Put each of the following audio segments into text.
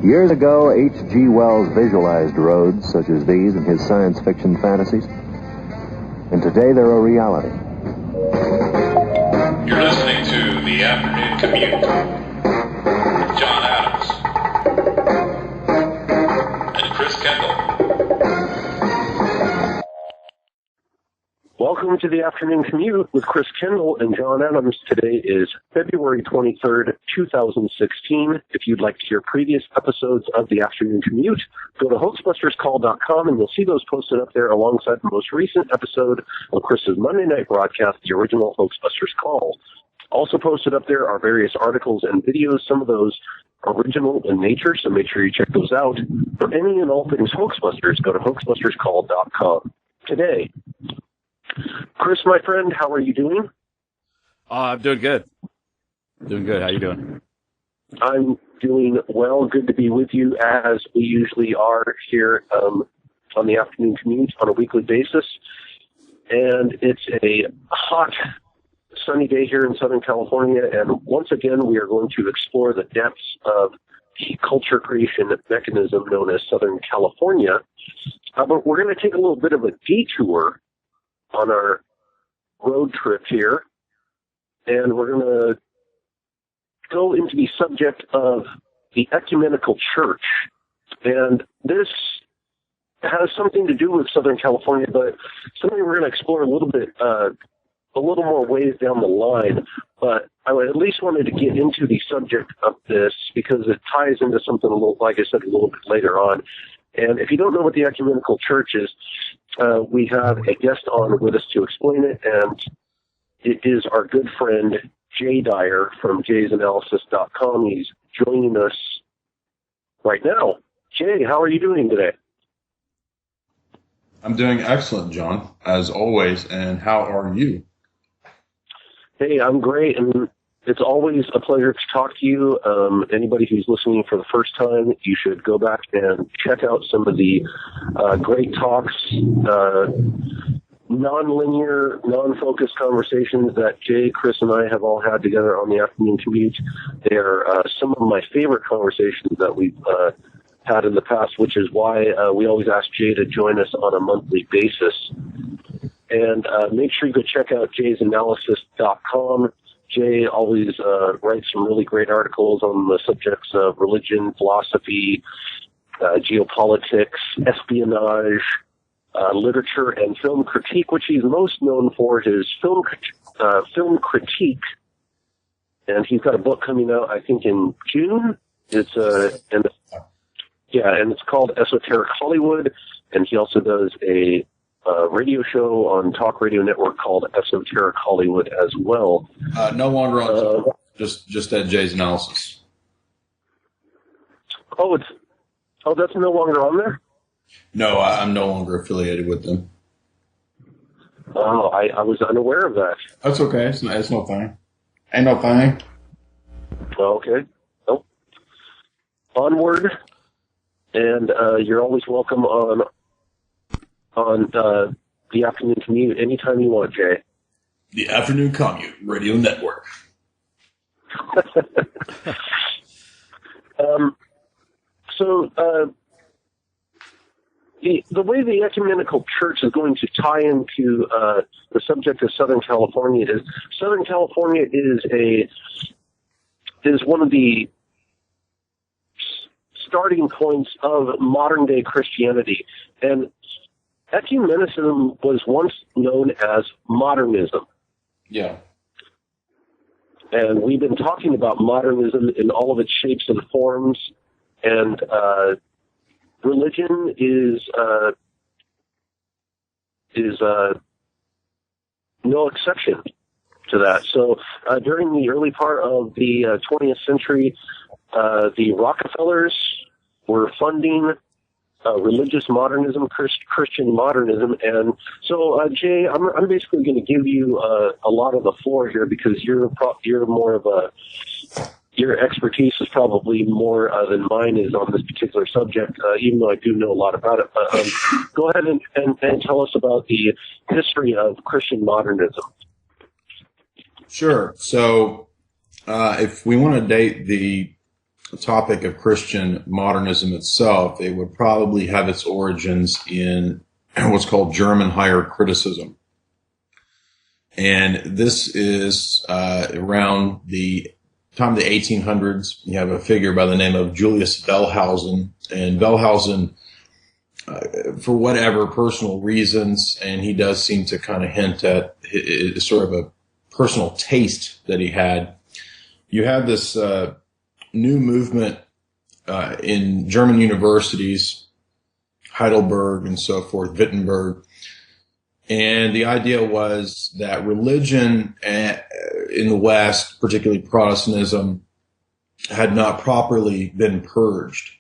Years ago, H.G. Wells visualized roads such as these in his science fiction fantasies. And today they're a reality. You're listening to The Afternoon Commute with John Adams and Chris Kendall. Welcome to The Afternoon Commute with Chris Kendall and John Adams. Today is February 23rd, 2016. If you'd like to hear previous episodes of The Afternoon Commute, go to hoaxbusterscall.com and you'll see those posted up there alongside the most recent episode of Chris's Monday night broadcast, the original Hoaxbusters Call. Also posted up there are various articles and videos, some of those original in nature, so make sure you check those out. For any and all things Hoaxbusters, go to hoaxbusterscall.com. Today, Chris, my friend, how are you doing? I'm doing good. Doing good. How you doing? I'm doing well. Good to be with you as we usually are here on the Afternoon Commute on a weekly basis. And it's a hot, sunny day here in Southern California. And once again, we are going to explore the depths of the culture creation mechanism known as Southern California. But we're going to take a little bit of a detour on our road trip here, and we're going to go into the subject of the ecumenical church. And this has something to do with Southern California, but something we're going to explore a little bit, a little more ways down the line. But I at least wanted to get into the subject of this because it ties into something a little, like I said, a little bit later on. And if you don't know what the ecumenical church is, we have a guest on with us to explain it, and it is our good friend, Dyer from jaysanalysis.com. He's joining us right now. Jay, how are you doing today? I'm doing excellent, John, as always, and how are you? Hey, I'm great, and it's always a pleasure to talk to you. Anybody who's listening for the first time, you should go back and check out some of the great talks, non-linear, non-focused conversations that Jay, Chris, and I have all had together on the Afternoon Commute. They are some of my favorite conversations that we've had in the past, which is why we always ask Jay to join us on a monthly basis. And make sure you go check out jaysanalysis.com. Jay always writes some really great articles on the subjects of religion, philosophy, geopolitics, espionage, literature, and film critique, which he's most known for his film critique. And he's got a book coming out, I think, in June. It's and it's called Esoteric Hollywood. And he also does a radio show on Talk Radio Network called Esoteric Hollywood as well. No longer on, just at Jay's Analysis. That's no longer on there? No, I'm no longer affiliated with them. Oh, I was unaware of that. That's okay. It's no thing. Ain't no thing. Okay. Well, onward, and you're always welcome on the Afternoon Commute anytime you want, Jay. The Afternoon Commute Radio Network. The way the ecumenical church is going to tie into the subject of Southern California is Southern California is one of the starting points of modern day Christianity, and ecumenism was once known as modernism. Yeah. And we've been talking about modernism in all of its shapes and forms, and religion is no exception to that. So during the early part of the 20th century, the Rockefellers were funding religious modernism, Christian modernism, and so Jay, I'm basically going to give you a lot of the floor here because you're more of your expertise is probably more than mine is on this particular subject, even though I do know a lot about it. But go ahead and tell us about the history of Christian modernism. Sure. So if we want to date the topic of Christian modernism itself, it would probably have its origins in what's called German higher criticism. And this is around the time of the 1800s. You have a figure by the name of Julius Wellhausen. And Wellhausen, for whatever personal reasons, and he does seem to kind of hint at sort of a personal taste that he had, you had this new movement in German universities, Heidelberg and so forth, Wittenberg. And the idea was that religion in the West, particularly Protestantism, had not properly been purged.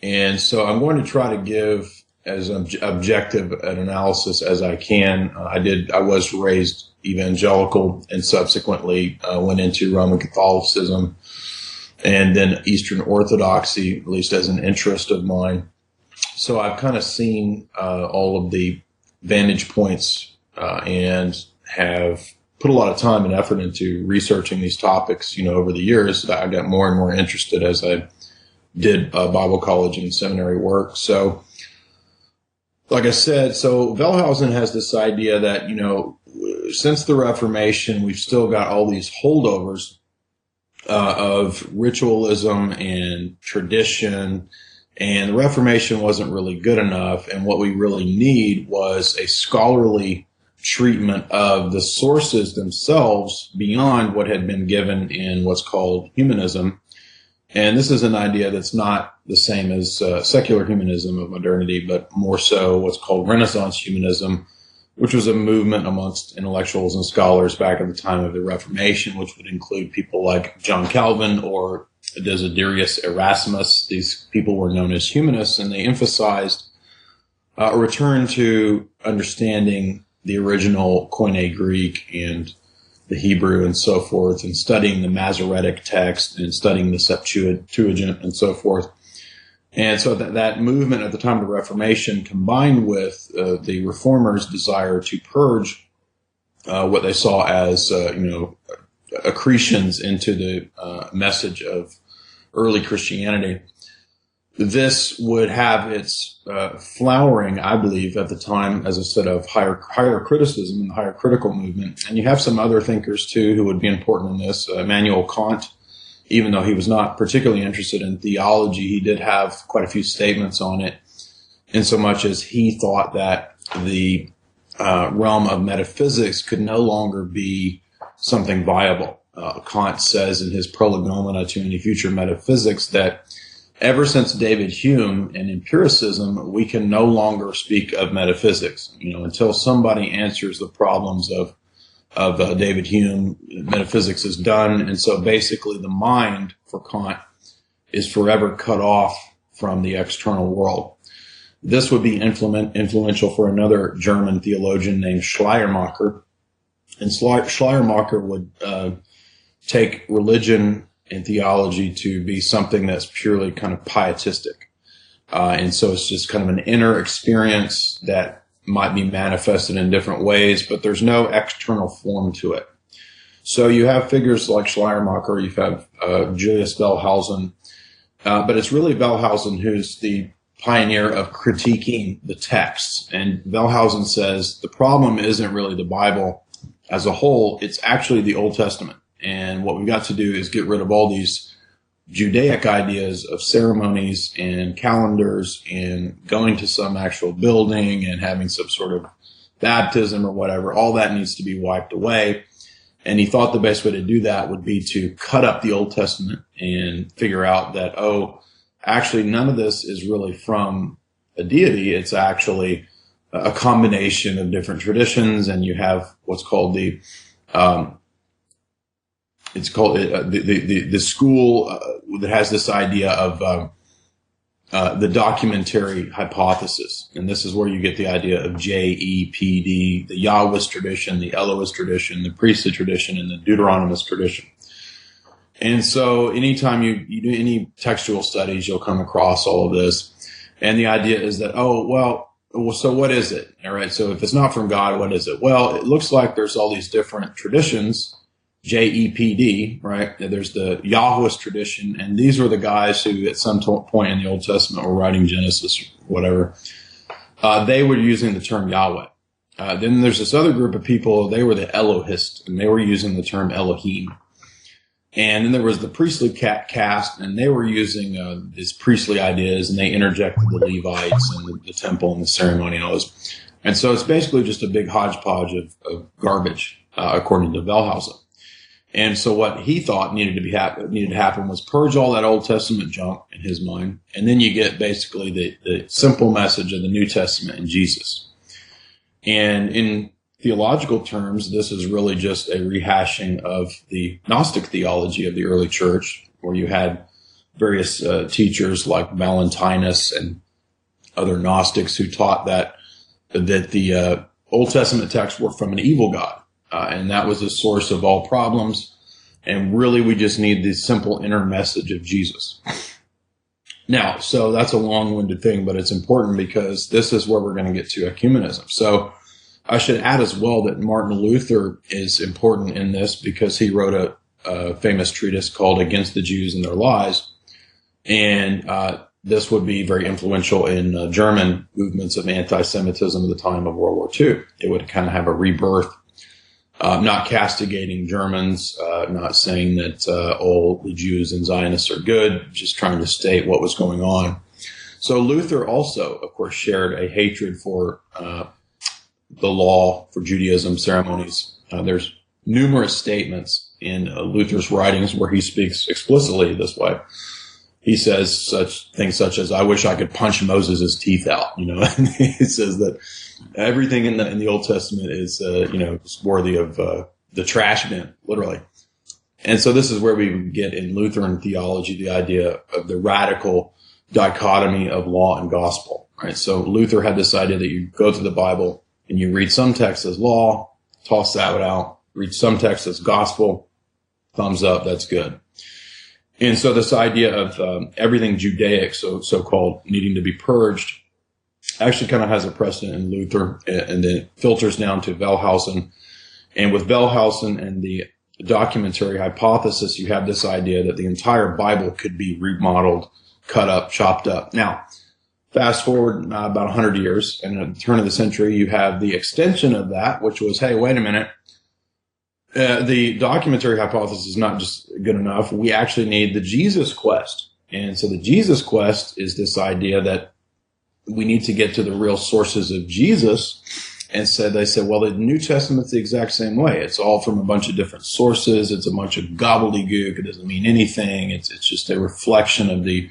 And so I'm going to try to give as objective an analysis as I can. I was raised evangelical and subsequently went into Roman Catholicism and then Eastern Orthodoxy, at least as an interest of mine. So I've kind of seen all of the vantage points and have put a lot of time and effort into researching these topics, over the years. I got more and more interested as I did Bible college and seminary work. So, like I said, so Wellhausen has this idea that, since the Reformation, we've still got all these holdovers of ritualism and tradition, and the Reformation wasn't really good enough, and what we really need was a scholarly treatment of the sources themselves beyond what had been given in what's called humanism. And this is an idea that's not the same as secular humanism of modernity, but more so what's called Renaissance humanism, which was a movement amongst intellectuals and scholars back at the time of the Reformation, which would include people like John Calvin or Desiderius Erasmus. These people were known as humanists, and they emphasized a return to understanding the original Koine Greek and the Hebrew and so forth, and studying the Masoretic text and studying the Septuagint and so forth. And so that movement at the time of the Reformation, combined with the Reformers' desire to purge what they saw as accretions into the message of early Christianity, this would have its flowering, I believe, at the time, as I said, of higher criticism and the higher critical movement. And you have some other thinkers, too, who would be important in this. Immanuel Kant, even though he was not particularly interested in theology, he did have quite a few statements on it, in so much as he thought that the realm of metaphysics could no longer be something viable. Kant says in his Prolegomena to Any Future Metaphysics that ever since David Hume and empiricism, we can no longer speak of metaphysics. Until somebody answers the problems of David Hume, metaphysics is done. And so basically the mind for Kant is forever cut off from the external world. This would be influential for another German theologian named Schleiermacher. And Schleiermacher would take religion and theology to be something that's purely kind of pietistic. And so it's just kind of an inner experience that might be manifested in different ways, but there's no external form to it. So you have figures like Schleiermacher, you have Julius Wellhausen, but it's really Wellhausen who's the pioneer of critiquing the texts. And Wellhausen says the problem isn't really the Bible as a whole, it's actually the Old Testament. And what we've got to do is get rid of all these Judaic ideas of ceremonies and calendars and going to some actual building and having some sort of baptism or whatever. All that needs to be wiped away. And he thought the best way to do that would be to cut up the Old Testament and figure out that, actually none of this is really from a deity. It's actually a combination of different traditions. And you have what's called the school that has this idea of the documentary hypothesis. And this is where you get the idea of JEPD, the Yahwist tradition, the Elohist tradition, the priesthood tradition, and the Deuteronomist tradition. And so anytime you do any textual studies, you'll come across all of this. And the idea is that, so what is it? All right. So if it's not from God, what is it? Well, it looks like there's all these different traditions JEPD, right? There's the Yahwist tradition, and these were the guys who at some point in the Old Testament were writing Genesis or whatever. They were using the term Yahweh. Then there's this other group of people, they were the Elohist, and they were using the term Elohim. And then there was the priestly caste, and they were using these priestly ideas, and they interjected the Levites and the temple and the ceremony and all this. And so it's basically just a big hodgepodge of garbage, according to Wellhausen. And so what he thought needed to happen was purge all that Old Testament junk in his mind, and then you get basically the simple message of the New Testament in Jesus. And in theological terms, this is really just a rehashing of the Gnostic theology of the early church, where you had various teachers like Valentinus and other Gnostics who taught that the Old Testament texts were from an evil God. And that was the source of all problems. And really, we just need the simple inner message of Jesus. Now, so that's a long-winded thing, but it's important because this is where we're going to get to ecumenism. So I should add as well that Martin Luther is important in this because he wrote a famous treatise called Against the Jews and Their Lies. And this would be very influential in German movements of anti-Semitism at the time of World War II. It would kind of have a rebirth. Not castigating Germans, not saying that all the Jews and Zionists are good, just trying to state what was going on. So Luther also, of course, shared a hatred for the law, for Judaism, ceremonies. There's numerous statements in Luther's writings where he speaks explicitly this way. He says things such as, "I wish I could punch Moses' teeth out." And he says that everything in the Old Testament is, is worthy of the trash bin, literally. And so this is where we get in Lutheran theology the idea of the radical dichotomy of law and gospel. Right? So Luther had this idea that you go to the Bible and you read some text as law, toss that out. Read some text as gospel, thumbs up, that's good. And so this idea of everything Judaic, so-called, needing to be purged, actually kind of has a precedent in Luther, and then filters down to Wellhausen. And with Wellhausen and the documentary hypothesis, you have this idea that the entire Bible could be remodeled, cut up, chopped up. Now, fast forward about 100 years, and at the turn of the century, you have the extension of that, which was, hey, wait a minute. The documentary hypothesis is not just good enough. We actually need the Jesus quest. And so the Jesus quest is this idea that we need to get to the real sources of Jesus. And so they said, well, the New Testament's the exact same way. It's all from a bunch of different sources. It's a bunch of gobbledygook. It doesn't mean anything. It's just a reflection of the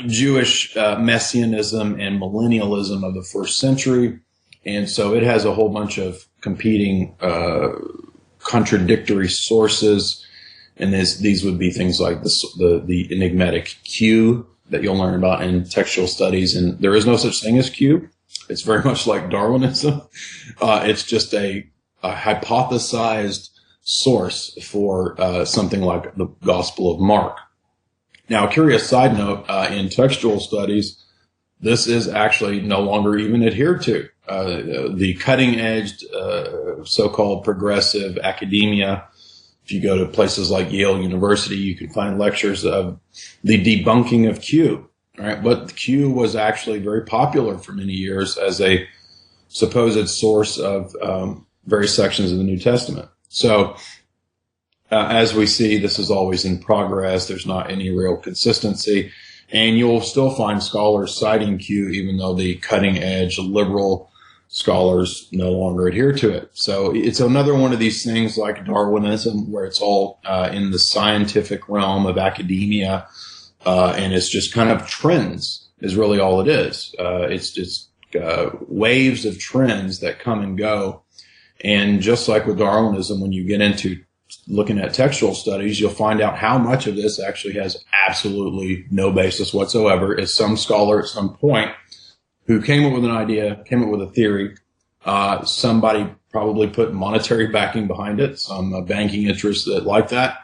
Jewish messianism and millennialism of the first century. And so it has a whole bunch of competing contradictory sources, and these would be things like the enigmatic Q that you'll learn about in textual studies, and there is no such thing as Q. It's very much like Darwinism. It's just a hypothesized source for something like the Gospel of Mark. Now, a curious side note, in textual studies, this is actually no longer even adhered to. The cutting-edged, so-called progressive academia, if you go to places like Yale University, you can find lectures of the debunking of Q, right? But Q was actually very popular for many years as a supposed source of various sections of the New Testament. So, as we see, this is always in progress. There's not any real consistency. And you'll still find scholars citing Q, even though the cutting-edge liberal scholars no longer adhere to it. So it's another one of these things like Darwinism, where it's all in the scientific realm of academia, and it's just kind of trends is really all it is. It's just waves of trends that come and go. And just like with Darwinism, when you get into looking at textual studies, you'll find out how much of this actually has absolutely no basis whatsoever. It's some scholar at some point who came up with an idea, came up with a theory. Somebody probably put monetary backing behind it, some banking interests that like that.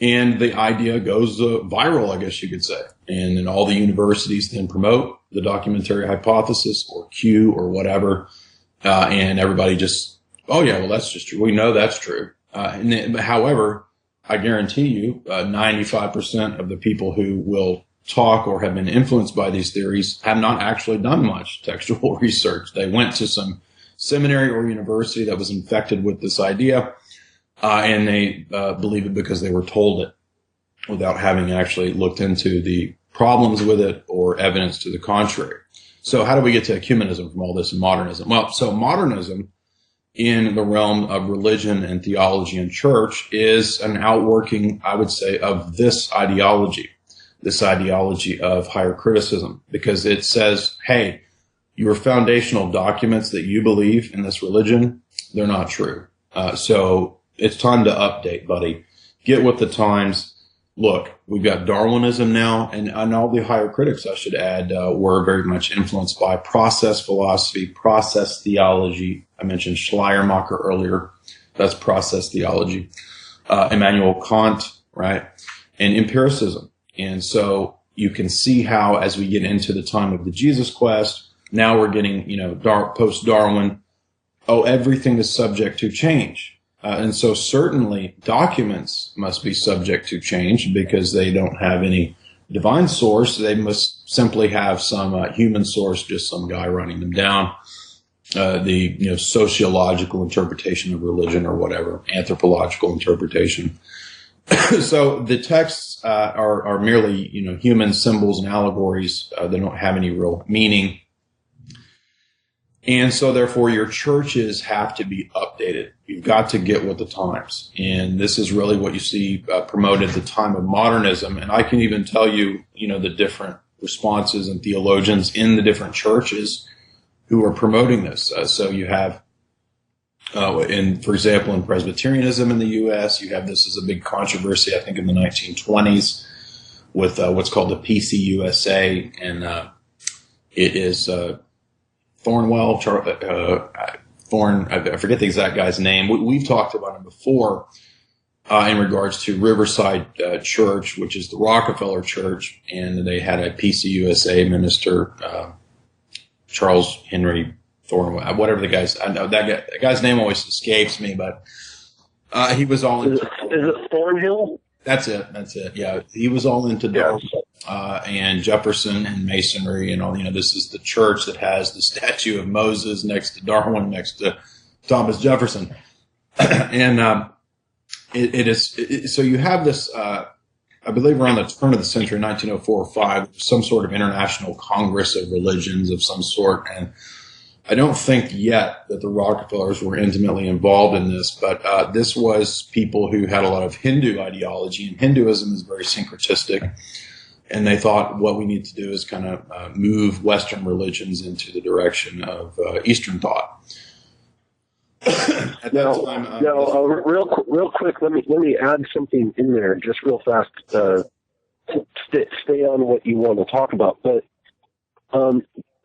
And the idea goes viral, I guess you could say. And then all the universities then promote the documentary hypothesis or Q or whatever. And everybody just, oh yeah, well, that's just true. We know that's true. However, I guarantee you, 95% of the people who will talk or have been influenced by these theories have not actually done much textual research. They went to some seminary or university that was infected with this idea, and they believe it because they were told it without having actually looked into the problems with it or evidence to the contrary. So how do we get to ecumenism from all this and modernism? Well, so modernism in the realm of religion and theology and church is an outworking, I would say, of this ideology of higher criticism, because it says, hey, your foundational documents that you believe in this religion, they're not true. So it's time to update, buddy. Get with the times. Look, we've got Darwinism now, and all the higher critics, I should add, were very much influenced by process philosophy, process theology. I mentioned Schleiermacher earlier. That's process theology. Immanuel Kant, right? And empiricism. And so you can see how, as we get into the time of the Jesus Quest, now we're getting, post-Darwin, everything is subject to change. And so certainly documents must be subject to change because they don't have any divine source. They must simply have some human source, just some guy writing them down. The sociological interpretation of religion or whatever, anthropological interpretation. So the texts are merely human symbols and allegories. They don't have any real meaning. And so, therefore, your churches have to be updated. You've got to get with the times. And this is really what you see promoted at the time of modernism. And I can even tell you, the different responses and theologians in the different churches who are promoting this. So you have, for example, in Presbyterianism in the U.S., you have this as a big controversy, I think, in the 1920s with what's called the PCUSA. And it is Thornwell, I forget the exact guy's name. We've talked about him before in regards to Riverside Church, which is the Rockefeller Church, and they had a PCUSA minister, Charles Henry Thornwell, whatever the guy's. I know that guy's name always escapes me, but he was all into. Is it Thornhill? That's it. Yeah, he was all into Darwin and Jefferson and Masonry and all. This is the church that has the statue of Moses next to Darwin, next to Thomas Jefferson, and so you have this. I believe around the turn of the century, 1904 or 5, some sort of international congress of religions of some sort, and I don't think yet that the Rockefellers were intimately involved in this, but this was people who had a lot of Hindu ideology, and Hinduism is very syncretistic, and they thought what we need to do is kind of move Western religions into the direction of Eastern thought. At that time, real quick, let me add something in there, just real fast. Stay on what you want to talk about, but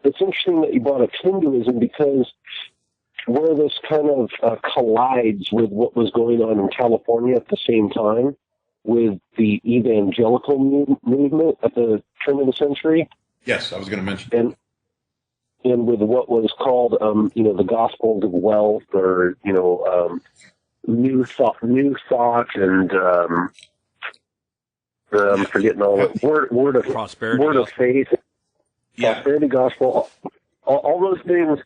it's interesting that you brought up Hinduism because where this kind of collides with what was going on in California at the same time with the evangelical movement at the turn of the century. Yes, I was going to mention. And with what was called, the gospel of wealth, or new thought, and I'm forgetting all the word of prosperity, word of faith, prosperity gospel, all those things.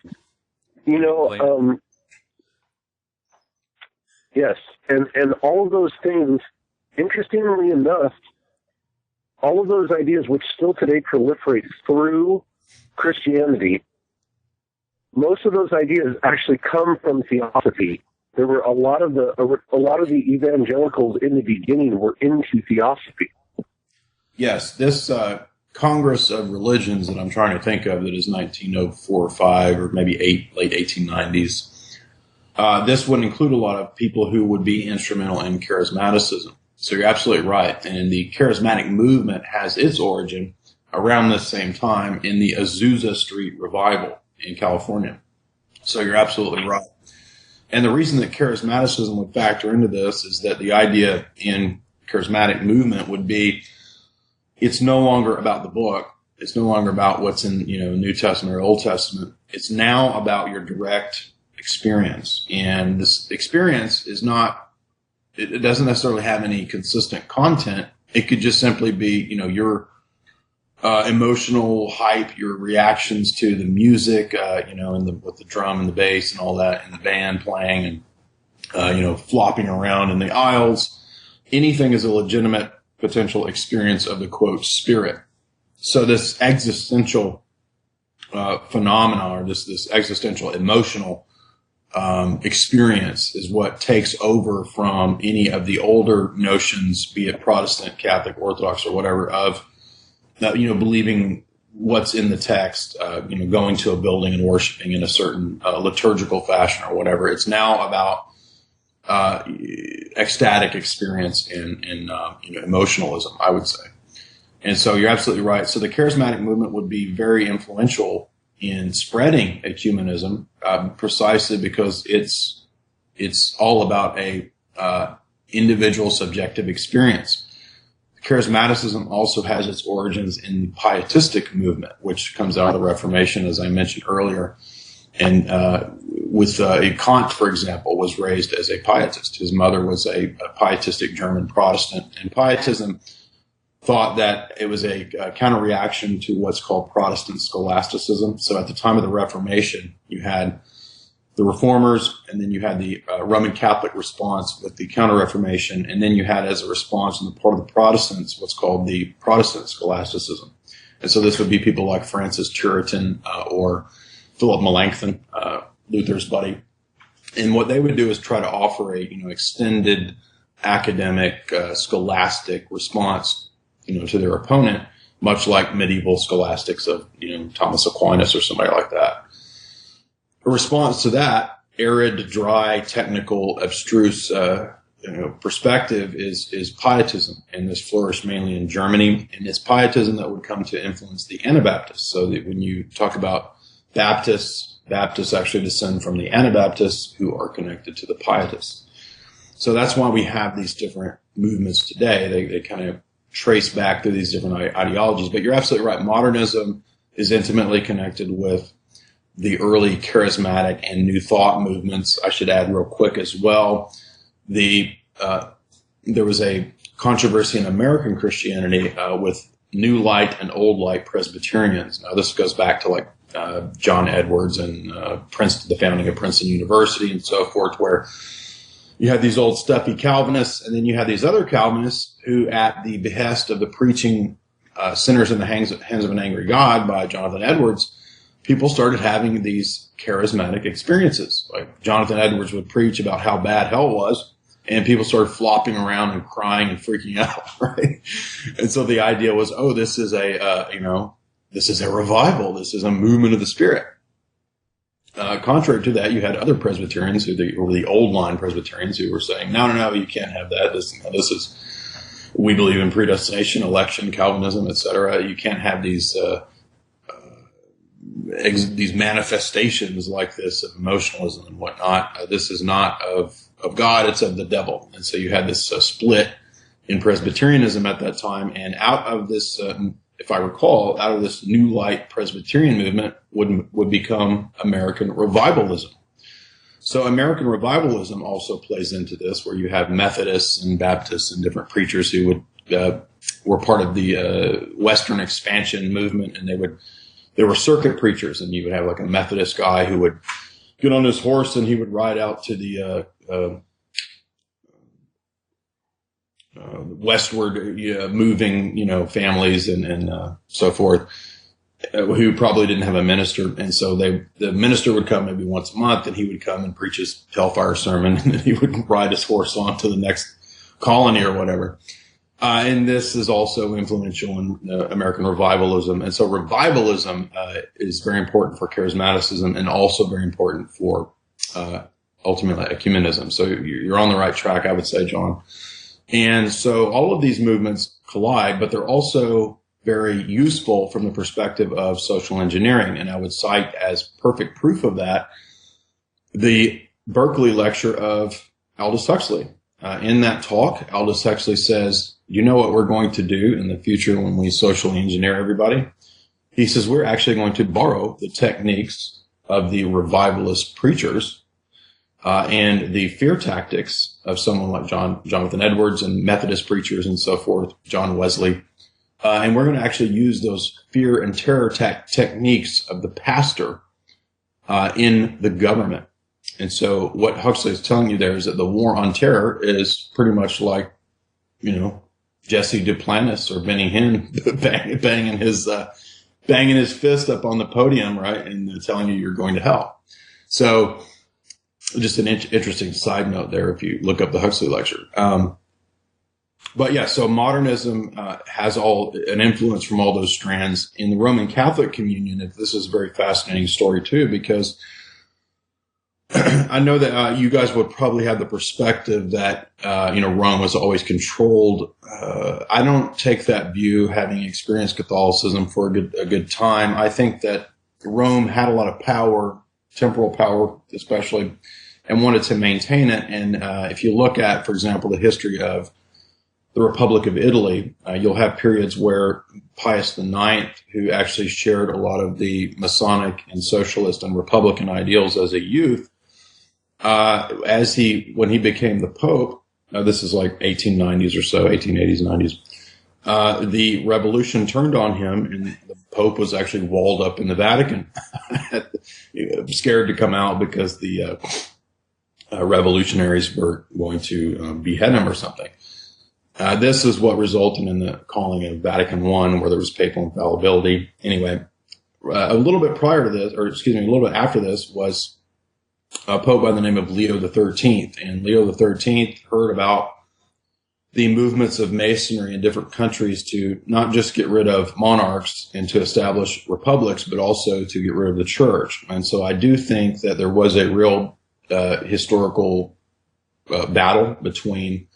Yes, and all of those things. Interestingly enough, all of those ideas, which still today proliferate through Christianity, most of those ideas actually come from theosophy. There were a lot of the evangelicals in the beginning were into theosophy. Yes, this Congress of Religions that I'm trying to think of, that is 1904 or 5 or maybe late 1890s. This would include a lot of people who would be instrumental in charismaticism. So you're absolutely right. And the charismatic movement has its origin around this same time in the Azusa Street revival in California. So you're absolutely right. And the reason that charismaticism would factor into this is that the idea in charismatic movement would be it's no longer about the book. It's no longer about what's in, New Testament or Old Testament. It's now about your direct experience. And this experience is not it doesn't necessarily have any consistent content. It could just simply be, your emotional hype, your reactions to the music, with the drum and the bass and all that, and the band playing and, flopping around in the aisles. Anything is a legitimate potential experience of the, quote, spirit. So this existential phenomena, or this existential emotional experience is what takes over from any of the older notions, be it Protestant, Catholic, Orthodox, or whatever, of believing what's in the text, going to a building and worshiping in a certain liturgical fashion or whatever. It's now about ecstatic experience and emotionalism, I would say. And so you're absolutely right. So the charismatic movement would be very influential in spreading ecumenism, precisely because it's all about a individual subjective experience. Charismaticism also has its origins in the pietistic movement, which comes out of the Reformation, as I mentioned earlier. And with Kant, for example, was raised as a pietist. His mother was a pietistic German Protestant, and pietism thought that it was a counter-reaction to what's called Protestant scholasticism. So at the time of the Reformation, you had the Reformers, and then you had the Roman Catholic response with the Counter-Reformation, and then you had as a response on the part of the Protestants what's called the Protestant scholasticism. And so this would be people like Francis Turretin or Philip Melanchthon, Luther's buddy. And what they would do is try to offer a extended academic scholastic response to their opponent, much like medieval scholastics of, Thomas Aquinas or somebody like that. A response to that arid, dry, technical, abstruse, perspective is pietism. And this flourished mainly in Germany. And it's pietism that would come to influence the Anabaptists. So that when you talk about Baptists actually descend from the Anabaptists, who are connected to the pietists. So that's why we have these different movements today. They kind of trace back to these different ideologies. But you're absolutely right. Modernism is intimately connected with the early charismatic and New Thought movements. I should add real quick as well, there was a controversy in American Christianity with New Light and Old Light Presbyterians. Now, this goes back to John Edwards and Princeton, the founding of Princeton University and so forth, where you had these old stuffy Calvinists, and then you had these other Calvinists who, at the behest of the preaching Sinners in the Hands of an Angry God by Jonathan Edwards, people started having these charismatic experiences. Like Jonathan Edwards would preach about how bad hell was, and people started flopping around and crying and freaking out, right? And so the idea was, this is a revival. This is a movement of the Spirit. Contrary to that, you had other Presbyterians or the old line Presbyterians who were saying, no, you can't have that. We believe in predestination, election, Calvinism, etc. You can't have these manifestations like this of emotionalism and whatnot. This is not of God, it's of the devil. And so you had this split in Presbyterianism at that time, and out of this, if I recall, out of this New Light Presbyterian movement would become American Revivalism. So American Revivalism also plays into this, where you have Methodists and Baptists and different preachers who were part of the Western expansion movement, and they were circuit preachers, and you would have like a Methodist guy who would get on his horse and he would ride out to the westward moving, families and so forth, who probably didn't have a minister. And so the minister would come maybe once a month, and he would come and preach his hellfire sermon, and then he would ride his horse on to the next colony or whatever. And this is also influential in American revivalism. And so revivalism is very important for charismaticism, and also very important for ultimately ecumenism. So you're on the right track, I would say, John. And so all of these movements collide, but they're also very useful from the perspective of social engineering. And I would cite as perfect proof of that the Berkeley lecture of Aldous Huxley. In that talk, Aldous Huxley says, you know what we're going to do in the future when we socially engineer everybody? He says, we're actually going to borrow the techniques of the revivalist preachers and the fear tactics of someone like Jonathan Edwards and Methodist preachers and so forth, John Wesley. And we're going to actually use those fear and terror techniques of the pastor in the government. And so what Huxley is telling you there is that the war on terror is pretty much like, Jesse Duplantis or Benny Hinn banging his fist up on the podium, right, and telling you you're going to hell. So just an interesting side note there if you look up the Huxley lecture. But yeah, so modernism has an influence from all those strands in the Roman Catholic communion. This is a very fascinating story too, because I know that you guys would probably have the perspective that Rome was always controlled. I don't take that view, having experienced Catholicism for a good time. I think that Rome had a lot of power, temporal power especially, and wanted to maintain it. And if you look at, for example, the history of the Republic of Italy, you'll have periods where Pius IX, who actually shared a lot of the Masonic and socialist and Republican ideals as a youth, when he became the Pope, this is like 1890s or so, 1880s, 90s, the revolution turned on him, and the Pope was actually walled up in the Vatican, scared to come out because the revolutionaries were going to behead him or something. This is what resulted in the calling of Vatican I, where there was papal infallibility. Anyway, a little bit after this was a pope by the name of Leo XIII. And Leo XIII heard about the movements of Masonry in different countries to not just get rid of monarchs and to establish republics, but also to get rid of the church. And so I do think that there was a real historical battle between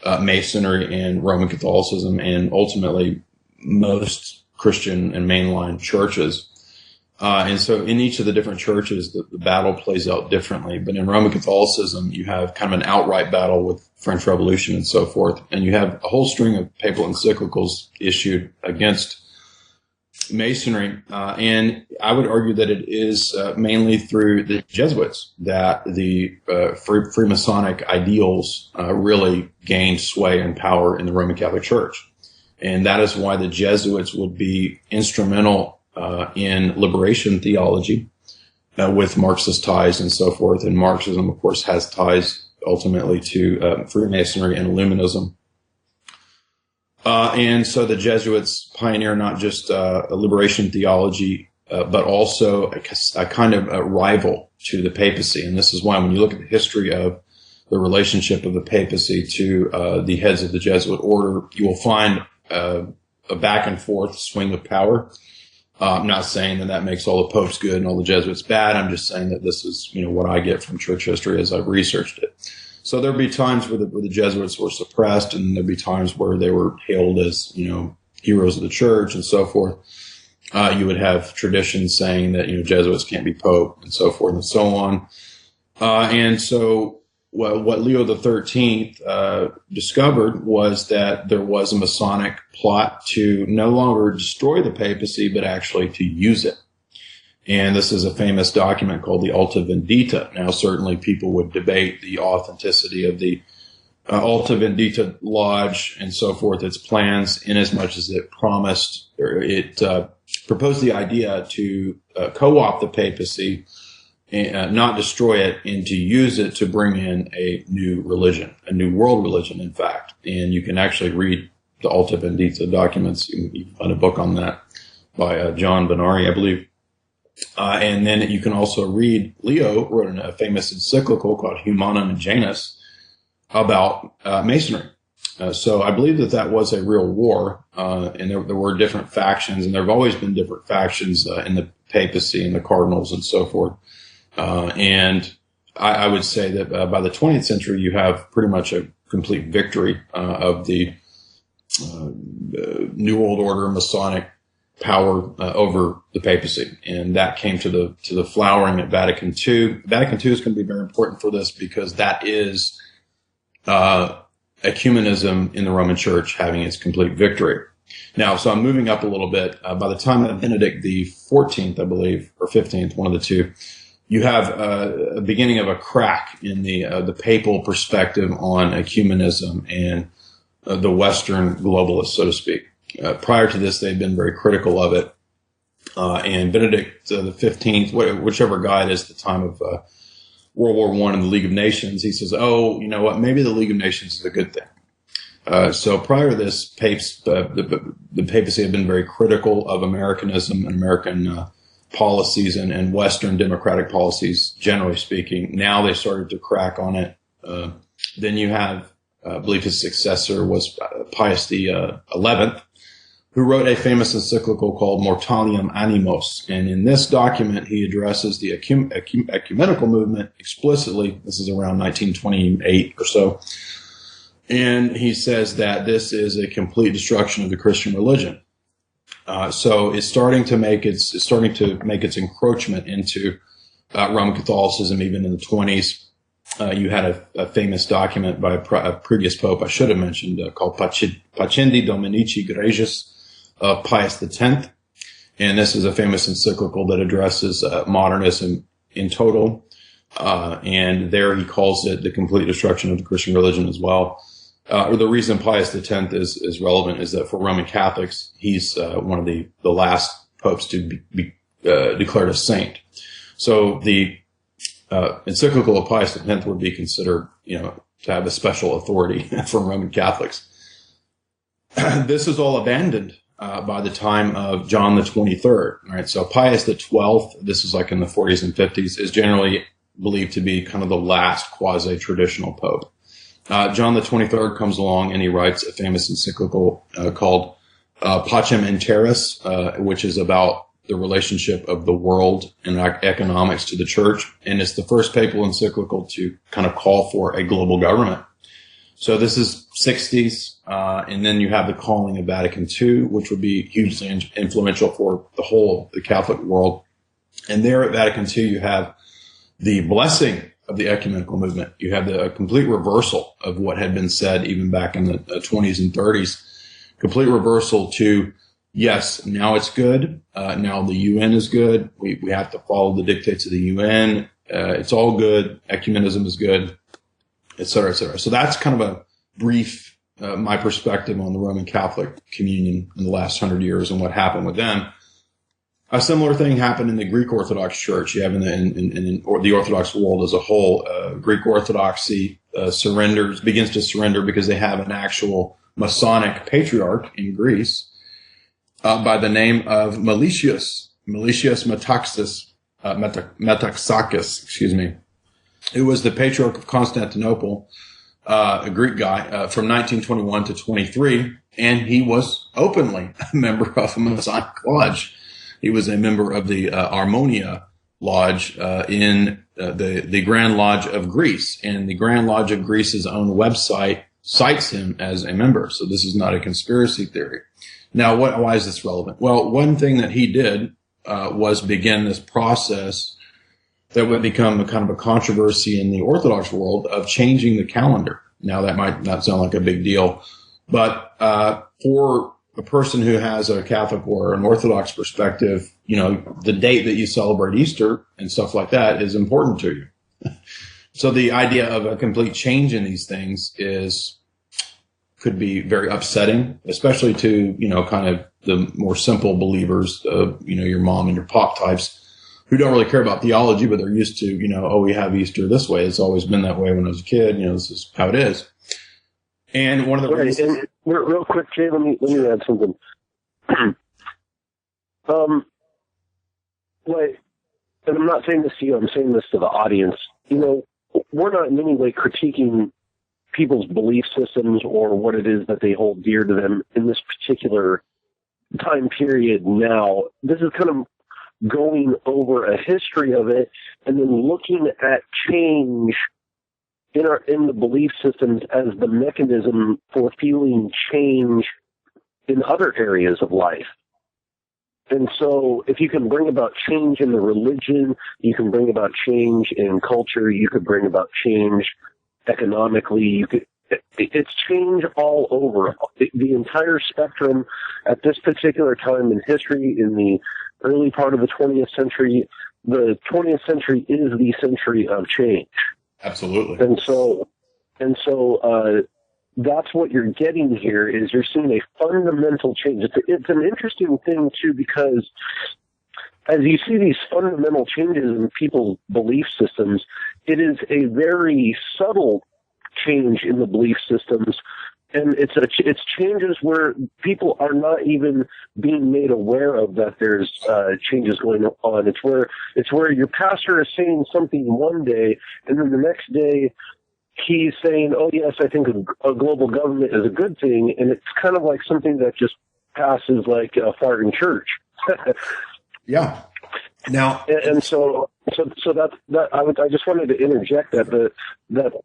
Masonry and Roman Catholicism, and ultimately most Christian and mainline churches. And so in each of the different churches, the battle plays out differently. But in Roman Catholicism, you have kind of an outright battle with French Revolution and so forth. And you have a whole string of papal encyclicals issued against Masonry. And I would argue that it is mainly through the Jesuits that the Freemasonic ideals really gained sway and power in the Roman Catholic Church. And that is why the Jesuits would be instrumental in liberation theology with Marxist ties and so forth. And Marxism, of course, has ties ultimately to Freemasonry and Illuminism. And so the Jesuits pioneer not just a liberation theology, but also a kind of a rival to the papacy. And this is why when you look at the history of the relationship of the papacy to the heads of the Jesuit order, you will find a back and forth swing of power. I'm not saying that makes all the popes good and all the Jesuits bad. I'm just saying that this is, what I get from church history as I've researched it. So there'd be times where the Jesuits were suppressed, and there'd be times where they were hailed as, heroes of the church and so forth. You would have traditions saying that, Jesuits can't be pope and so forth and so on. And so what Leo XIII discovered was that there was a Masonic plot to no longer destroy the papacy, but actually to use it. And this is a famous document called the Alta Vendita. Now, certainly people would debate the authenticity of the Alta Vendita Lodge and so forth, its plans, in as much as it promised, or it proposed the idea to co-opt the papacy, not destroy it, and to use it to bring in a new religion, a new world religion, in fact. And you can actually read the Alta Vendita documents. You can find a book on that by John Benari, I believe. And then you can also read, Leo wrote a famous encyclical called Humanum Janus about Masonry. So I believe that was a real war, and there were different factions, and there have always been different factions in the papacy and the cardinals and so forth. And I would say that by the 20th century, you have pretty much a complete victory of the New World Order Masonic power over the papacy, and that came to the flowering at Vatican II. Vatican II is going to be very important for this because that is ecumenism in the Roman Church having its complete victory. Now, so I'm moving up a little bit. By the time of Benedict the 14th, I believe, or 15th, one of the two, you have a beginning of a crack in the papal perspective on ecumenism and the Western globalists, so to speak. Prior to this, they've been very critical of it. And Benedict the 15th, whichever guy it is at the time of World War I and the League of Nations, he says, oh, you know what, maybe the League of Nations is a good thing. So prior to this, the papacy had been very critical of Americanism and American policies and Western democratic policies, generally speaking. Now they started to crack on it. Then you have, I believe his successor was Pius the 11th, who wrote a famous encyclical called Mortalium Animos. And in this document, he addresses the ecumenical movement explicitly. This is around 1928 or so. And he says that this is a complete destruction of the Christian religion. So it's starting to make its encroachment into Roman Catholicism, even in the 20s. You had a famous document by a previous pope I should have mentioned called Pacendi Dominici Gregis of Pius X. And this is a famous encyclical that addresses modernism in total. And there he calls it the complete destruction of the Christian religion as well. The reason Pius X is relevant is that for Roman Catholics, he's one of the last popes to be declared a saint. So the encyclical of Pius X would be considered, to have a special authority for Roman Catholics. This is all abandoned by the time of John the 23rd. Right? So Pius the 12th, this is like in the 40s and 50s, is generally believed to be kind of the last quasi-traditional pope. John the 23rd comes along and he writes a famous encyclical called Pacem in Terris, which is about the relationship of the world and economics to the church. And it's the first papal encyclical to kind of call for a global government. So this is 60s. And then you have the calling of Vatican II, which would be hugely influential for the whole of the Catholic world. And there at Vatican II, you have the blessing of the ecumenical movement. You have a complete reversal of what had been said even back in the 20s and 30s. Complete reversal to, yes, now it's good. Now the UN is good. We have to follow the dictates of the UN. It's all good. Ecumenism is good, et cetera, et cetera. So that's kind of a brief, my perspective on the Roman Catholic communion in the last 100 years and what happened with them. A similar thing happened in the Greek Orthodox Church. You have in the Orthodox world as a whole, Greek Orthodoxy begins to surrender because they have an actual Masonic patriarch in Greece by the name of Meletius Metaxakis, excuse me, who was the patriarch of Constantinople, a Greek guy from 1921 to 23, and he was openly a member of a Masonic lodge. He was a member of the Armonia Lodge in the Grand Lodge of Greece. And the Grand Lodge of Greece's own website cites him as a member. So this is not a conspiracy theory. Now, why is this relevant? Well, one thing that he did was begin this process that would become a kind of a controversy in the Orthodox world of changing the calendar. Now, that might not sound like a big deal, but for a person who has a Catholic or an Orthodox perspective, the date that you celebrate Easter and stuff like that is important to you. So the idea of a complete change in these things could be very upsetting, especially to, kind of the more simple believers, your mom and your pop types who don't really care about theology, but they're used to, we have Easter this way. It's always been that way when I was a kid. This is how it is. And one of the reasons. Real quick, Jay, let me add something. And I'm not saying this to you, I'm saying this to the audience. We're not in any way critiquing people's belief systems or what it is that they hold dear to them in this particular time period now. This is kind of going over a history of it and then looking at change in the belief systems as the mechanism for feeling change in other areas of life. And so if you can bring about change in the religion, you can bring about change in culture, you could bring about change economically, it's change all over. The entire spectrum at this particular time in history, in the early part of the 20th century, the 20th century is the century of change. Absolutely. And so that's what you're getting here is you're seeing a fundamental change. It's an interesting thing too, because as you see these fundamental changes in people's belief systems, it is a very subtle change in the belief systems. And it's changes where people are not even being made aware of that there's changes going on. It's where your pastor is saying something one day, and then the next day he's saying, "Oh yes, I think a global government is a good thing," and it's kind of like something that just passes like a fart in church. Yeah. Now, and so that I just wanted to interject that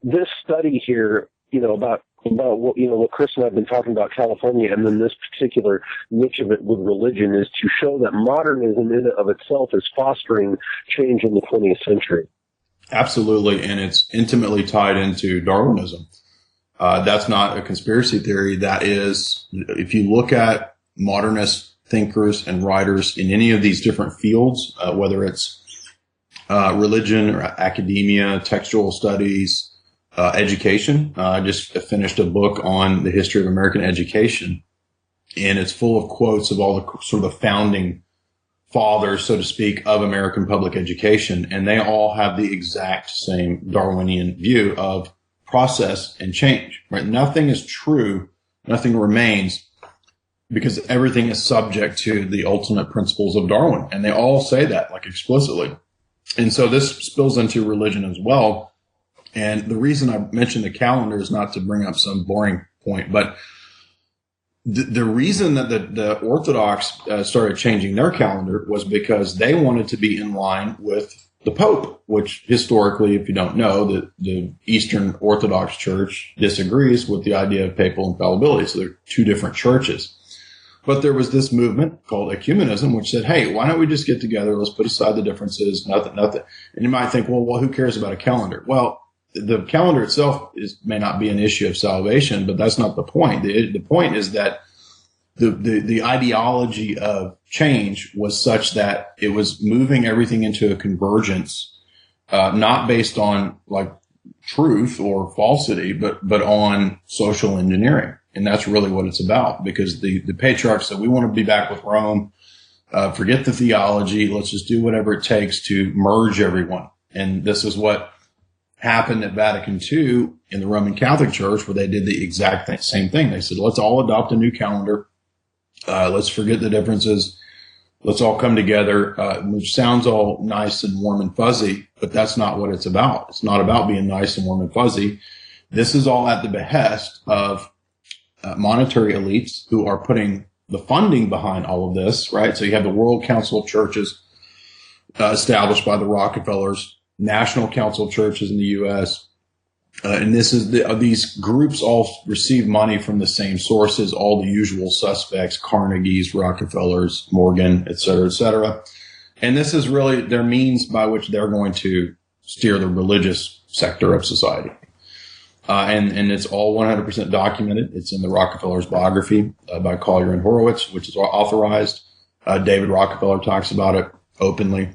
this study here, about what Chris and I have been talking about California, and then this particular niche of it with religion, is to show that modernism in and of itself is fostering change in the 20th century. Absolutely, and it's intimately tied into Darwinism. That's not a conspiracy theory. That is, if you look at modernist thinkers and writers in any of these different fields, whether it's religion or academia, textual studies, education. I just finished a book on the history of American education, and it's full of quotes of all the sort of the founding fathers, so to speak, of American public education. And they all have the exact same Darwinian view of process and change, right? Nothing is true. Nothing remains, because everything is subject to the ultimate principles of Darwin. And they all say that, like, explicitly. And so this spills into religion as well. And the reason I mentioned the calendar is not to bring up some boring point, but the reason that the Orthodox started changing their calendar was because they wanted to be in line with the Pope, which historically, if you don't know, the Eastern Orthodox Church disagrees with the idea of papal infallibility. So they're two different churches. But there was this movement called Ecumenism, which said, hey, why don't we just get together? Let's put aside the differences, nothing. And you might think, well, who cares about a calendar? Well, the calendar itself may not be an issue of salvation, but that's not the point. The point is that the ideology of change was such that it was moving everything into a convergence, not based on like truth or falsity, but on social engineering. And that's really what it's about, because the patriarchs said, we want to be back with Rome. Forget the theology. Let's just do whatever it takes to merge everyone. And this is what happened at Vatican II in the Roman Catholic Church, where they did the exact same thing. They said, let's all adopt a new calendar. Let's forget the differences. Let's all come together, which sounds all nice and warm and fuzzy, but that's not what it's about. It's not about being nice and warm and fuzzy. This is all at the behest of monetary elites who are putting the funding behind all of this, right? So you have the World Council of Churches established by the Rockefellers, National Council of Churches in the U.S., and this is these groups all receive money from the same sources, all the usual suspects, Carnegie's, Rockefellers, Morgan, et cetera, et cetera. And this is really their means by which they're going to steer the religious sector of society. And it's all 100% documented. It's in the Rockefellers biography by Collier and Horowitz, which is authorized. David Rockefeller talks about it openly.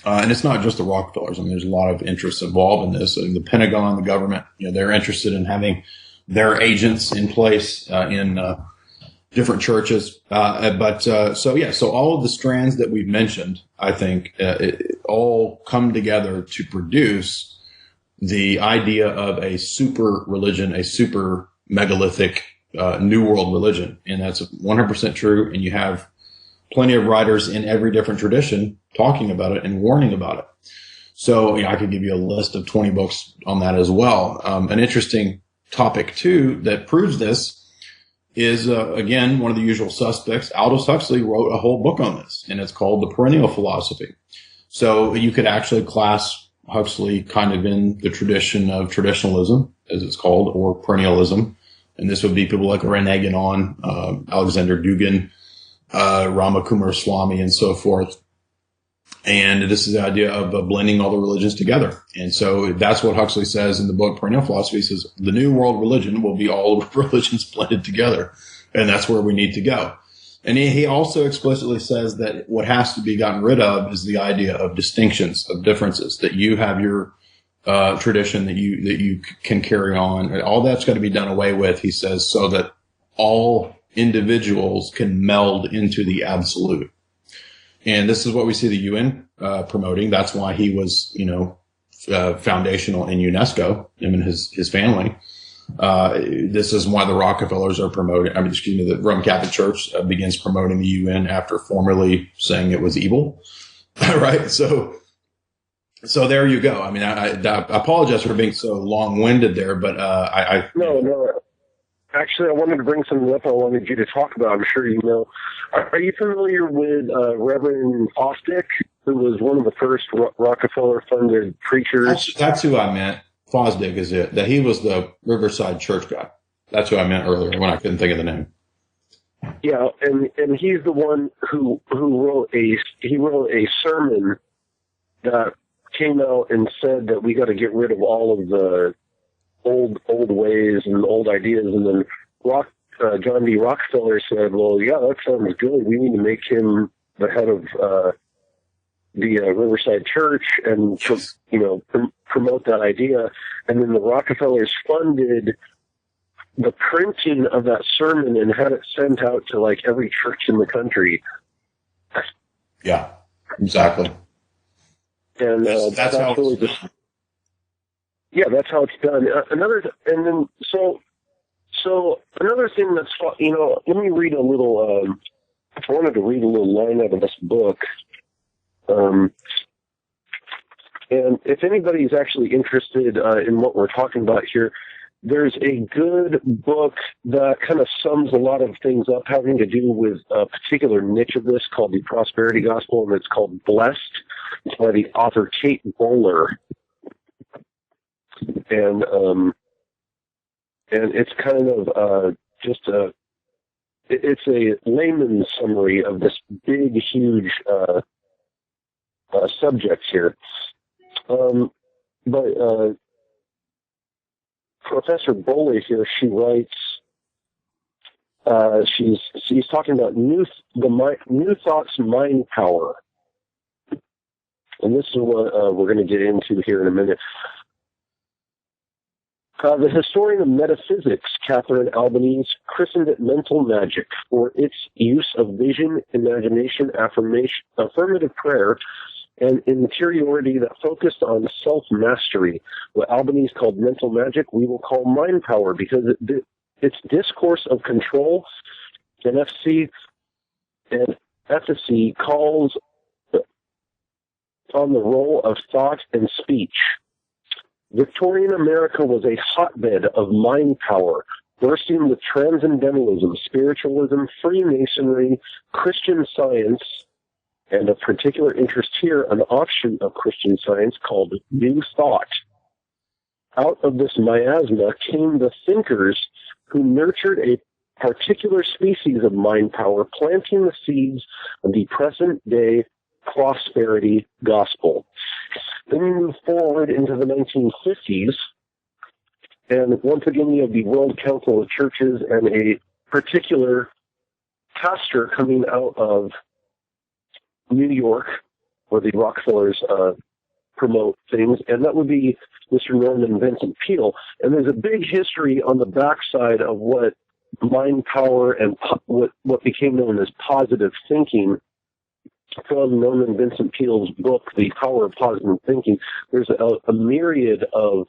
And it's not just the Rockefellers. I mean, there's a lot of interests involved in this. The Pentagon, the government, they're interested in having their agents in place in different churches. So all of the strands that we've mentioned, I think, it all come together to produce the idea of a super religion, a super megalithic New World religion. And that's 100% true. And you have plenty of writers in every different tradition talking about it and warning about it. So I could give you a list of 20 books on that as well. An interesting topic, too, that proves this is, again, one of the usual suspects. Aldous Huxley wrote a whole book on this, and it's called The Perennial Philosophy. So you could actually class Huxley kind of in the tradition of traditionalism, as it's called, or perennialism. And this would be people like René Guénon, Alexander Dugin, Rama Kumar Swami, and so forth. And this is the idea of blending all the religions together. And so that's what Huxley says in the book Perennial Philosophy. He says the new world religion will be all religions blended together. And that's where we need to go. And he also explicitly says that what has to be gotten rid of is the idea of distinctions, of differences, that you have your tradition that you can carry on. All that's got to be done away with, he says, so that all individuals can meld into the absolute. And this is what we see the UN promoting. That's why he was, foundational in UNESCO, him and his family. This is why the Rockefellers are promoting, the Roman Catholic Church begins promoting the UN after formerly saying it was evil. Right? So there you go. I mean, I apologize for being so long-winded there, but No. Actually, I wanted to bring something up I wanted you to talk about. I'm sure you know. Are you familiar with Reverend Fosdick, who was one of the first Rockefeller-funded preachers? That's who I meant. Fosdick is it. That he was the Riverside Church guy. That's who I meant earlier when I couldn't think of the name. Yeah, and he's the one who wrote a sermon that came out and said that we got to get rid of all of the old ways and old ideas, and then John D. Rockefeller said, "Well, yeah, that sounds good. We need to make him the head of the Riverside Church and promote that idea." And then the Rockefellers funded the printing of that sermon and had it sent out to like every church in the country. Yeah, exactly. And that's how really just. Yeah, that's how it's done. Another thing that's, let me read a little, I wanted to read a little line out of this book. And if anybody's actually interested in what we're talking about here, there's a good book that kind of sums a lot of things up having to do with a particular niche of this called the Prosperity Gospel, and it's called Blessed. It's by the author Kate Bowler. And it's kind of it's a layman's summary of this big, huge subject here. But Professor Bowley here, she writes, she's talking about New Thought's mind power. And this is what we're going to get into here in a minute. The historian of metaphysics, Catherine Albanese, christened it mental magic for its use of vision, imagination, affirmation, affirmative prayer, and interiority that focused on self-mastery. What Albanese called mental magic, we will call mind power, because its discourse of control and efficacy calls on the role of thought and speech. Victorian America was a hotbed of mind power, bursting with transcendentalism, spiritualism, Freemasonry, Christian Science, and of particular interest here, an offshoot of Christian Science called New Thought. Out of this miasma came the thinkers who nurtured a particular species of mind power, planting the seeds of the present-day prosperity gospel. Then we move forward into the 1950s, and once again you have the World Council of Churches and a particular pastor coming out of New York, where the Rockefellers promote things, and that would be Mr. Norman Vincent Peale. And there's a big history on the backside of what mind power and what became known as positive thinking from Norman Vincent Peale's book, The Power of Positive Thinking. There's a myriad of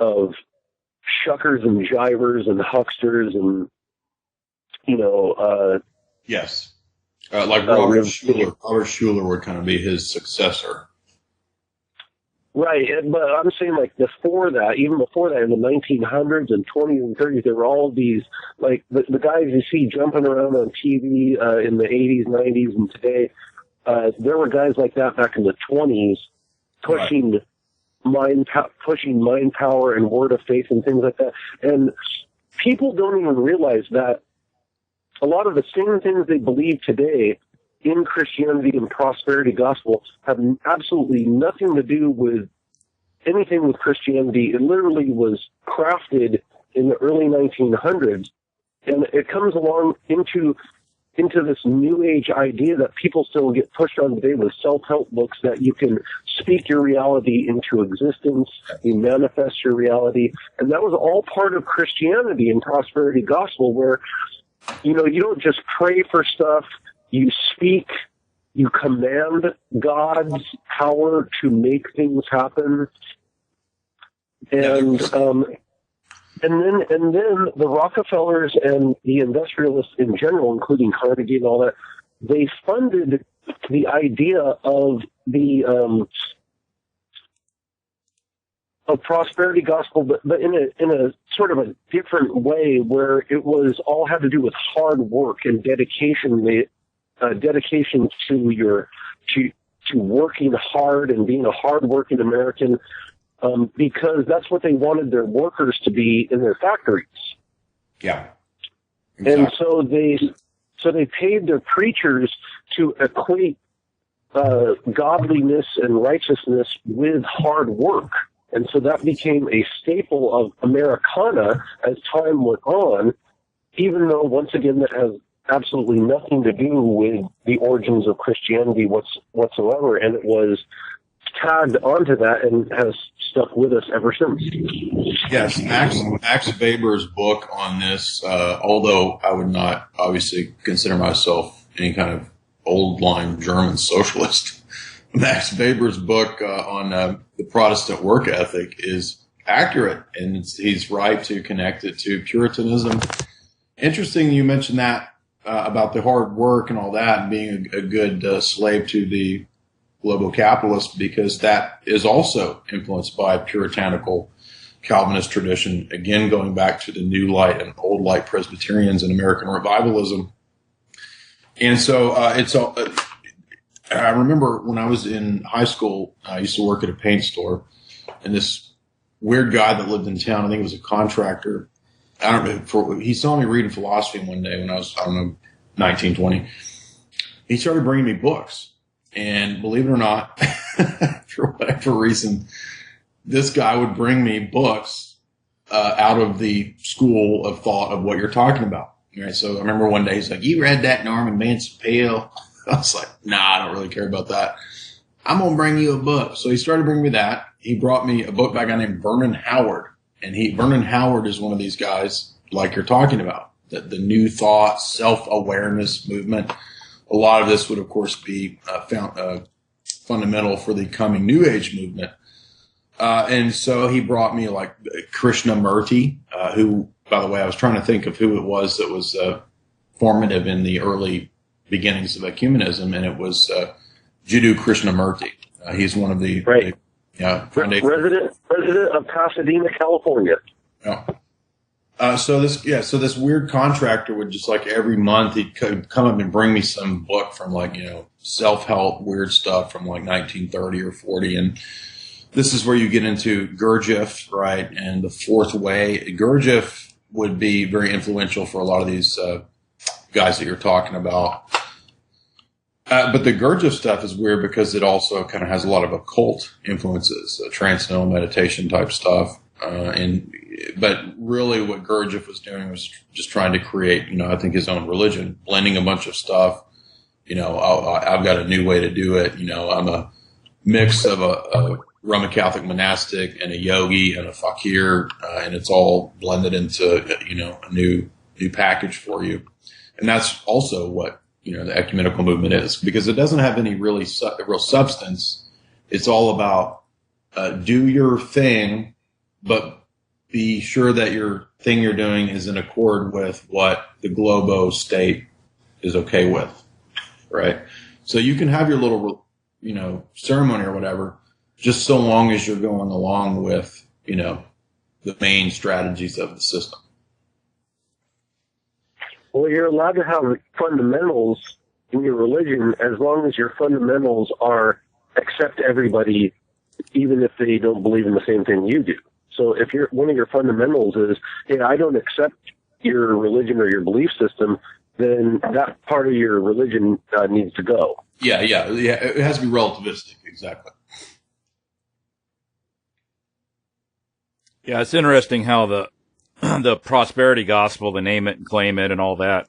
shuckers and jivers and hucksters and, yes. Like Robert Schuller. Robert Schuller would kind of be his successor. Right, but I'm saying even before that, in the 1900s and 20s and 30s, there were all these, like the guys you see jumping around on TV in the 80s, 90s, and today. There were guys like that back in the 20s pushing mind power and word of faith and things like that. And people don't even realize that a lot of the same things they believe today in Christianity and prosperity gospel have absolutely nothing to do with anything with Christianity. It literally was crafted in the early 1900s, and it comes along into into this new age idea that people still get pushed on today with self-help books, that you can speak your reality into existence, you manifest your reality. And that was all part of Christianity and prosperity gospel, where, you know, you don't just pray for stuff, you speak, you command God's power to make things happen. And then the Rockefellers and the industrialists in general, including Carnegie and all that, they funded the idea of the of prosperity gospel, but in a sort of a different way, where it was all had to do with hard work and dedication, dedication to working hard and being a hard-working American. Because that's what they wanted their workers to be in their factories. Yeah. Exactly. And so they paid their preachers to equate godliness and righteousness with hard work. And so that became a staple of Americana as time went on, even though, once again, that has absolutely nothing to do with the origins of Christianity whatsoever, and it was tagged onto that and has stuck with us ever since. Yes, Max Weber's book on this, although I would not obviously consider myself any kind of old-line German socialist, Max Weber's book on the Protestant work ethic is accurate, and he's right to connect it to Puritanism. Interesting you mentioned that about the hard work and all that, and being a good slave to the global capitalist, because that is also influenced by puritanical Calvinist tradition, again going back to the New Light and Old Light Presbyterians and American revivalism. And so I remember when I was in high school, I used to work at a paint store, and this weird guy that lived in town, I think he was a contractor, he saw me reading philosophy one day when I was, 19, 20. He started bringing me books. And believe it or not, for whatever reason, this guy would bring me books out of the school of thought of what you're talking about. Right? So I remember one day he's like, "You read that Norman Manson Peale?" I was like, "Nah, I don't really care about that. I'm going to bring you a book." So he started bringing me that. He brought me a book by a guy named Vernon Howard. And Vernon Howard is one of these guys like you're talking about, the new thought, self-awareness movement. A lot of this would, of course, be fundamental for the coming New Age movement. And so he brought me like Krishnamurti, who, by the way, I was trying to think of who it was that was formative in the early beginnings of ecumenism, and it was Jiddu Krishnamurti. He's one of the resident of Pasadena, California. Yeah. So this weird contractor would just like every month he'd come up and bring me some book from like, self-help weird stuff from like 1930 or 40. And this is where you get into Gurdjieff, right? And the fourth way. Gurdjieff would be very influential for a lot of these guys that you're talking about. But the Gurdjieff stuff is weird because it also kind of has a lot of occult influences, transcendental meditation type stuff. But really what Gurdjieff was doing was just trying to create, I think his own religion, blending a bunch of stuff. I've got a new way to do it. I'm a mix of a Roman Catholic monastic and a yogi and a fakir, and it's all blended into, a new package for you. And that's also what, the ecumenical movement is, because it doesn't have any real substance. It's all about, do your thing, but be sure that your thing you're doing is in accord with what the globo state is okay with, right? So you can have your little, ceremony or whatever, just so long as you're going along with, the main strategies of the system. Well, you're allowed to have fundamentals in your religion as long as your fundamentals are accept everybody, even if they don't believe in the same thing you do. So if one of your fundamentals is, hey, I don't accept your religion or your belief system, then that part of your religion needs to go. Yeah. It has to be relativistic, exactly. Yeah, it's interesting how the prosperity gospel, the name it and claim it and all that,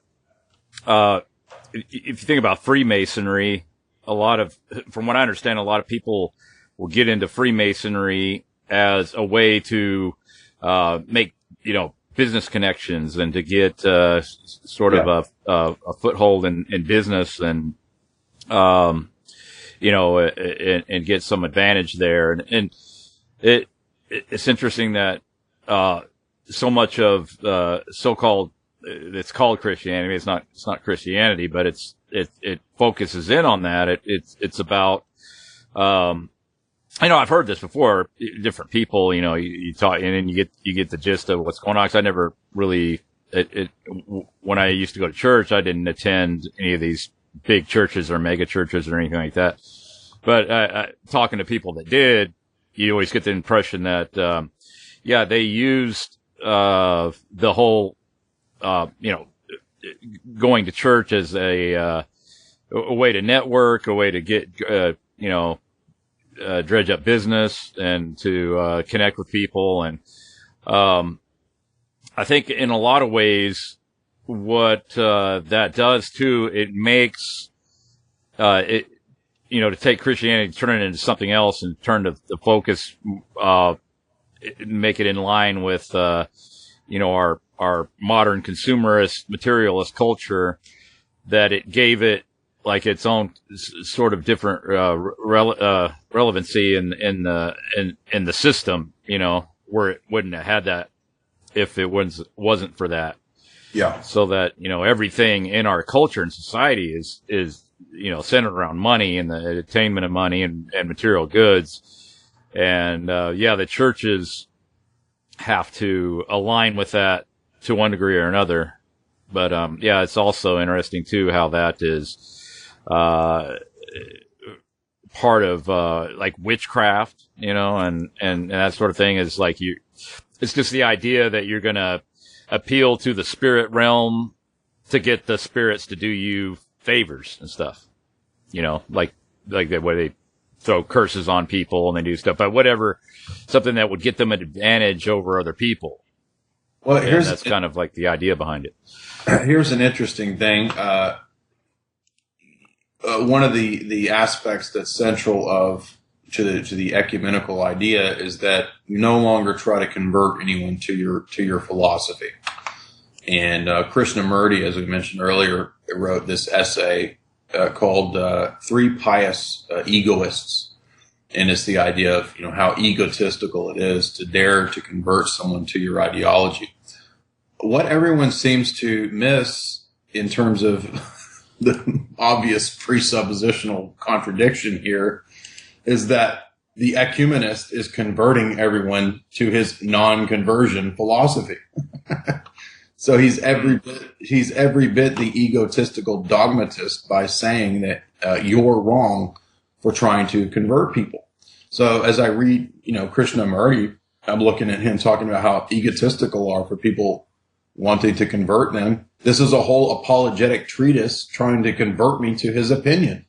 if you think about Freemasonry, from what I understand, a lot of people will get into Freemasonry as a way to make, business connections and to get sort of a foothold in business and, and get some advantage there. And it's interesting that so much of so-called it's called Christianity. It's not Christianity, but it focuses in on that. It's about, I've heard this before, different people, you talk and then you get the gist of what's going on. 'Cause I never really, when I used to go to church, I didn't attend any of these big churches or mega churches or anything like that. But, talking to people that did, you always get the impression that, they used, the whole, going to church as a way to network, a way to get, dredge up business and to, connect with people. And, I think in a lot of ways, what, that does too, it makes, to take Christianity, turn it into something else and turn the focus, make it in line with, our modern consumerist materialist culture, that it gave it like its own sort of different, relevancy in the system, where it wouldn't have had that if it wasn't for that. Yeah. So that, everything in our culture and society is, centered around money and the attainment of money and material goods. And, the churches have to align with that to one degree or another. But, it's also interesting too, how that is, part of, like witchcraft, and that sort of thing is like it's just the idea that you're going to appeal to the spirit realm to get the spirits to do you favors and stuff, like the way they throw curses on people and they do stuff, but whatever, something that would get them an advantage over other people. Well, that's kind of like the idea behind it. Here's an interesting thing. One of the aspects that's central to the ecumenical idea is that you no longer try to convert anyone to your philosophy. And Krishnamurti, as we mentioned earlier, wrote this essay called Three Pious Egoists. And it's the idea of, how egotistical it is to dare to convert someone to your ideology. What everyone seems to miss in terms of the obvious presuppositional contradiction here is that the ecumenist is converting everyone to his non-conversion philosophy. So he's every bit the egotistical dogmatist by saying that you're wrong for trying to convert people. So as I read, Krishnamurti, I'm looking at him talking about how egotistical are for people wanting to convert them. This is a whole apologetic treatise trying to convert me to his opinion.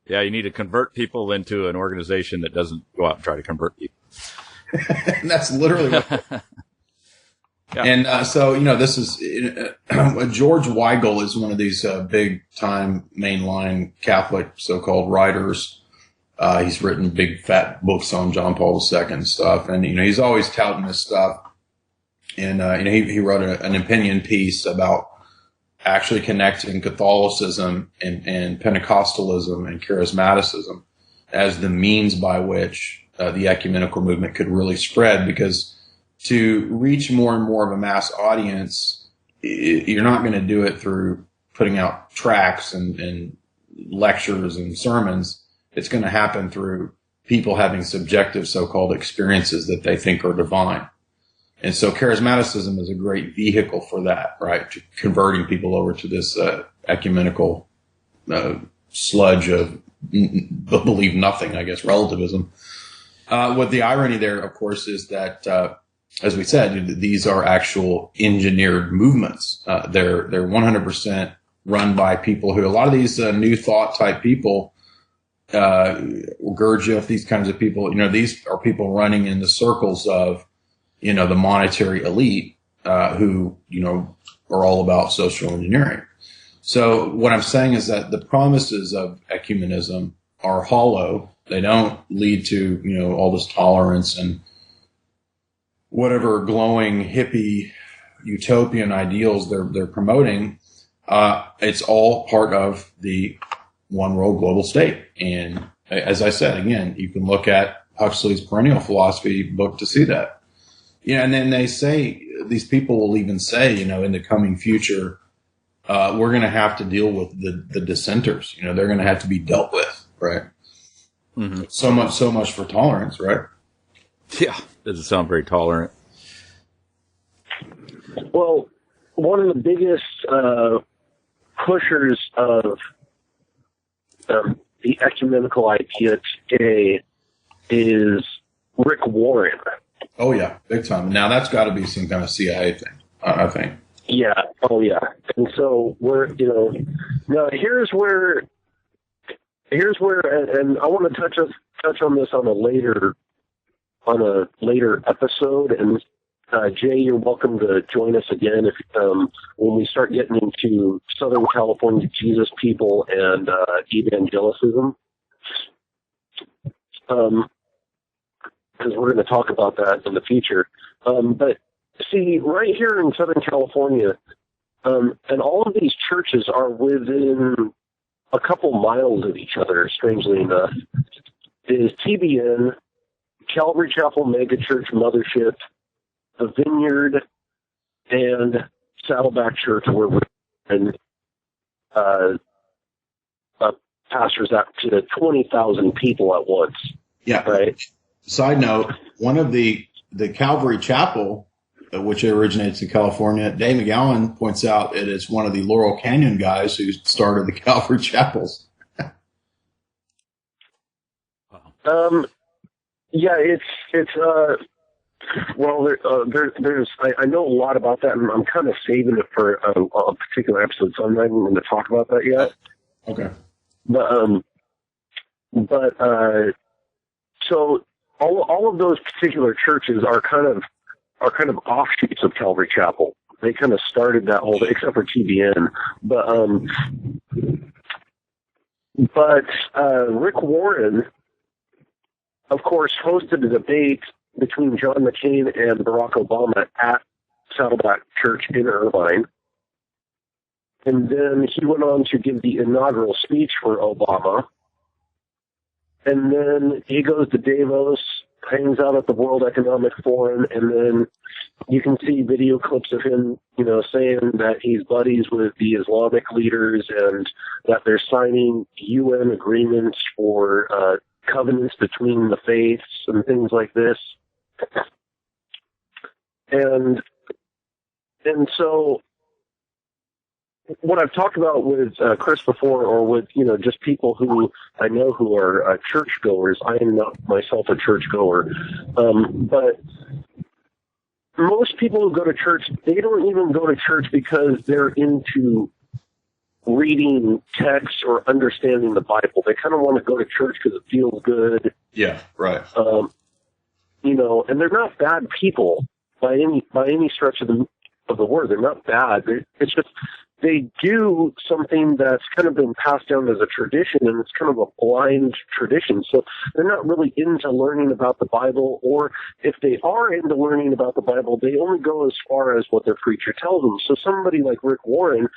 Yeah, you need to convert people into an organization that doesn't go out and try to convert people. And that's literally what. Yeah. And this is George Weigel is one of these big time mainline Catholic so-called writers. He's written big fat books on John Paul II and stuff, and he's always touting this stuff. And he wrote an opinion piece about actually connecting Catholicism and Pentecostalism and charismaticism as the means by which the ecumenical movement could really spread, because to reach more and more of a mass audience, you're not going to do it through putting out tracts and lectures and sermons. It's going to happen through people having subjective so-called experiences that they think are divine. And so charismaticism is a great vehicle for that, right? To converting people over to this ecumenical sludge of believe nothing, I guess, relativism. What the irony there, of course, is that, as we said, these are actual engineered movements. They're 100% run by people who, a lot of these new thought type people, Gurdjieff, these kinds of people, these are people running in the circles of, the monetary elite, who, are all about social engineering. So what I'm saying is that the promises of ecumenism are hollow. They don't lead to, all this tolerance and whatever glowing hippie utopian ideals they're promoting. It's all part of the one world global state. And as I said, again, you can look at Huxley's Perennial Philosophy book to see that. And then they say, these people will even say, in the coming future, we're going to have to deal with the dissenters. They're going to have to be dealt with, right? Mm-hmm. So much for tolerance, right? Yeah, doesn't sound very tolerant. Well, one of the biggest pushers of the ecumenical idea today is Rick Warren. Oh, yeah, big time. Now, that's got to be some kind of CIA thing, I think. Yeah. Oh, yeah. And so now here's where, and I want to touch on this on a later episode. And Jay, you're welcome to join us again if when we start getting into Southern California Jesus people and evangelicism, because we're going to talk about that in the future. But see, right here in Southern California, and all of these churches are within a couple miles of each other, strangely enough, is TBN, Calvary Chapel Megachurch Mothership, the Vineyard, and Saddleback Church, where we're and pastors up to 20,000 people at once. Yeah. Right. Side note: one of the Calvary Chapel, which originates in California, Dave McGowan points out it is one of the Laurel Canyon guys who started the Calvary Chapels. Yeah, it's well, there's I know a lot about that, and I'm kind of saving it for a particular episode, so I'm not even going to talk about that yet. Okay. But so all of those particular churches are kind of offshoots of Calvary Chapel. They kind of started that whole, except for TBN. But Rick Warren, of course, hosted a debate between John McCain and Barack Obama at Saddleback Church in Irvine. And then he went on to give the inaugural speech for Obama. And then he goes to Davos, hangs out at the World Economic Forum, and then you can see video clips of him, saying that he's buddies with the Islamic leaders and that they're signing UN agreements for covenants between the faiths and things like this. And so what I've talked about with Chris before, or with, just people who I know who are churchgoers. I am not myself a churchgoer. But most people who go to church, they don't even go to church because they're into reading text or understanding the Bible. They kind of want to go to church because it feels good. Yeah, right. And they're not bad people by any stretch of the word. They're not bad. It's just they do something that's kind of been passed down as a tradition, and it's kind of a blind tradition. So they're not really into learning about the Bible, or if they are into learning about the Bible, they only go as far as what their preacher tells them. So somebody like Rick Warren,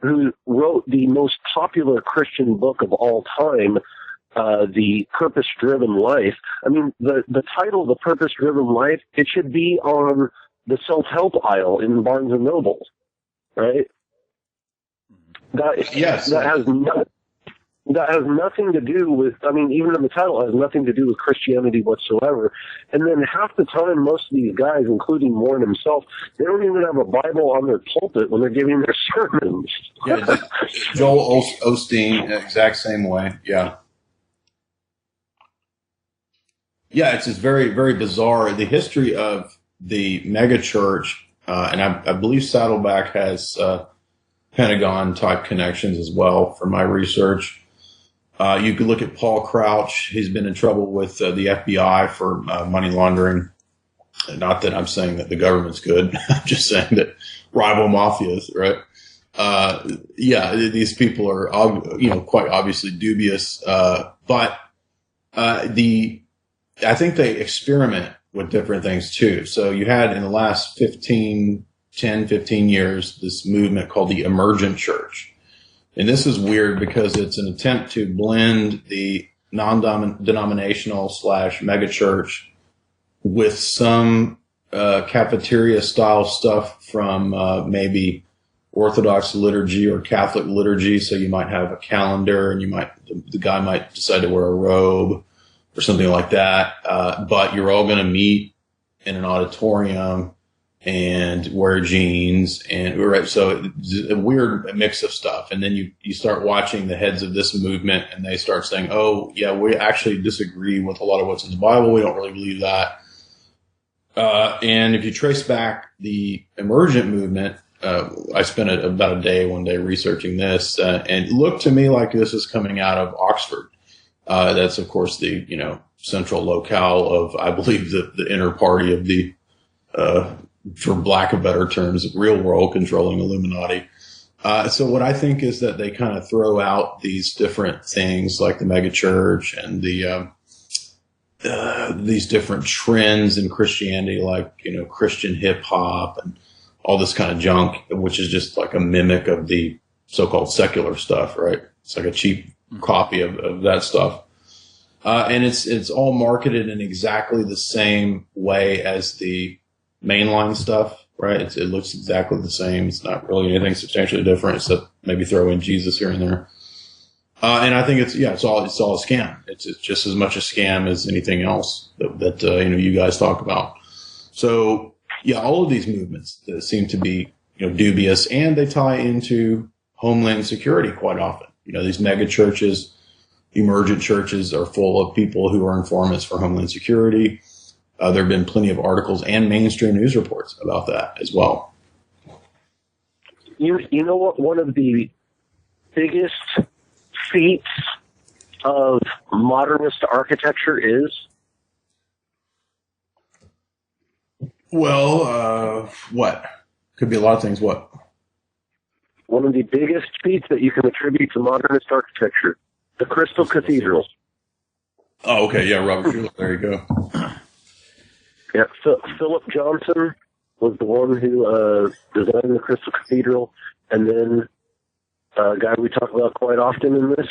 who wrote the most popular Christian book of all time, The Purpose-Driven Life. I mean, the title, The Purpose-Driven Life, it should be on the self-help aisle in Barnes & Noble, right? That has nothing to do with, even in the title, it has nothing to do with Christianity whatsoever. And then half the time, most of these guys, including Warren himself, they don't even have a Bible on their pulpit when they're giving their sermons. Yeah, Joel Osteen, exact same way. Yeah. Yeah, it's just very, very bizarre. The history of the mega church, and I believe Saddleback has Pentagon-type connections as well from my research. You could look at Paul Crouch. He's been in trouble with the FBI for money laundering. Not that I'm saying that the government's good. I'm just saying that rival mafias, right? these people are, quite obviously dubious. But I think they experiment with different things too. So you had in the last 10, 15 years, this movement called the emergent church. And this is weird because it's an attempt to blend the non-denominational / megachurch with some cafeteria style stuff from maybe Orthodox liturgy or Catholic liturgy. So you might have a calendar, and the guy might decide to wear a robe or something like that. But you're all going to meet in an auditorium and wear jeans, and so it's a weird mix of stuff. And then you start watching the heads of this movement, and they start saying, "Oh, yeah, we actually disagree with a lot of what's in the Bible. We don't really believe that." And if you trace back the emergent movement, I spent about a day one day researching this, and it looked to me like this is coming out of Oxford. That's of course the central locale of, I believe, the inner party of the for lack of better terms, real world controlling Illuminati. So what I think is that they kind of throw out these different things like the megachurch and these different trends in Christianity, like, Christian hip hop and all this kind of junk, which is just like a mimic of the so-called secular stuff, right? It's like a cheap copy of that stuff. And it's all marketed in exactly the same way as the mainline stuff, right? It looks exactly the same. It's not really anything substantially different, except maybe throw in Jesus here and there. And I think it's all a scam. It's just as much a scam as anything else that you guys talk about. So yeah, all of these movements that seem to be dubious, and they tie into homeland security quite often. These mega churches, emergent churches are full of people who are informants for homeland security. There have been plenty of articles and mainstream news reports about that as well. You know what? One of the biggest feats of modernist architecture is? Well, what? Could be a lot of things. What? One of the biggest feats that you can attribute to modernist architecture, the Crystal Cathedral. Oh, okay. Yeah, Robert Schuller. There you go. Yeah, Philip Johnson was the one who designed the Crystal Cathedral, and then a guy we talk about quite often in this,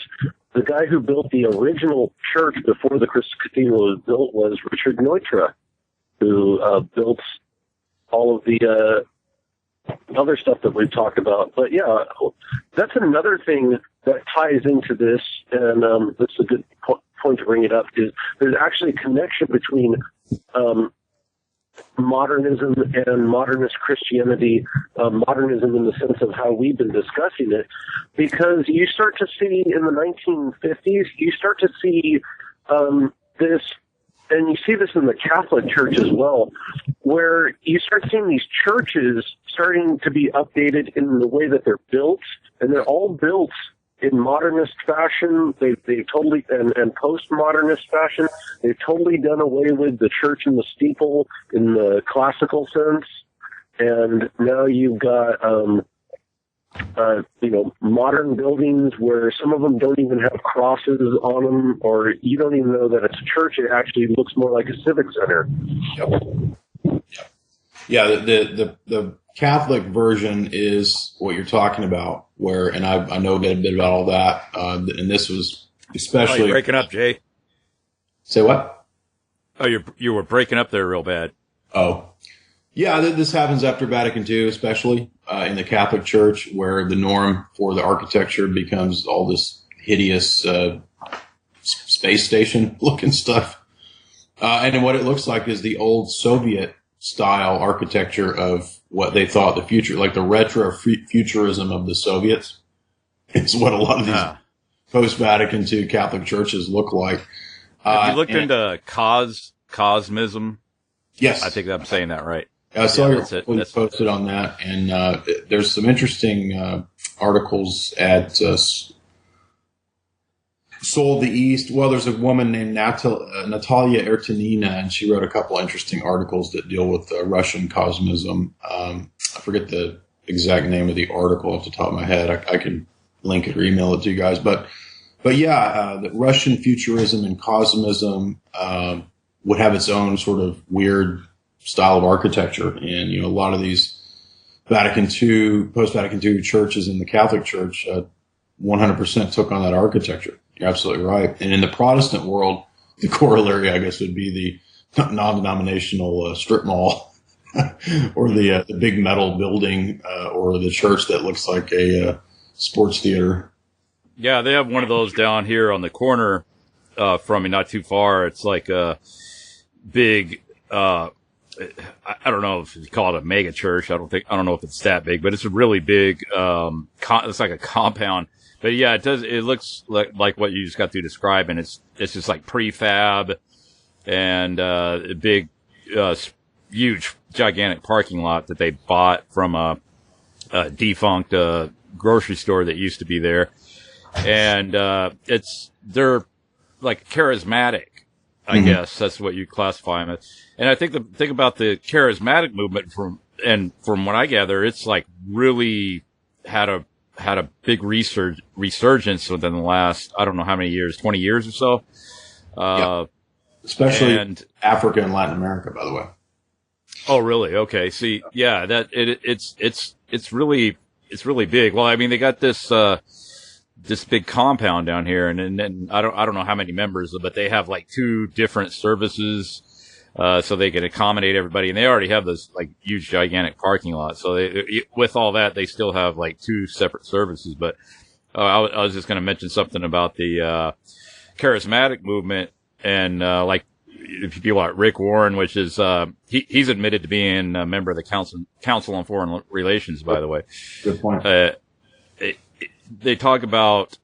the guy who built the original church before the Crystal Cathedral was built was Richard Neutra, who built all of the other stuff that we've talked about. But yeah, that's another thing that ties into this, and that's a good point to bring it up, is there's actually a connection between modernism and modernist Christianity, modernism in the sense of how we've been discussing it, because you start to see in the 1950s, you start to see this, and you see this in the Catholic Church as well, where you start seeing these churches starting to be updated in the way that they're built, and they're all built in modernist fashion. They've totally, and postmodernist fashion, they've totally done away with the church and the steeple in the classical sense. And now you've got, modern buildings where some of them don't even have crosses on them, or you don't even know that it's a church. It actually looks more like a civic center. Yep. Yeah. The Catholic version is what you're talking about, and I know a bit about all that. And this was especially. Oh, you're breaking up, Jay. Say what? Oh, you were breaking up there real bad. Oh, yeah. This happens after Vatican II, especially in the Catholic Church, where the norm for the architecture becomes all this hideous space station looking stuff. And what it looks like is the old Soviet style architecture of what they thought the future, like the retro futurism of the Soviets, is what a lot of these post-Vatican II Catholic churches look like. Have you looked into cosmism? Yes. I think I'm saying that right. I saw your posted on that, and there's some interesting articles at Soul of the East. Well, there's a woman named Natalia Ertonina, and she wrote a couple interesting articles that deal with Russian cosmism. I forget the exact name of the article off the top of my head. I can link it or email it to you guys. But yeah, the Russian futurism and cosmism would have its own sort of weird style of architecture. And, a lot of these post-Vatican II churches in the Catholic Church 100% took on that architecture. You're absolutely right. And in the Protestant world, the corollary, I guess, would be the non-denominational strip mall or the big metal building or the church that looks like a sports theater. Yeah, they have one of those down here on the corner from me, not too far. It's like a big, I don't know if you call it a mega church. I don't know if it's that big, but it's a really big, it's like a compound. But yeah, it looks like what you just got through describing. It's just like prefab and a big, huge, gigantic parking lot that they bought from a defunct grocery store that used to be there. And they're like charismatic, I guess that's what you classify them as. And I think the thing about the charismatic movement from what I gather, it's like really had a big resurgence within the last, I don't know how many years, 20 years or so. Yeah. Especially Africa and Latin America, by the way. Oh, really? Okay. See, yeah, it's really big. Well, I mean, they got this big compound down here, and I don't know how many members, but they have like 2 different services, so they can accommodate everybody, and they already have this like huge, gigantic parking lot. So with all that, they still have like 2 separate services. But I was just going to mention something about the charismatic movement, and like people like Rick Warren, which is he's admitted to being a member of the Council on Foreign Relations, by the way. Good point. They talk about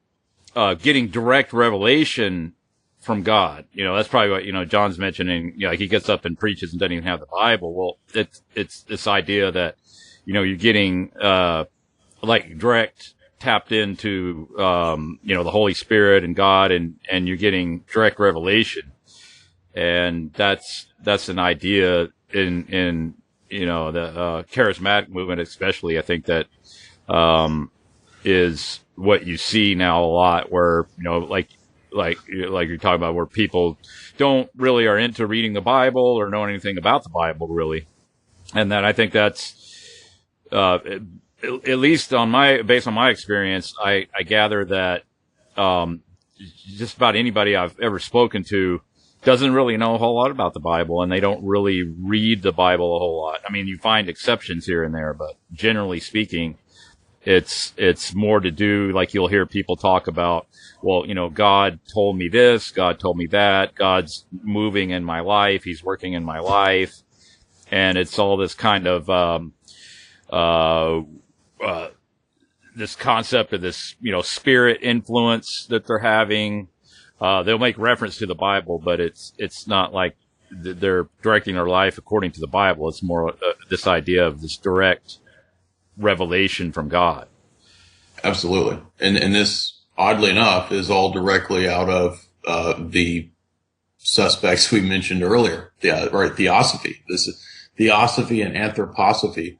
getting direct revelation from God. That's probably what John's mentioning. Like he gets up and preaches and doesn't even have the Bible. Well, it's this idea that you're getting like direct tapped into the Holy Spirit and God, and you're getting direct revelation. And that's an idea in the charismatic movement, especially. I think that is what you see now a lot, where like you're talking about, where people don't really are into reading the Bible or know anything about the Bible really. And that I think that's at least based on my experience, I gather that just about anybody I've ever spoken to doesn't really know a whole lot about the Bible, and they don't really read the Bible a whole lot. I mean, you find exceptions here and there, but generally speaking, it's more to do, like you'll hear people talk about, well, God told me this, God told me that, God's moving in my life, He's working in my life, and it's all this kind of this concept of this, spirit influence that they're having. They'll make reference to the Bible, but it's not like they're directing their life according to the Bible. It's more this idea of this direct revelation from God. Absolutely. And this, oddly enough, is all directly out of the suspects we mentioned earlier. Theosophy. Theosophy and anthroposophy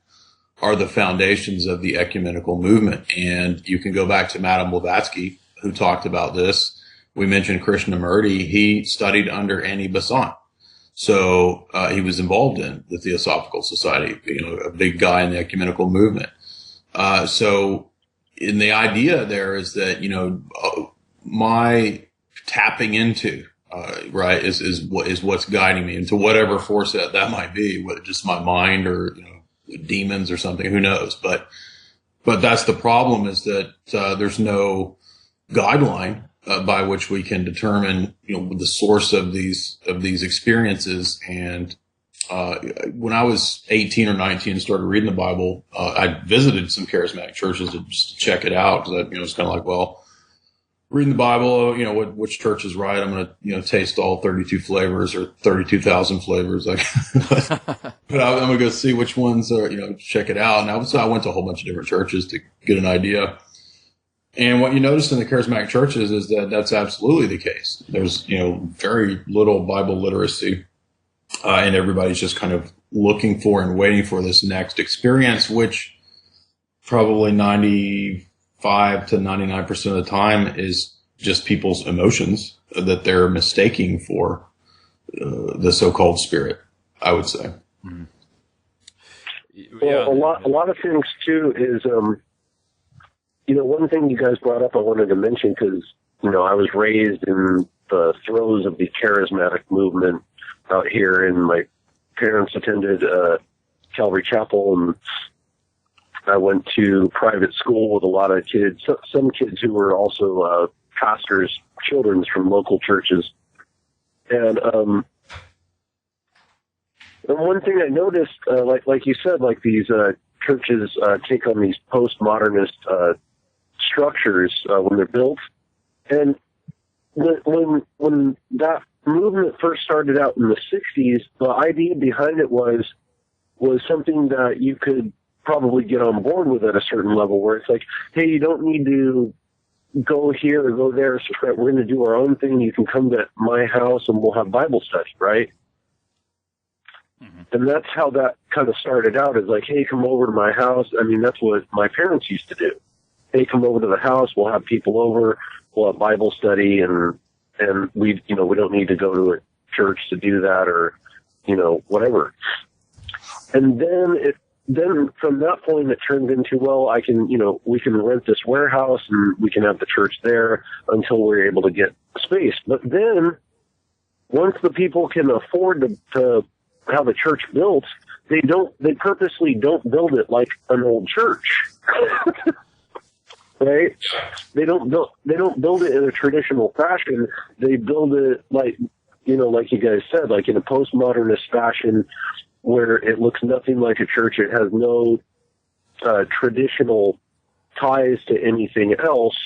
are the foundations of the ecumenical movement. And you can go back to Madame Blavatsky, who talked about this. We mentioned Krishnamurti. He studied under Annie Besant. So he was involved in the Theosophical Society, a big guy in the ecumenical movement. So in the idea there is that, my tapping into, is what's guiding me into whatever force that might be, whether just my mind or, demons or something, who knows? But that's the problem, is that there's no guideline by which we can determine, the source of these experiences. And when I was 18 or 19 and started reading the Bible, I visited some charismatic churches to just check it out. Because it's kind of like, well, reading the Bible, which church is right? I'm going to, taste all 32 flavors or 32,000 flavors. But I'm going to go see which ones are, check it out. And I went to a whole bunch of different churches to get an idea. And what you notice in the charismatic churches is that that's absolutely the case. There's, very little Bible literacy, and everybody's just kind of looking for and waiting for this next experience, which probably 95 to 99% of the time is just people's emotions that they're mistaking for the so-called spirit, I would say. Mm-hmm. Well, a lot of things too is, one thing you guys brought up I wanted to mention, because, I was raised in the throes of the charismatic movement out here, and my parents attended Calvary Chapel, and I went to private school with a lot of kids, some kids who were also pastors' children from local churches. And one thing I noticed, like you said, like these churches take on these postmodernist structures when they're built, and when that movement first started out in the '60s, the idea behind it was something that you could probably get on board with at a certain level, where it's like, hey, you don't need to go here or go there, subscribe. We're going to do our own thing. You can come to my house and we'll have Bible study, right? And that's how that kind of started out, is like, hey, come over to my house. I mean, that's what my parents used to do. Hey, come over to the house. We'll have people over. We'll have Bible study, and we don't need to go to a church to do that, or, whatever. And then from that point, it turned into, well, we can rent this warehouse and we can have the church there until we're able to get space. But then once the people can afford to have a church built, they purposely don't build it like an old church. Right? They don't build it in a traditional fashion. They build it like you guys said, like in a postmodernist fashion, where it looks nothing like a church. It has no traditional ties to anything else.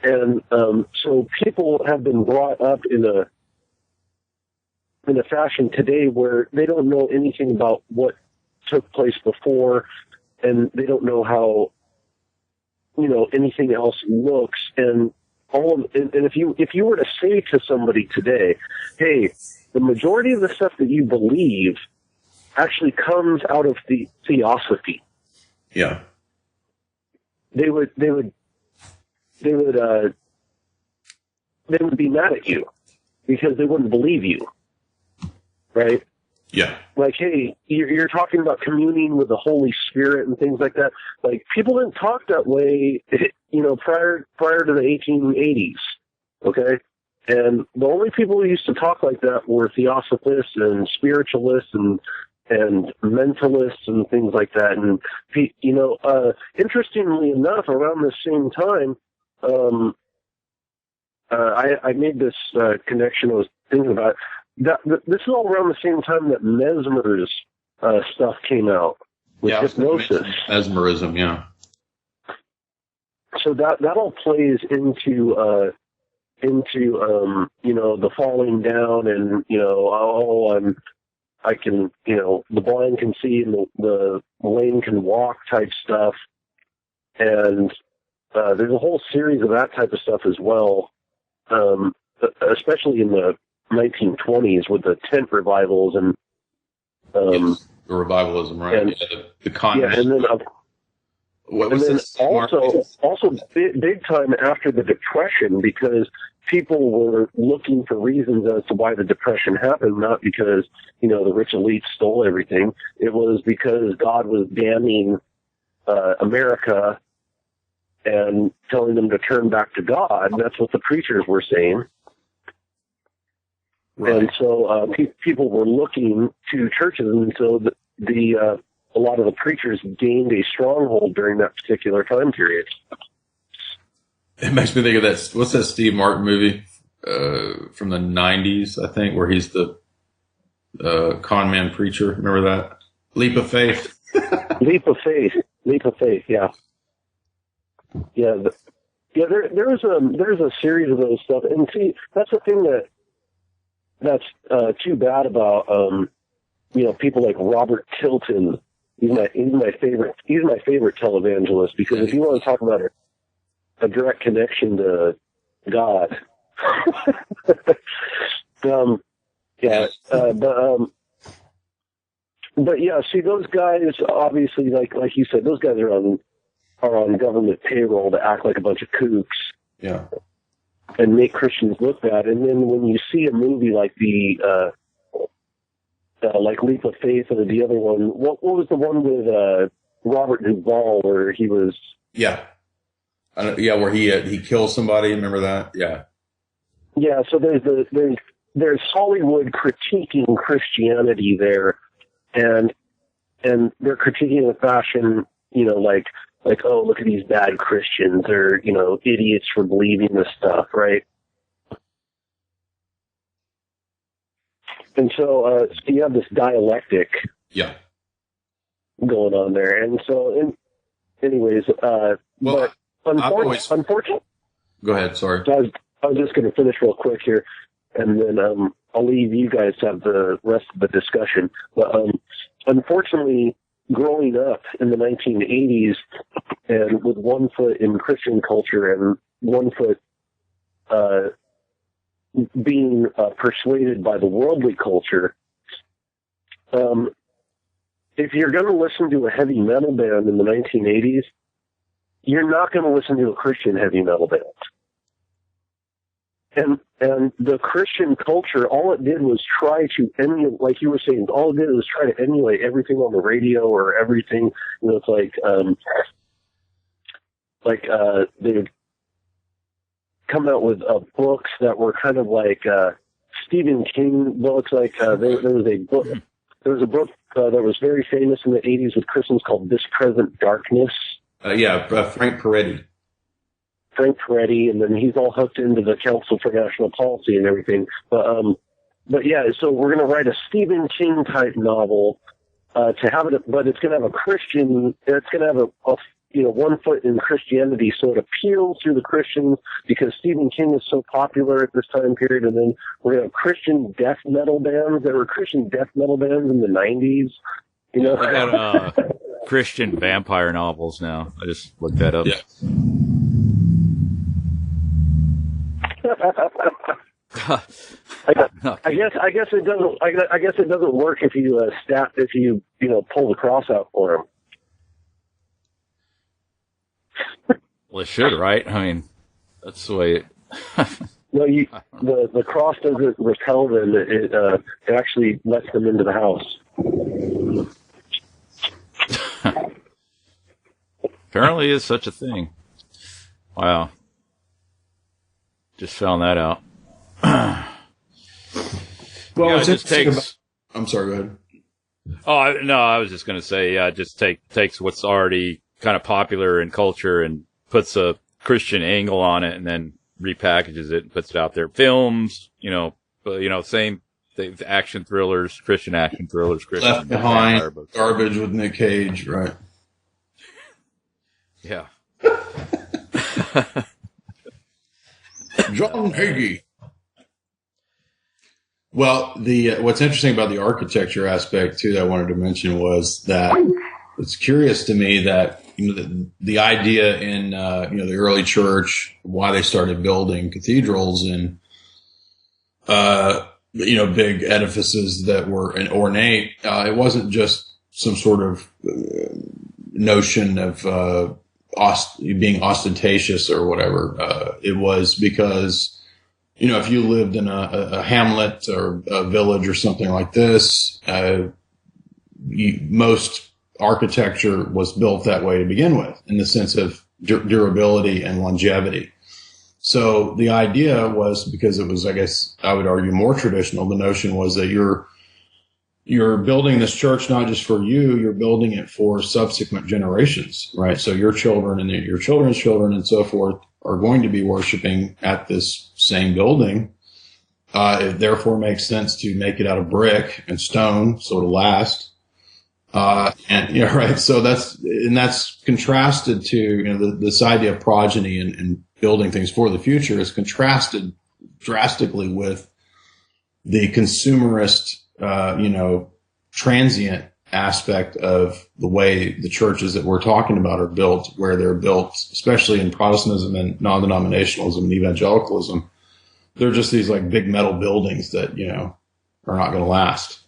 And so people have been brought up in a fashion today where they don't know anything about what took place before, and they don't know how anything else looks. And if you were to say to somebody today, hey, the majority of the stuff that you believe actually comes out of the theosophy. Yeah. They would be mad at you because they wouldn't believe you. Right? Yeah. Like, hey, you're talking about communing with the Holy Spirit and things like that. Like, people didn't talk that way, prior to the 1880s. Okay? And the only people who used to talk like that were theosophists and spiritualists and mentalists and things like that. And, interestingly enough, around the same time, I made this connection I was thinking about. This is all around the same time that Mesmer's stuff came out with hypnosis. Mesmerism, yeah. So that all plays into the falling down, and I can the blind can see and the lame can walk type stuff, and there's a whole series of that type of stuff as well, especially in the 1920s with the tent revivals and yes, the revivalism, right? And, the communist. Yeah, and then what was and this? then also big time after the Depression, because people were looking for reasons as to why the Depression happened, not because the rich elite stole everything. It was because God was damning America and telling them to turn back to God. And that's what the preachers were saying. Right. And so people were looking to churches, and so a lot of the preachers gained a stronghold during that particular time period. It makes me think of that. What's that Steve Martin movie from the 90s, I think, where he's the con man preacher? Remember that? Leap of Faith. Leap of Faith. Yeah. Yeah. There's a series of those stuff, and see, that's the thing that's too bad about people like Robert Tilton. He's my favorite televangelist, because if you want to talk about a direct connection to God, But yeah, see, those guys obviously, like you said, those guys are on government payroll to act like a bunch of kooks. Yeah. And make Christians look bad. And then when you see a movie like like Leap of Faith or the other one, what was the one with Robert Duvall where he was? Yeah. Where he kills somebody. Remember that? Yeah. Yeah. So there's Hollywood critiquing Christianity there, and they're critiquing the fashion, like, oh, look at these bad Christians, or, idiots for believing this stuff, right? And so you have this dialectic going on there. And so, anyways, but unfortunately... Go ahead, sorry. I was just going to finish real quick here, and then I'll leave you guys to have the rest of the discussion. But unfortunately, growing up in the 1980s and with one foot in Christian culture and one foot being persuaded by the worldly culture, if you're going to listen to a heavy metal band in the 1980s, you're not going to listen to a Christian heavy metal band. And the Christian culture, all it did was try to emulate, like you were saying, all it did was try to emulate everything on the radio or everything. It's like they would come out with books that were kind of like Stephen King books. Like there was a book that was very famous in the 80s with Christians called This Present Darkness. Frank Peretti. And then he's all hooked into the Council for National Policy and everything. But yeah, so we're going to write a Stephen King type novel to have it, but it's going to have a Christian. It's going to have a one foot in Christianity, so it appeals to the Christians because Stephen King is so popular at this time period. And then we're going to have Christian death metal bands. There were Christian death metal bands in the 90s. I got Christian vampire novels now. I just looked that up. Yeah. I guess it doesn't. I guess it doesn't work if you pull the cross out for him. Well, it should, right? I mean, that's the way it. No, the cross doesn't repel them. It actually lets them into the house. Apparently, is such a thing. Wow. Just found that out. Well, it just takes. I'm sorry. Go ahead. Oh no, I was just going to say, it just takes what's already kind of popular in culture and puts a Christian angle on it, and then repackages it and puts it out there. Films, same thing, action thrillers, Christian action thrillers, Christian Left Behind, garbage with Nick Cage, right? Yeah. John Hagee. Well, what's interesting about the architecture aspect too that I wanted to mention was that it's curious to me that the idea in the early church, why they started building cathedrals and big edifices that were ornate. It wasn't just some sort of notion of being ostentatious or whatever. It was because, if you lived in a hamlet or a village or something like this, most architecture was built that way to begin with, in the sense of durability and longevity. So the idea was, because it was, I guess I would argue, more traditional, the notion was that you're building this church not just for you, you're building it for subsequent generations, right? So your children and your children's children and so forth are going to be worshiping at this same building. It therefore makes sense to make it out of brick and stone so it'll last. Right. So that's contrasted to, this idea of progeny and building things for the future is contrasted drastically with the consumerist, transient aspect of the way the churches that we're talking about are built, where they're built, especially in Protestantism and non-denominationalism and evangelicalism. They're just these like big metal buildings that, are not going to last.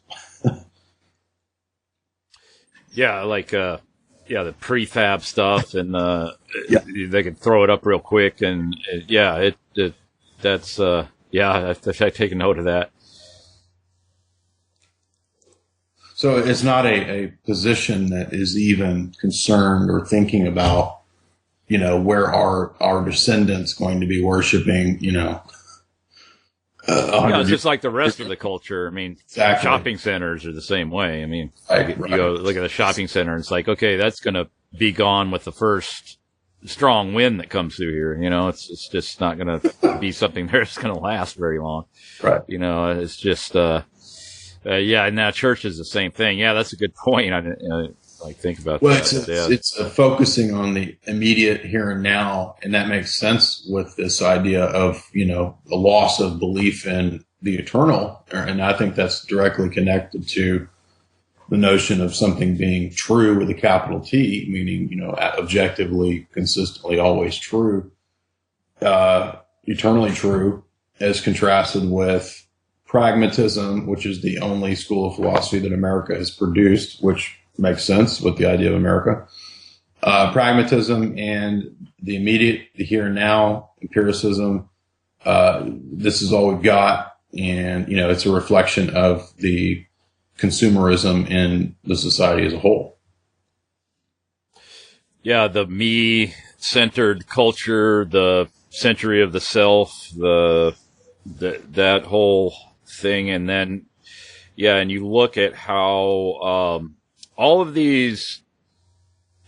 Yeah, like the prefab stuff, and they could throw it up real quick, and that's I've taken note of that. So it's not a position that is even concerned or thinking about, where our descendants going to be worshiping, It's just like the rest of the culture. I mean, exactly. Shopping centers are the same way. I mean, Right. you go look at a shopping center, and it's like, okay, that's going to be gone with the first strong wind that comes through here. It's just not going to be something that's going to last very long. Right. It's just, and now church is the same thing. Yeah, that's a good point. I didn't think about that. It's focusing on the immediate here and now, and that makes sense with this idea of, the loss of belief in the eternal. And I think that's directly connected to the notion of something being true with a capital T, meaning, objectively, consistently, always true, eternally true, as contrasted with pragmatism, which is the only school of philosophy that America has produced, which makes sense with the idea of America. Pragmatism and the immediate, the here and now, empiricism. This is all we've got. And, it's a reflection of the consumerism in the society as a whole. Yeah, the me-centered culture, the century of the self, that whole thing. And then, and you look at how all of these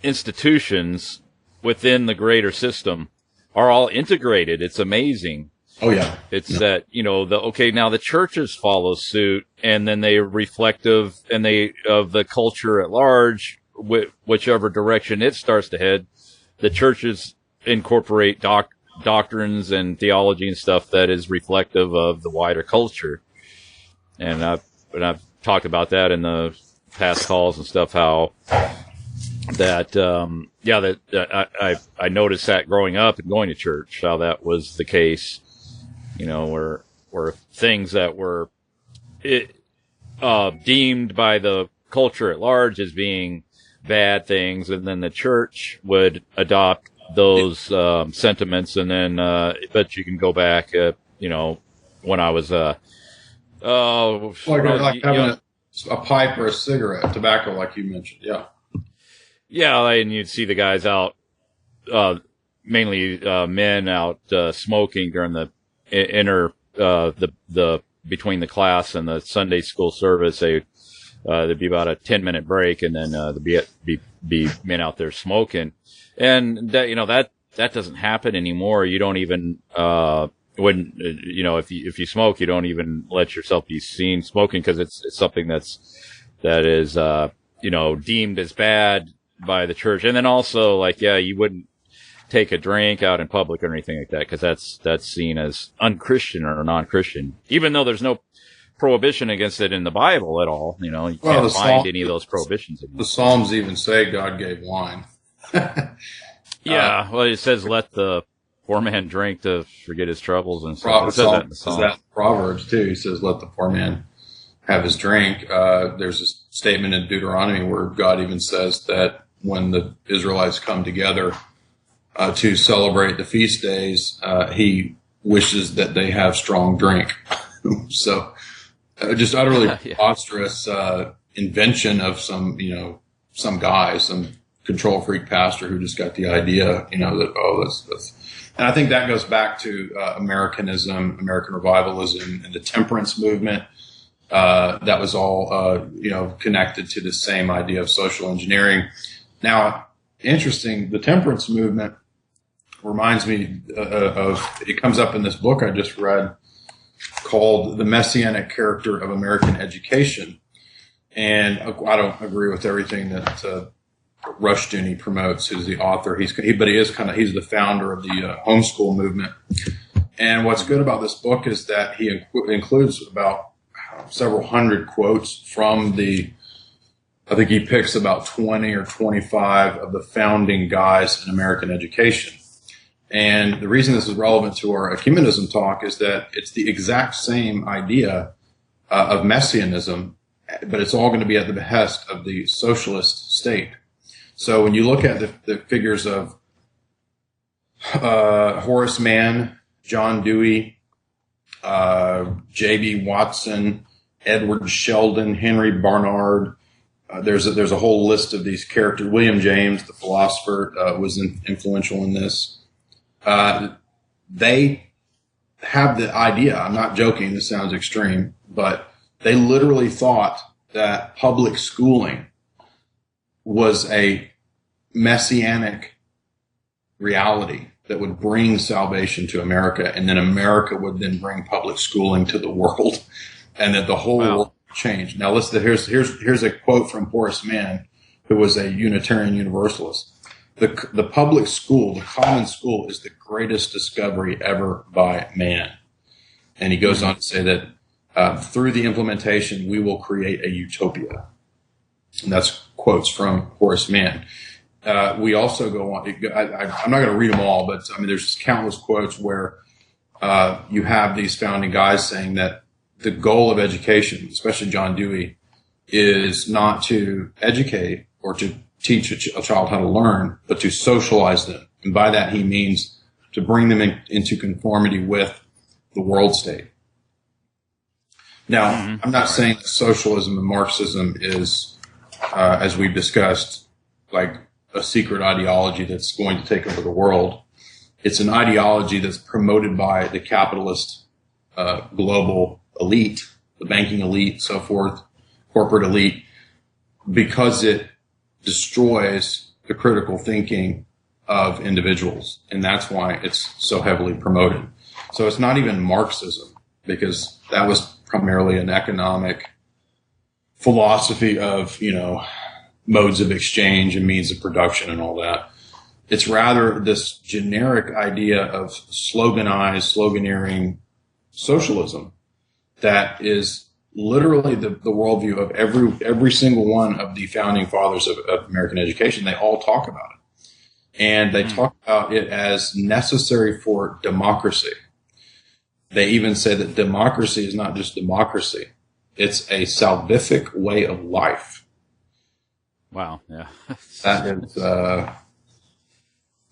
institutions within the greater system are all integrated. It's amazing. Oh, yeah. It's that, now the churches follow suit, and then they are reflective of the culture at large, whichever direction it starts to head. The churches incorporate doctrines and theology and stuff that is reflective of the wider culture. And I've talked about that in the past calls and stuff, how that, I noticed that growing up and going to church, how that was the case, where things that were deemed by the culture at large as being bad things, and then the church would adopt those sentiments, and then but you can go back, when I was like having a pipe or a cigarette, tobacco, like you mentioned. Yeah, and you'd see the guys out, mainly men out smoking during the the between the class and the Sunday school service. There'd be about a 10-minute break, and then there'd be men out there smoking, and that doesn't happen anymore. You don't even if you smoke, you don't even let yourself be seen smoking, because it's something that is deemed as bad by the church. And then also, you wouldn't take a drink out in public or anything like that, because that's seen as unchristian or non-Christian, even though there's no prohibition against it in the Bible at all. You can't find any of those prohibitions anymore. The Psalms even say God gave wine. Well, it says, let the poor man drink to forget his troubles, and so it says that in the Psalms. That in Proverbs too. He says, let the poor man have his drink. There's a statement in Deuteronomy where God even says that when the Israelites come together to celebrate the feast days, he wishes that they have strong drink. So just utterly preposterous invention of some guy, some control freak pastor who just got the idea, that, that's, and I think that goes back to Americanism, American revivalism, and the temperance movement. That was all, connected to the same idea of social engineering. Now, interesting, the temperance movement reminds me it comes up in this book I just read called The Messianic Character of American Education. And I don't agree with everything that Rushdoony promotes, who's the author. He's the founder of the homeschool movement. And what's good about this book is that he includes about several hundred quotes from I think he picks about 20 or 25 of the founding guys in American education. And the reason this is relevant to our ecumenism talk is that it's the exact same idea of messianism but it's all going to be at the behest of the socialist state. So when you look at the figures of Horace Mann, John Dewey, J.B. Watson, Edward Sheldon, Henry Barnard, there's a whole list of these characters. William James, the philosopher, was influential in this. They have the idea, I'm not joking, this sounds extreme, but they literally thought that public schooling was a messianic reality that would bring salvation to America, and then America would then bring public schooling to the world, and that the whole world would change. Now listen, here's a quote from Horace Mann, who was a Unitarian Universalist. The public school, the common school, is the greatest discovery ever by man. And he goes on to say that through the implementation, we will create a utopia. And that's quotes from Horace Mann. We also go on. I'm not going to read them all, but I mean, there's countless quotes where you have these founding guys saying that the goal of education, especially John Dewey, is not to educate or to teach a child how to learn, but to socialize them. And by that, he means to bring them into conformity with the world state. Now, I'm not saying that socialism and Marxism is, as we've discussed, like a secret ideology that's going to take over the world. It's an ideology that's promoted by the capitalist global elite, the banking elite, so forth, corporate elite, because it destroys the critical thinking of individuals. And that's why it's so heavily promoted. So it's not even Marxism, because that was primarily an economic philosophy of, modes of exchange and means of production and all that. It's rather this generic idea of sloganeering socialism that is literally the worldview of every single one of the founding fathers of American education. They all talk about it. And they talk about it as necessary for democracy. They even say that democracy is not just democracy. It's a salvific way of life. Wow. Yeah. That is,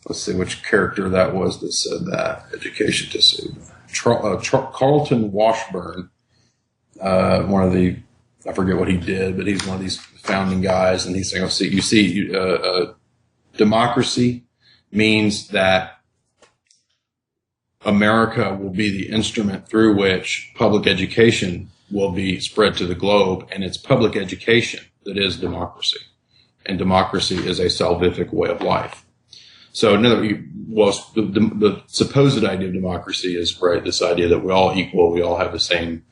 let's see which character that was that said that. Education to save. Carlton Washburn, one of the, I forget what he did, but he's one of these founding guys, and he's saying, democracy means that America will be the instrument through which public education will be spread to the globe, and it's public education that is democracy. And democracy is a salvific way of life. So the supposed idea of democracy is, right, this idea that we're all equal, we all have the same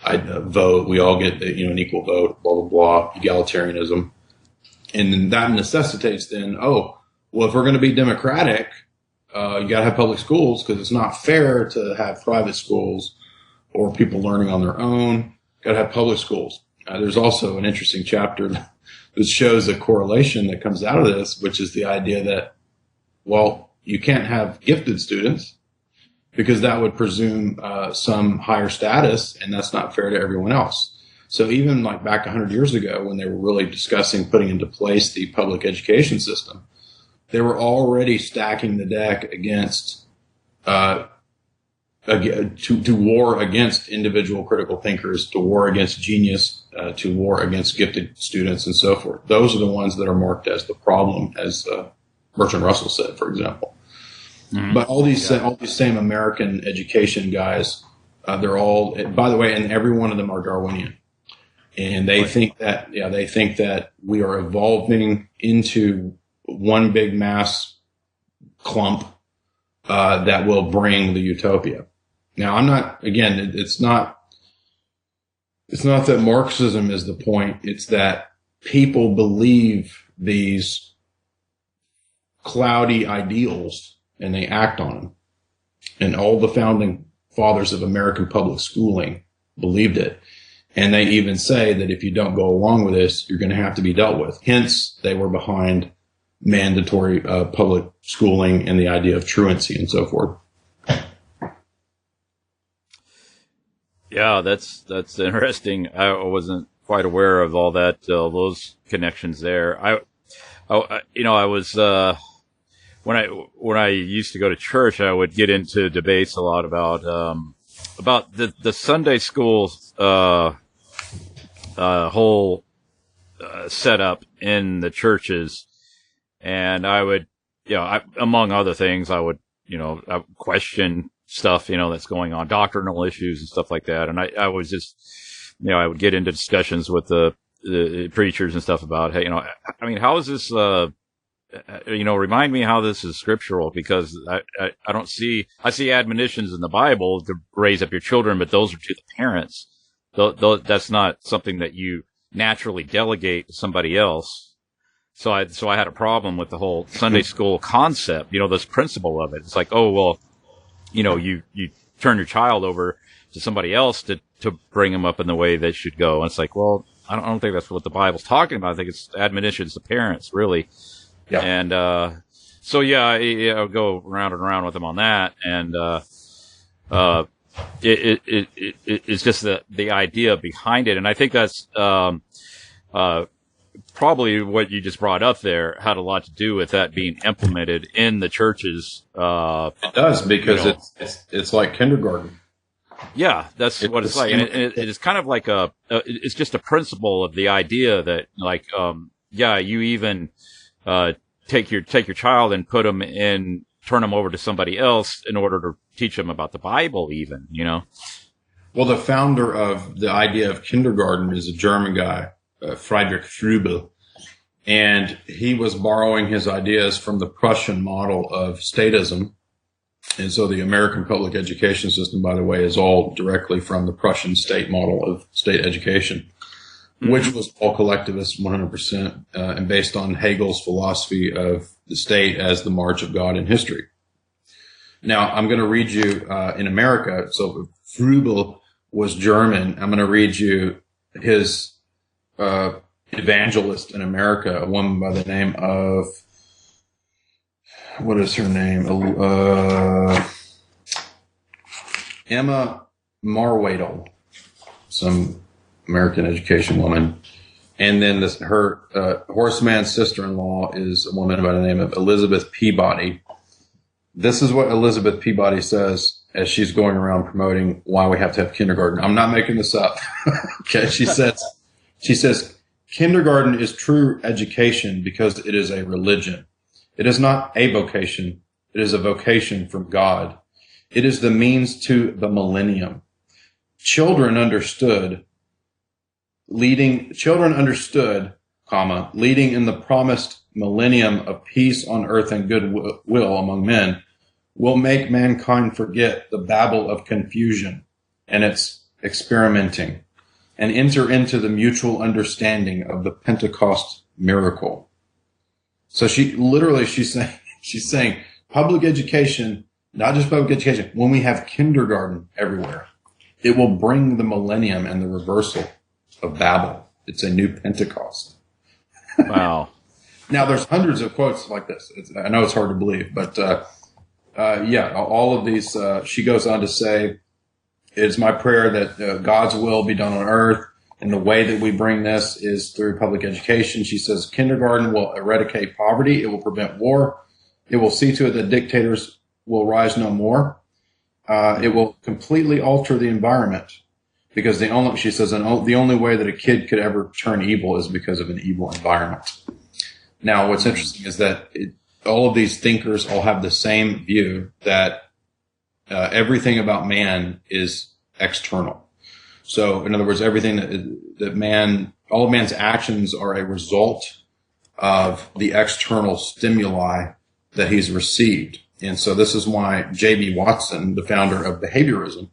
vote, we all get an equal vote, blah, blah, blah, egalitarianism. And then that necessitates then, if we're going to be democratic, you got to have public schools, because it's not fair to have private schools or people learning on their own. Got to have public schools. There's also an interesting chapter that shows a correlation that comes out of this, which is the idea that, you can't have gifted students because that would presume some higher status, and that's not fair to everyone else. So even like back 100 years ago, when they were really discussing putting into place the public education system, they were already stacking the deck against to war against individual critical thinkers, to war against genius, to war against gifted students, and so forth. Those are the ones that are marked as the problem, as Bertrand Russell said, for example. Mm-hmm. But all these same American education guys, they're all, by the way, and every one of them are Darwinian. And they think that we are evolving into one big mass clump that will bring the utopia. Now, it's not that Marxism is the point. It's that people believe these cloudy ideals and they act on them. And all the founding fathers of American public schooling believed it. And they even say that if you don't go along with this, you're going to have to be dealt with. Hence, they were behind mandatory public schooling and the idea of truancy and so forth. Yeah, that's interesting. I wasn't quite aware of all that, those connections there. I was, when I used to go to church, I would get into debates a lot about the Sunday school, whole, setup in the churches. And I would, among other things, I would question stuff, that's going on, doctrinal issues and stuff like that. And I was just, I would get into discussions with the preachers and stuff about, hey, how is this, remind me how this is scriptural, because I don't see, I see admonitions in the Bible to raise up your children, but those are to the parents. That's not something that you naturally delegate to somebody else. So I had a problem with the whole Sunday school concept, this principle of it. It's like, oh, well, you turn your child over to somebody else to bring them up in the way they should go. And it's like, well, I don't think that's what the Bible's talking about. I think it's admonitions to parents, really. Yeah. And, so I'll go round and around with them on that. And, it's just the idea behind it. And I think that's, probably what you just brought up there had a lot to do with that being implemented in the churches. It does, because it's like kindergarten. Yeah, that's what it's like. And it is kind of like it's just a principle of the idea that, like, you even, take your child and turn them over to somebody else in order to teach them about the Bible, even, Well, the founder of the idea of kindergarten is a German guy, Friedrich Froebel, and he was borrowing his ideas from the Prussian model of statism. And so the American public education system, by the way, is all directly from the Prussian state model of state education, which was all collectivist 100%, and based on Hegel's philosophy of the state as the march of God in history. Now, I'm going to read you in America. So Froebel was German. I'm going to read you his evangelist in America, a woman by the name of, what is her name? Emma Marwadle, some American education woman. And then her horseman sister-in-law is a woman by the name of Elizabeth Peabody. This is what Elizabeth Peabody says as she's going around promoting why we have to have kindergarten. I'm not making this up. Okay, she says, kindergarten is true education because it is a religion. It is not a vocation. It is a vocation from God. It is the means to the millennium. Children understood, leading in the promised millennium of peace on earth and goodwill among men, will make mankind forget the babble of confusion and its experimenting, and enter into the mutual understanding of the Pentecost miracle. So she's saying public education, not just public education, when we have kindergarten everywhere, it will bring the millennium and the reversal of Babel. It's a new Pentecost. Wow. Now there's hundreds of quotes like this. I know it's hard to believe, but, all of these, she goes on to say, it's my prayer that God's will be done on earth. And the way that we bring this is through public education. She says kindergarten will eradicate poverty. It will prevent war. It will see to it that dictators will rise no more. It will completely alter the environment, because the only way that a kid could ever turn evil is because of an evil environment. Now, what's interesting is that all of these thinkers all have the same view that everything about man is external. So, in other words, everything all of man's actions are a result of the external stimuli that he's received. And so this is why J.B. Watson, the founder of behaviorism,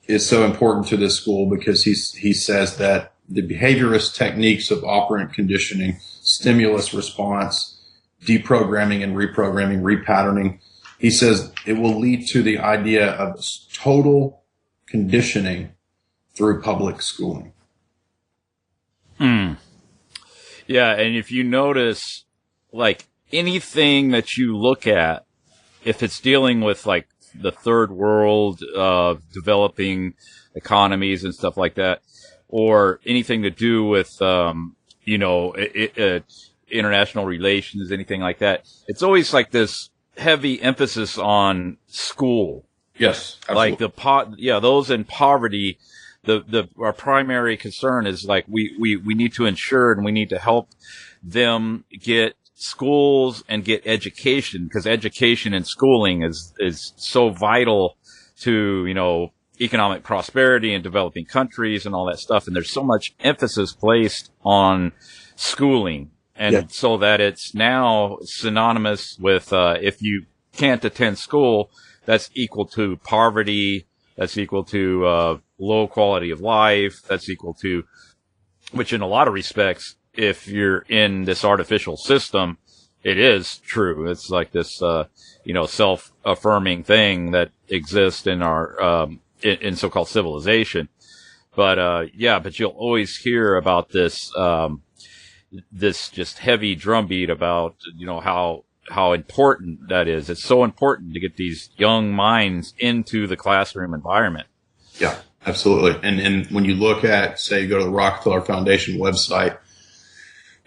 is so important to this school, because he says that the behaviorist techniques of operant conditioning, stimulus response, deprogramming and reprogramming, repatterning, he says it will lead to the idea of total conditioning through public schooling. Yeah, and if you notice, like, anything that you look at, if it's dealing with, like, the third world, developing economies and stuff like that, or anything to do with, international relations, anything like that. It's always like this heavy emphasis on school. Yes, absolutely. Like those in poverty, our primary concern is like we need to ensure and we need to help them get schools and get education, because education and schooling is so vital to, economic prosperity in developing countries and all that stuff. And there's so much emphasis placed on schooling. And so that it's now synonymous with, if you can't attend school, that's equal to poverty. That's equal to, low quality of life. That's equal to, which in a lot of respects, if you're in this artificial system, it is true. It's like this, self-affirming thing that exists in our, in so-called civilization. But you'll always hear about this, this just heavy drumbeat about, how important that is. It's so important to get these young minds into the classroom environment. Yeah, absolutely. And when you look at, say, you go to the Rockefeller Foundation website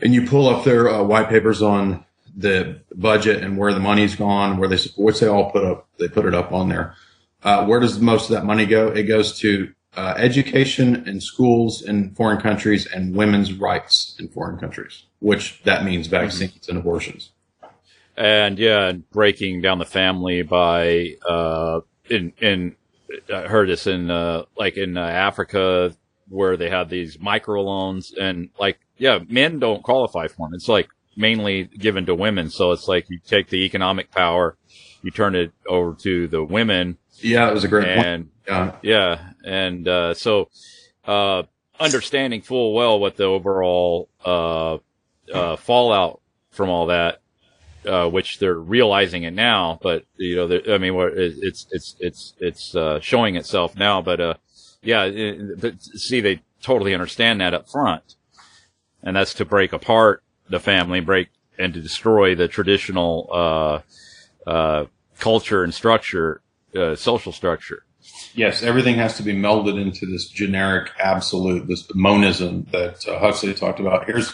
and you pull up their white papers on the budget and where the money's gone, which they all put it up on there. Where does most of that money go? It goes to education and schools in foreign countries and women's rights in foreign countries, which that means vaccines and abortions. And breaking down the family by I heard this in Africa, where they have these microloans, and men don't qualify for them. It's like mainly given to women. So it's like you take the economic power, you turn it over to the women. Yeah, it was a great point. So understanding full well what the overall fallout from all that, which they're realizing it now, but it's showing itself now. But they totally understand that up front, and that's to break apart the family, and to destroy the traditional culture and structure, social structure. Yes, everything has to be melded into this generic absolute, this monism that Huxley talked about. Here's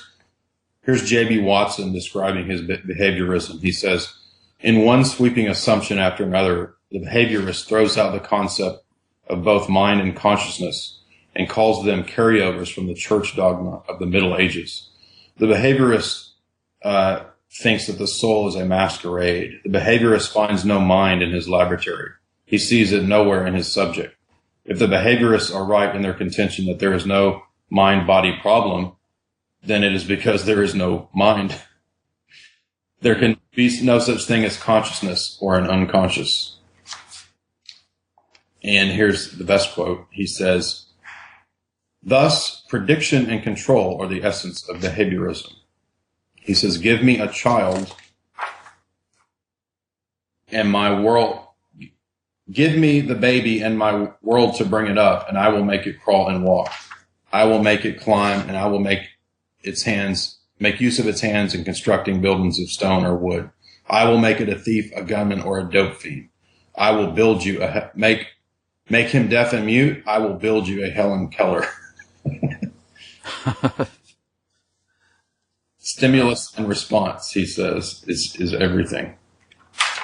J.B. Watson describing his behaviorism. He says, in one sweeping assumption after another, the behaviorist throws out the concept of both mind and consciousness and calls them carryovers from the church dogma of the Middle Ages. The behaviorist thinks that the soul is a masquerade. The behaviorist finds no mind in his laboratory. He sees it nowhere in his subject. If the behaviorists are right in their contention that there is no mind-body problem, then it is because there is no mind. There can be no such thing as consciousness or an unconscious. And here's the best quote. He says, thus, prediction and control are the essence of behaviorism. He says, give me a child and my world, give me the baby and my world to bring it up, and I will make it crawl and walk. I will make it climb, and I will make use of its hands in constructing buildings of stone or wood. I will make it a thief, a gunman, or a dope fiend. I will build you make him deaf and mute. I will build you a Helen Keller. Stimulus and response, he says, is everything.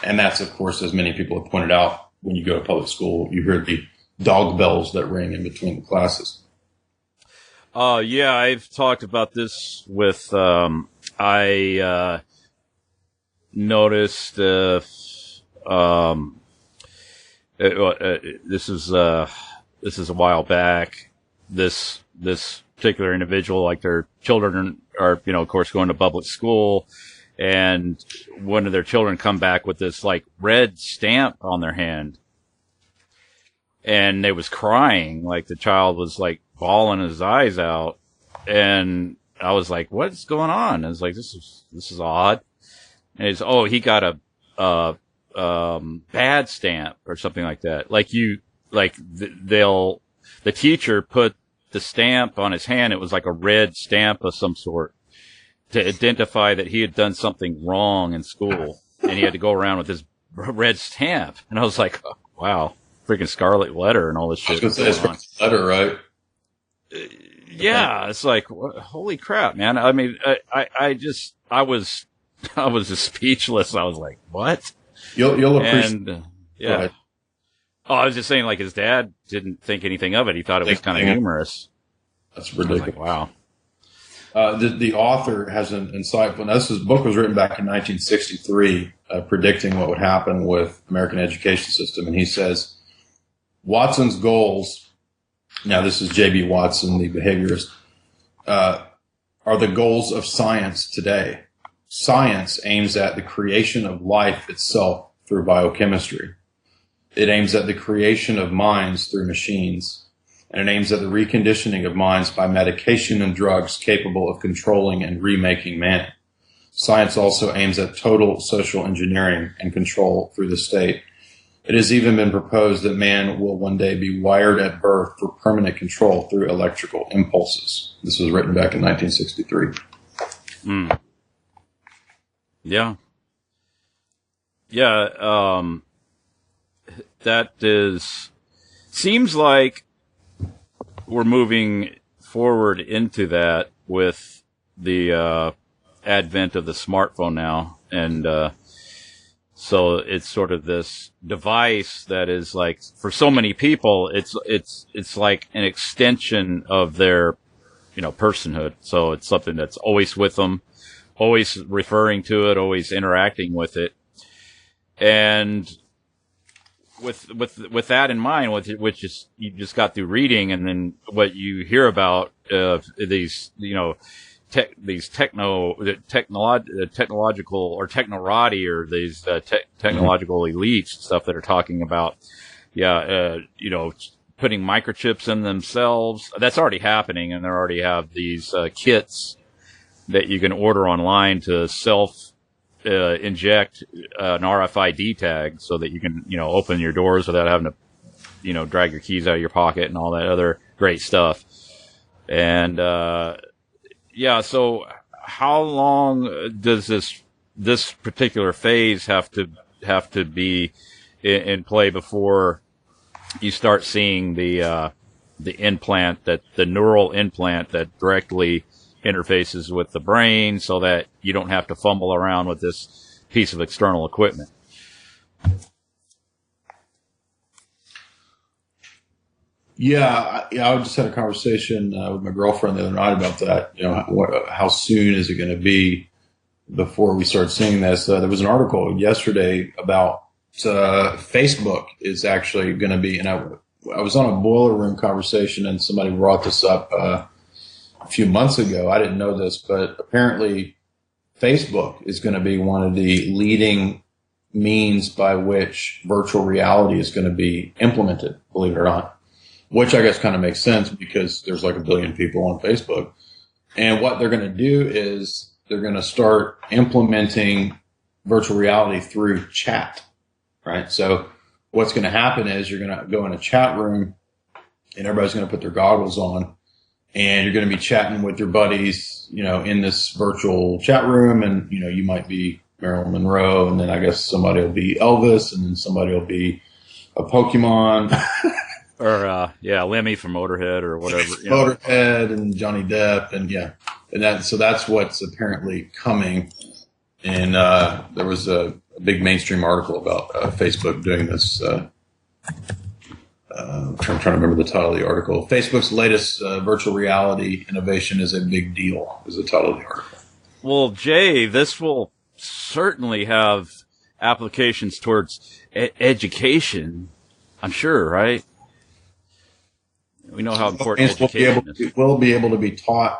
And that's, of course, as many people have pointed out, when you go to public school, you hear the dog bells that ring in between the classes. I've talked about this with, I noticed, this is a while back. This particular individual, like their children are, of course, going to public school, and one of their children come back with this like red stamp on their hand, and they was crying, like the child was like bawling his eyes out, and I was like, "What's going on?" I was like, "This is odd." And it's, he got a bad stamp or something like that. The teacher put the stamp on his hand. It was like a red stamp of some sort to identify that he had done something wrong in school, and he had to go around with this red stamp. And I was like, oh, wow, freaking scarlet letter and all this shit. I was going to say, scarlet letter, right? Yeah, it's like, holy crap, man. I mean, I was just speechless. I was like, what? You'll appreciate. And yeah. Oh, I was just saying, like, his dad didn't think anything of it. He thought it was kind of humorous. That's ridiculous. Like, wow. The author has an insightful. Now, this book was written back in 1963, predicting what would happen with American education system, and he says Watson's goals. Now, this is J.B. Watson, the behaviorist. Are the goals of science today. Science aims at the creation of life itself through biochemistry. It aims at the creation of minds through machines, and it aims at the reconditioning of minds by medication and drugs capable of controlling and remaking man. Science also aims at total social engineering and control through the state. It has even been proposed that man will one day be wired at birth for permanent control through electrical impulses. This was written back in 1963. Yeah. Yeah, that seems like we're moving forward into that with the advent of the smartphone now. And so it's sort of this device that is like, for so many people, it's like an extension of their, personhood. So it's something that's always with them, always referring to it, always interacting with it. And with that in mind, which is you just got through reading, and then what you hear about these technological or technorati or these technological elites stuff that are talking about, putting microchips in themselves. That's already happening, and they already have these kits that you can order online to inject an RFID tag so that you can, open your doors without having to, drag your keys out of your pocket and all that other great stuff. And, so how long does this particular phase have to be in play before you start seeing the neural implant that directly interfaces with the brain so that you don't have to fumble around with this piece of external equipment? Yeah, I just had a conversation with my girlfriend the other night about that. How soon is it going to be before we start seeing this? There was an article yesterday about Facebook is actually going to be, and I was on a boiler room conversation, and somebody brought this up a few months ago. I didn't know this, but apparently Facebook is going to be one of the leading means by which virtual reality is going to be implemented, believe it or not, which I guess kind of makes sense because there's like 1 billion people on Facebook. And what they're going to do is they're going to start implementing virtual reality through chat, right? So what's going to happen is you're going to go in a chat room and everybody's going to put their goggles on, and you're going to be chatting with your buddies, in this virtual chat room. And, you might be Marilyn Monroe, and then I guess somebody will be Elvis, and then somebody will be a Pokemon. Or, Lemmy from Motorhead or whatever. Motorhead and Johnny Depp. And so that's what's apparently coming. And, there was a big mainstream article about, Facebook doing this, I'm trying to remember the title of the article. Facebook's latest virtual reality innovation is a big deal, is the title of the article. Well, Jay, this will certainly have applications towards education, I'm sure, right? We know how important education is. We'll be able to be taught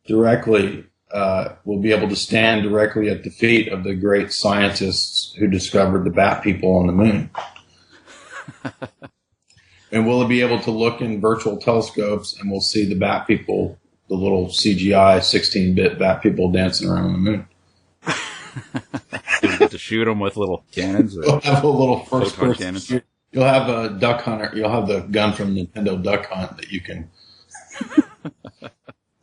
directly. We'll be able to stand directly at the feet of the great scientists who discovered the bat people on the moon. And we'll be able to look in virtual telescopes, and we'll see the bat people, the little CGI 16-bit bat people dancing around the moon. Do you get to shoot them with little cannons? You'll have a little first-person cannons. You'll have a Duck Hunter. You'll have the gun from Nintendo Duck Hunt that you can.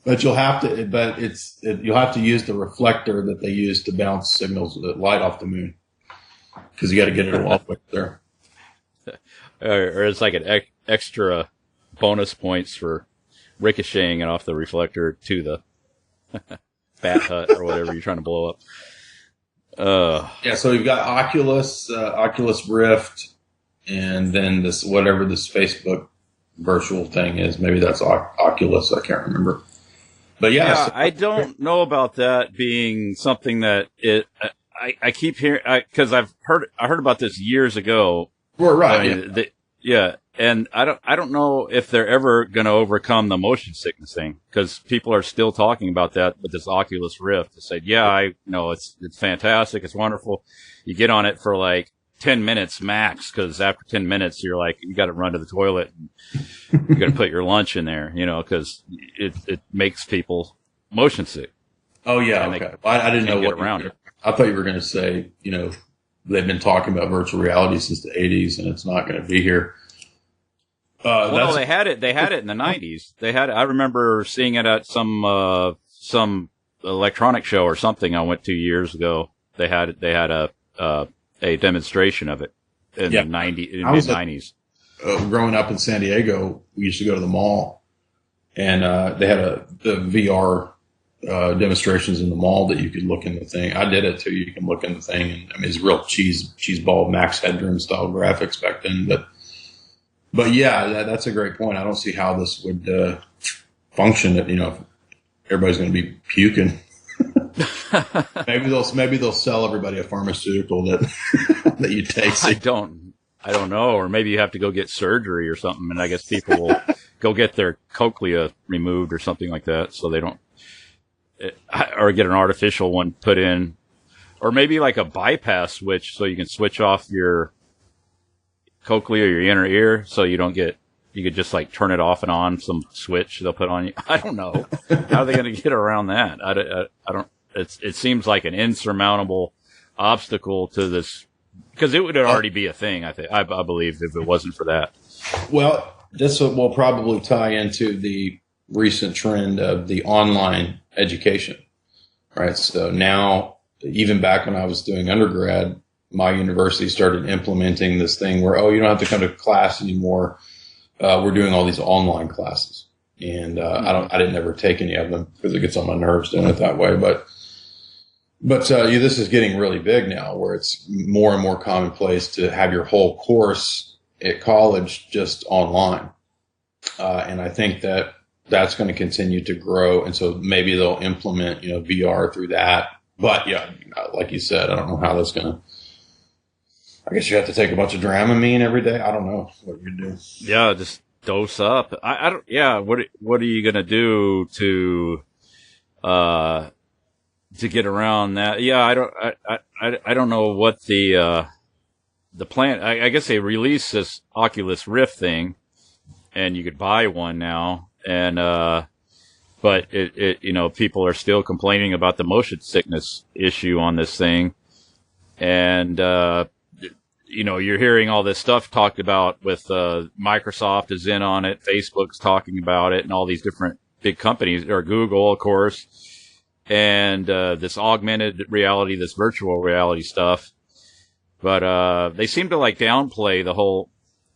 But you'll have to. But you'll have to use the reflector that they use to bounce signals that light off the moon, because you got to get it all the way there. Or it's like an extra bonus points for ricocheting it off the reflector to the bat hut or whatever you're trying to blow up. Yeah, so you've got Oculus Rift, and then this whatever this Facebook virtual thing is. Maybe that's Oculus. I can't remember. But yeah, I don't know about that being something that I keep hearing because I heard about this years ago. Well, right. I mean, and I don't know if they're ever going to overcome the motion sickness thing, because people are still talking about that with this Oculus Rift. They said, yeah, I know it's fantastic. It's wonderful. You get on it for like 10 minutes max, because after 10 minutes, you're like, you got to run to the toilet. And you got to put your lunch in there, because it makes people motion sick. Oh yeah. Okay. I didn't know what around it. I thought you were going to say, they've been talking about virtual reality since the 80s, and it's not going to be here. Well, they had it in the 90s. I remember seeing it at some electronic show or something I went to years ago. They had a demonstration of it in the mid-90s. Growing up in San Diego, we used to go to the mall, and they had the VR demonstrations in the mall that you could look in the thing. I did it too. You can look in the thing, and I mean, it's real cheeseball Max Headroom style graphics back then, But yeah, that's a great point. I don't see how this would function. If everybody's going to be puking. maybe they'll sell everybody a pharmaceutical that you take. I don't know. Or maybe you have to go get surgery or something, and I guess people will go get their cochlea removed or something like that, so they don't, or get an artificial one put in, or maybe like a bypass switch, so you can switch off your cochlea or your inner ear, so you could just like turn it off and on, some switch they'll put on you. I don't know. How are they going to get around that? I don't, it seems like an insurmountable obstacle to this, because it would already be a thing. I believe, if it wasn't for that. Well, this will probably tie into the recent trend of the online education, right? So now, even back when I was doing undergrad, my university started implementing this thing where, you don't have to come to class anymore. We're doing all these online classes, and I didn't ever take any of them because it gets on my nerves doing it that way. But this is getting really big now, where it's more and more commonplace to have your whole course at college just online, and I think that's going to continue to grow, and so maybe they'll implement VR through that. But yeah, like you said, I don't know how that's going to. I guess you have to take a bunch of Dramamine every day. I don't know what you do. Yeah, just dose up. I don't. Yeah, what are you gonna do to get around that? Yeah, I don't know what the plan. I guess they released this Oculus Rift thing, and you could buy one now, and but it people are still complaining about the motion sickness issue on this thing, and you're hearing all this stuff talked about with Microsoft is in on it, Facebook's talking about it, and all these different big companies, or Google, of course, and this augmented reality, this virtual reality stuff. But they seem to like downplay the whole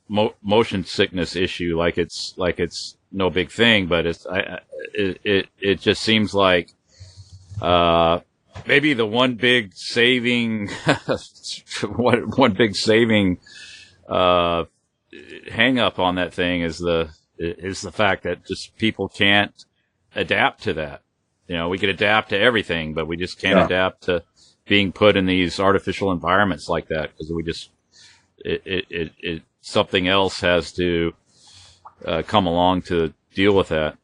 motion sickness issue, like it's no big thing. But it just seems like maybe the one big saving, hang up on that thing is the fact that just people can't adapt to that. We could adapt to everything, but we just can't adapt to being put in these artificial environments like that, because something else has to come along to deal with that.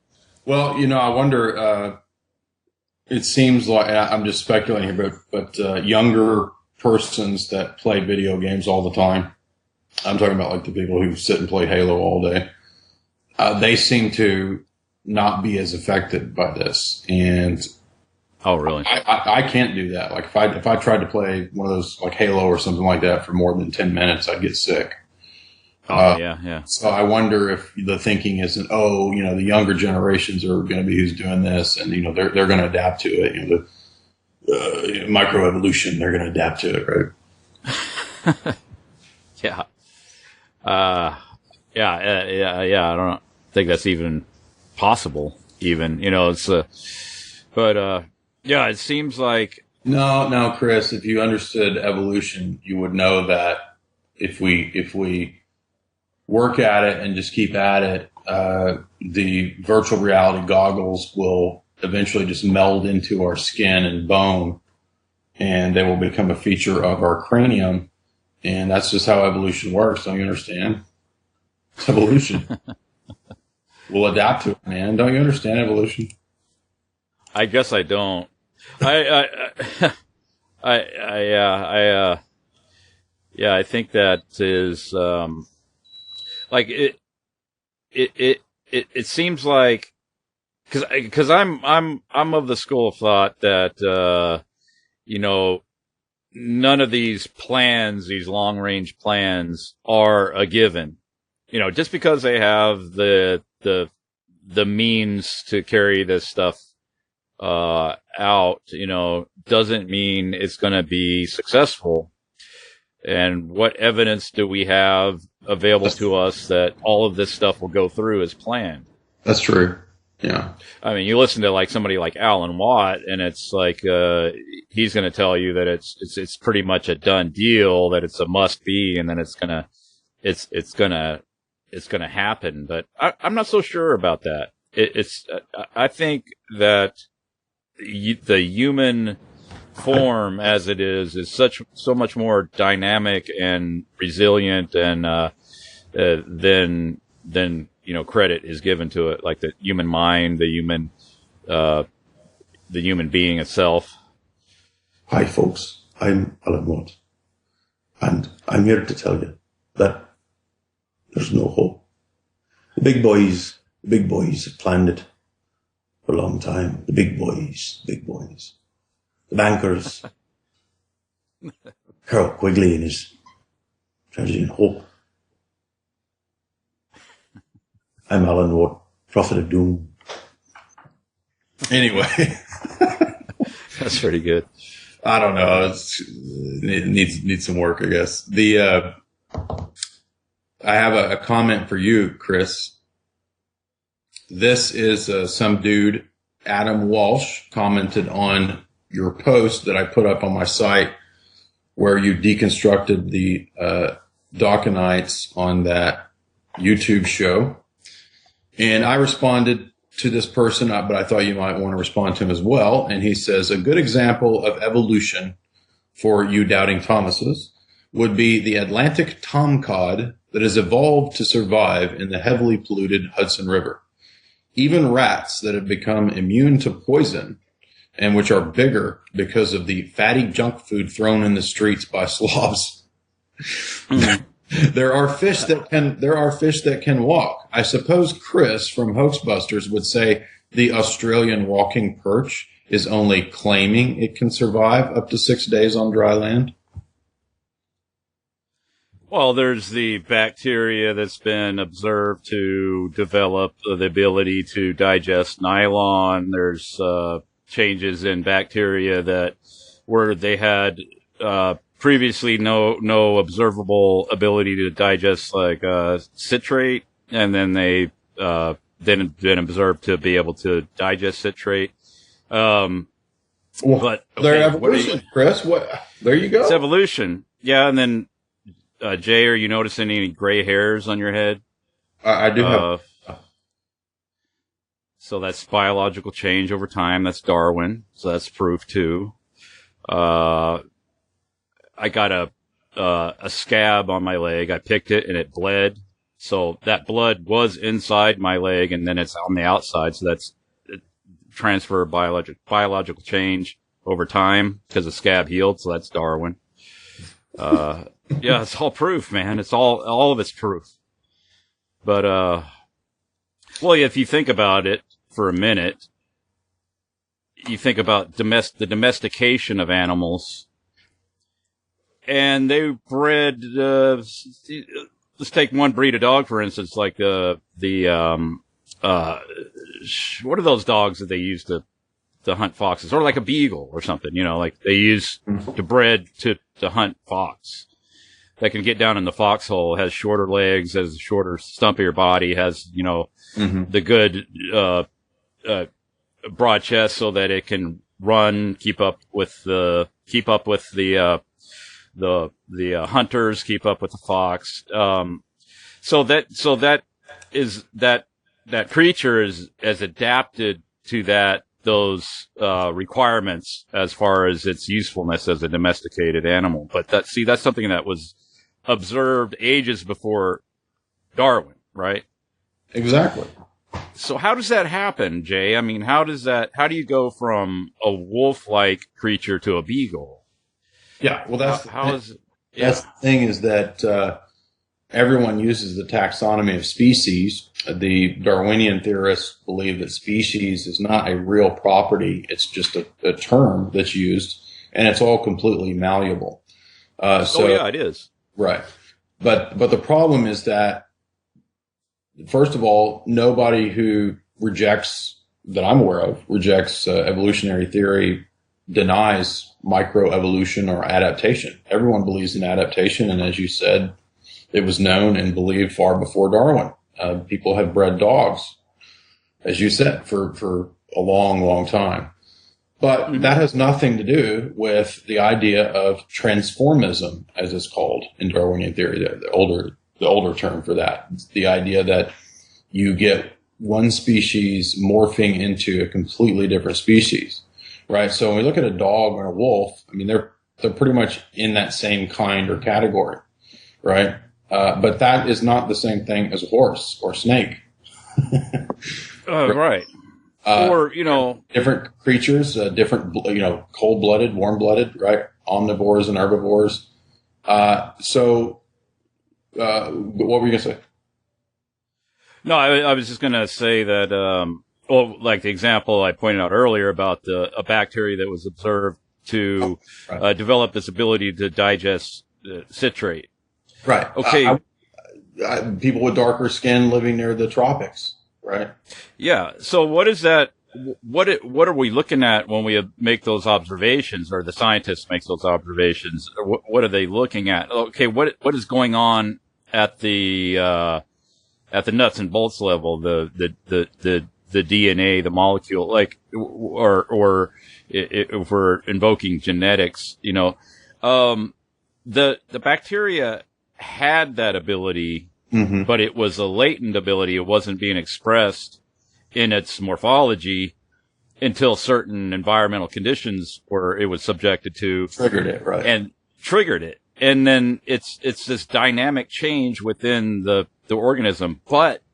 Well, I wonder. It seems like, I'm just speculating here, but younger persons that play video games all the time, I'm talking about like the people who sit and play Halo all day, they seem to not be as affected by this. And oh, really? I can't do that. Like if I tried to play one of those like Halo or something like that for more than 10 minutes, I'd get sick. Yeah. So I wonder if the thinking isn't, the younger generations are going to be who's doing this, and they're going to adapt to it. The microevolution, they're going to adapt to it, right? Yeah. I don't think that's even possible even, it's, but, yeah, it seems like. No, Chris, if you understood evolution, you would know that if we work at it and just keep at it, the virtual reality goggles will eventually just meld into our skin and bone, and they will become a feature of our cranium. And that's just how evolution works. Don't you understand? It's evolution. We'll adapt to it, man. Don't you understand evolution? I guess I don't. I think that is, like it seems like, cause I'm of the school of thought that, none of these plans, these long range plans are a given, just because they have the means to carry this stuff out, doesn't mean it's going to be successful. And what evidence do we have available to us that all of this stuff will go through as planned? That's true. Yeah. I mean, you listen to like somebody like Alan Watt, and it's like he's going to tell you that it's pretty much a done deal, that it's a must be, and then it's gonna happen. But I'm not so sure about that. I think that the human form as it is so much more dynamic and resilient and than credit is given to it, like the human mind, the human being itself. Hi folks, I'm Alan Watt, and I'm here to tell you that there's no hope. The big boys have planned it for a long time. The big boys. The bankers. Carol Quigley and his Tragedy and Hope. I'm Alan Watt, Prophet of Doom. Anyway. That's pretty good. I don't know. It needs some work, I guess. I have a comment for you, Chris. This is some dude, Adam Walsh, commented on your post that I put up on my site where you deconstructed the Dawkinites on that YouTube show. And I responded to this person, but I thought you might want to respond to him as well. And he says, a good example of evolution for you doubting Thomases would be the Atlantic tomcod that has evolved to survive in the heavily polluted Hudson River. Even rats that have become immune to poison and which are bigger because of the fatty junk food thrown in the streets by Slavs. There are fish that can walk. I suppose Chris from Hoaxbusters would say the Australian walking perch is only claiming it can survive up to 6 days on dry land. Well, there's the bacteria that's been observed to develop the ability to digest nylon. There's changes in bacteria that where they had previously no observable ability to digest like citrate, and then they then been observed to be able to digest citrate. But okay, their evolution, Chris. What? There you go. It's evolution. Yeah, and then Jay, are you noticing any gray hairs on your head? I do have. So that's biological change over time. That's Darwin. So that's proof too. I got a scab on my leg. I picked it and it bled. So that blood was inside my leg and then it's on the outside. So that's transfer of biological change over time because the scab healed. So that's Darwin. Yeah, it's all proof, man. It's all of it's proof. But, well, if you think about it for a minute, you think about the domestication of animals, and they bred, let's take one breed of dog, for instance, like what are those dogs that they use to hunt foxes? Or like a beagle or something, like they use to bred to hunt fox. that can get down in the foxhole, has shorter legs, has a shorter, stumpier body, has, the good, broad chest so that it can run, keep up with the hunters, keep up with the fox. So that creature is adapted to those requirements as far as its usefulness as a domesticated animal. But that's something that was observed ages before Darwin, right? Exactly. So how does that happen, Jay? I mean, how do you go from a wolf-like creature to a beagle? Yeah, well, that's the thing is that everyone uses the taxonomy of species. The Darwinian theorists believe that species is not a real property. It's just a term that's used, and it's all completely malleable. It is. Right. But the problem is that, first of all, nobody who that I'm aware of, rejects evolutionary theory, denies microevolution or adaptation. Everyone believes in adaptation, and as you said, it was known and believed far before Darwin. People have bred dogs, as you said, for a long, long time. But that has nothing to do with the idea of transformism, as it's called in Darwinian theory, the older term for that. It's the idea that you get one species morphing into a completely different species, right? So when we look at a dog or a wolf, I mean, they're pretty much in that same kind or category, right? But that is not the same thing as a horse or snake. Right. Different creatures, different, cold-blooded, warm-blooded, right? Omnivores and herbivores. What were you going to say? No, I was just going to say that, like the example I pointed out earlier about a bacteria that was observed to develop this ability to digest citrate. Right. Okay. People with darker skin living near the tropics, right? Yeah. So what is that? What are we looking at when we make those observations, or the scientists make those observations? What are they looking at? Okay. What is going on at the nuts and bolts level, the DNA, the molecule, like, or if we're invoking genetics, the bacteria had that ability, but it was a latent ability. It wasn't being expressed in its morphology until certain environmental conditions where it was subjected to triggered it. And then it's this dynamic change within the organism, but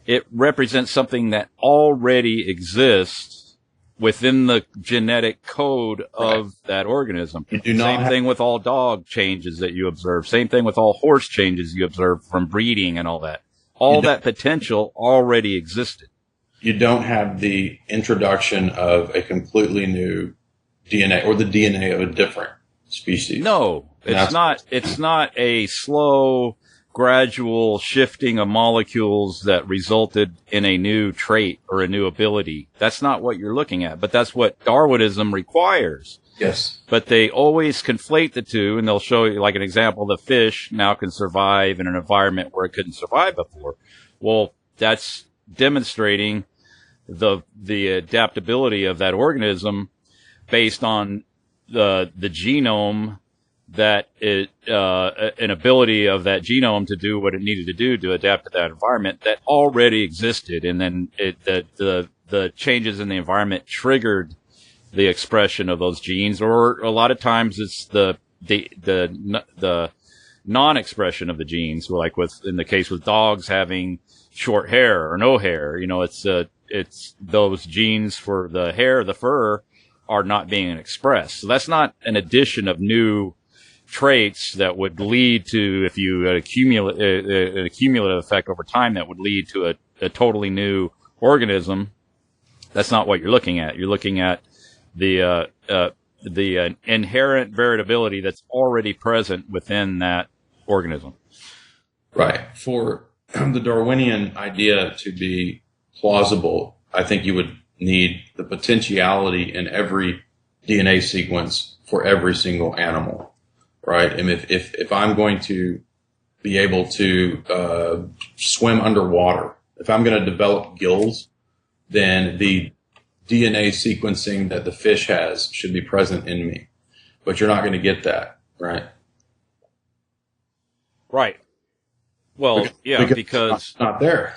it represents something that already exists within the genetic code of that organism. Same thing with all dog changes that you observe. Same thing with all horse changes you observe from breeding and all that. All that potential already existed. You don't have the introduction of a completely new DNA or the DNA of a different species. No, it's not a slow, gradual shifting of molecules that resulted in a new trait or a new ability. That's not what you're looking at, but that's what Darwinism requires. Yes. But they always conflate the two, and they'll show you, like an example, the fish now can survive in an environment where it couldn't survive before. Well, that's demonstrating the adaptability of that organism based on the genome, that an ability of that genome to do what it needed to do to adapt to that environment that already existed, and then the changes in the environment triggered the expression of those genes, or a lot of times it's the non-expression of the genes, like in the case with dogs having short hair or no hair. It's those genes for the hair, the fur, are not being expressed. So that's not an addition of new traits that would lead to, if you accumulate an accumulative effect over time, that would lead to a totally new organism. That's not what you're looking at. You're looking at the inherent variability that's already present within that organism. Right. For the Darwinian idea to be plausible, I think you would need the potentiality in every DNA sequence for every single animal. right? And if I'm going to be able to swim underwater, if I'm going to develop gills, then the DNA sequencing that the fish has should be present in me. But you're not going to get that, right? Right. Well, because it's not there.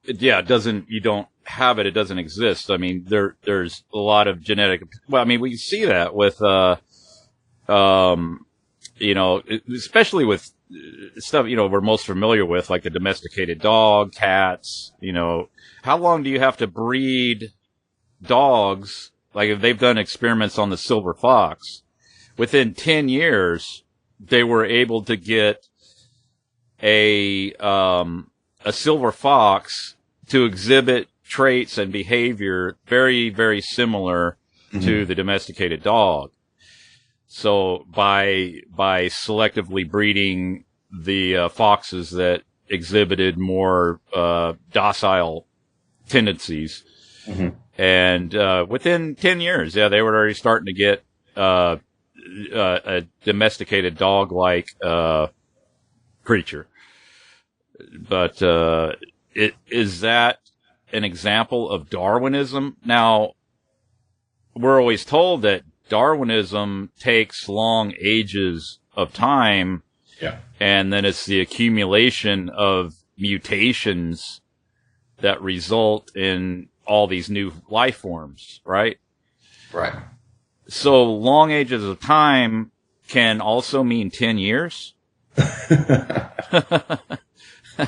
Yeah, you don't have it. It doesn't exist. I mean, there's a lot of genetic. Well, I mean, we see that with, especially with stuff, we're most familiar with, like the domesticated dog, cats, how long do you have to breed dogs? Like if they've done experiments on the silver fox, within 10 years, they were able to get a silver fox to exhibit traits and behavior very, very similar to the domesticated dog. So by selectively breeding the foxes that exhibited more docile tendencies, and within 10 years, they were already starting to get a domesticated dog-like creature. But is that an example of Darwinism? Now, we're always told that Darwinism takes long ages of time, and then it's the accumulation of mutations that result in all these new life forms, right? Right. So long ages of time can also mean 10 years?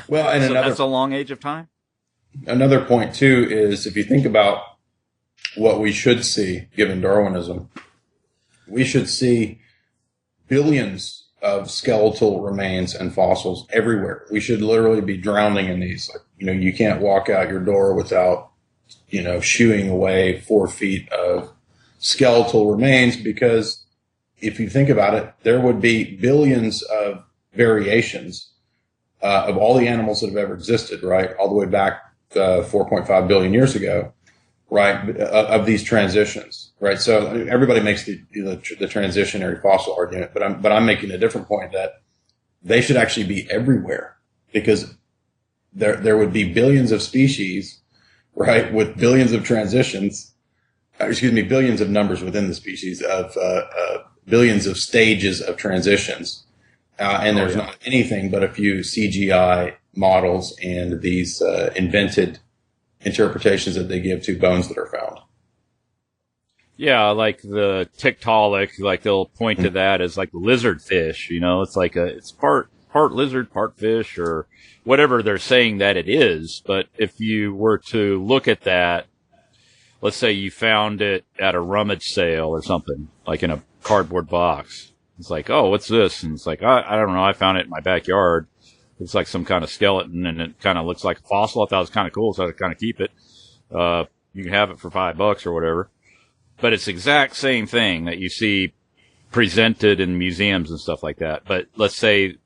Well, and so that's a long age of time? Another point, too, is if you think about what we should see, given Darwinism, we should see billions of skeletal remains and fossils everywhere. We should literally be drowning in these. Like, you can't walk out your door without, shooing away 4 feet of skeletal remains, because if you think about it, there would be billions of variations of all the animals that have ever existed, right? All the way back 4.5 billion years ago, right? Of these transitions, right? So everybody makes the transitionary fossil argument, but I'm making a different point, that they should actually be everywhere, because there would be billions of species, right? With billions of transitions, billions of numbers within the species of billions of stages of transitions. And there's not anything but a few CGI models and these invented interpretations that they give to bones that are found. Yeah, like the Tiktaalik, like they'll point to that as like lizard fish, it's like it's part lizard, part fish, or whatever they're saying that it is. But if you were to look at that, let's say you found it at a rummage sale or something, like in a cardboard box. It's like, oh, what's this? And it's like, I don't know. I found it in my backyard. Looks like some kind of skeleton, and it kind of looks like a fossil. I thought it was kind of cool, so I kind of keep it. You can have it for $5 or whatever. But it's the exact same thing that you see presented in museums and stuff like that. But let's say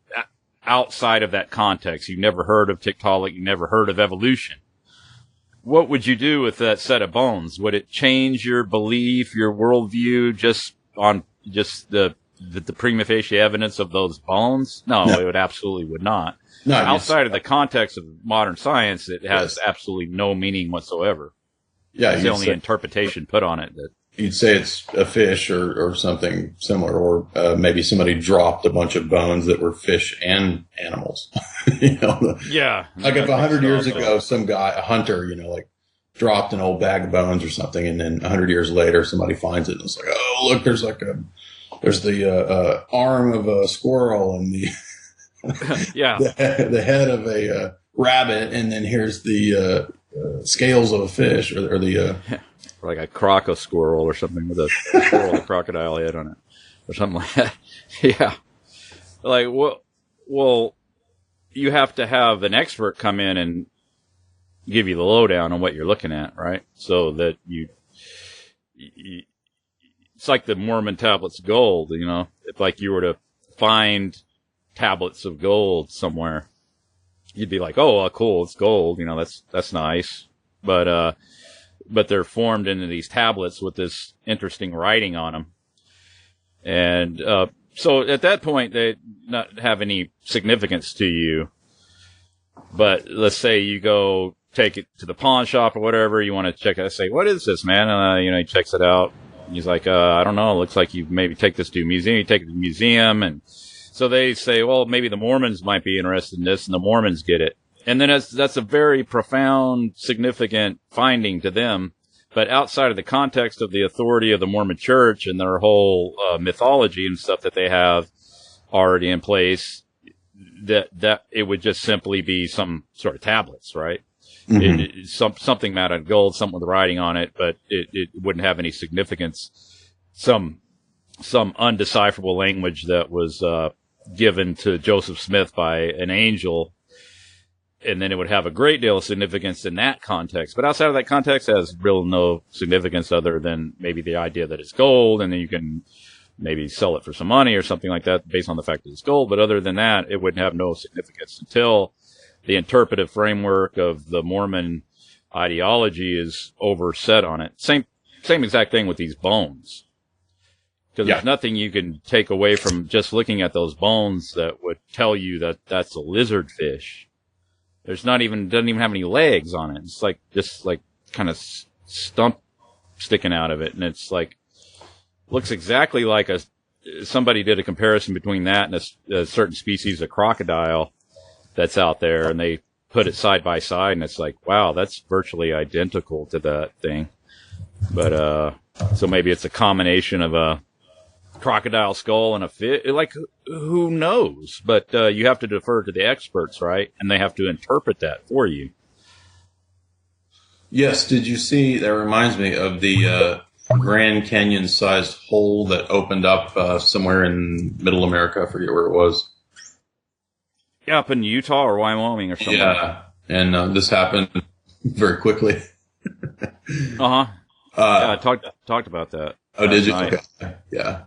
outside of that context, you've never heard of Tiktaalik, you've never heard of evolution. What would you do with that set of bones? Would it change your belief, your worldview, just on the prima facie evidence of those bones? No, it would absolutely would not. No, outside of the context of modern science, it has absolutely no meaning whatsoever. Yeah, it's the only interpretation put on it. That you'd say it's a fish or something similar, or maybe somebody dropped a bunch of bones that were fish and animals. Yeah. Like if 100 years ago, some guy, a hunter, like dropped an old bag of bones or something, and then 100 years later, somebody finds it and it's like, oh, look, there's the arm of a squirrel and the the head of a rabbit, and then here's the scales of a fish, or the or like a croco squirrel or something with a squirrel with a crocodile head on it or something like that. Yeah, like well, you have to have an expert come in and give you the lowdown on what you're looking at, right? So that you it's like the Mormon tablets of gold, If like you were to find tablets of gold somewhere, you'd be like, oh, cool, it's gold, that's nice. But they're formed into these tablets with this interesting writing on them. And, so at that point, they not have any significance to you. But let's say you go take it to the pawn shop or whatever, you want to check it. I say, what is this, man? He checks it out. He's like, I don't know. It looks like you maybe take this to a museum. You take it to the museum. And so they say, well, maybe the Mormons might be interested in this, and the Mormons get it. And then that's a very profound, significant finding to them. But outside of the context of the authority of the Mormon Church and their whole mythology and stuff that they have already in place, that it would just simply be some sort of tablets, right? Mm-hmm. Something made out of gold, something with writing on it, but it wouldn't have any significance. Some undecipherable language that was given to Joseph Smith by an angel, and then it would have a great deal of significance in that context. But outside of that context, it has real no significance other than maybe the idea that it's gold, and then you can maybe sell it for some money or something like that based on the fact that it's gold. But other than that, it wouldn't have no significance until the interpretive framework of the Mormon ideology is overset on it. Same exact thing with these bones. Because there's nothing you can take away from just looking at those bones that would tell you that that's a lizard fish. Doesn't even have any legs on it. It's just kind of stump sticking out of it. And it's looks exactly like somebody did a comparison between that and a certain species of crocodile that's out there, and they put it side by side, and it's like, wow, that's virtually identical to that thing. But, so maybe it's a combination of a crocodile skull and a fish. Who knows? But, you have to defer to the experts, right? And they have to interpret that for you. Yes. Did you see, that reminds me of the, Grand Canyon sized hole that opened up, somewhere in middle America. I forget where it was. Yeah, up in Utah or Wyoming or something. Yeah, and this happened very quickly. Yeah, I talked about that. Oh, did you? Okay. Yeah.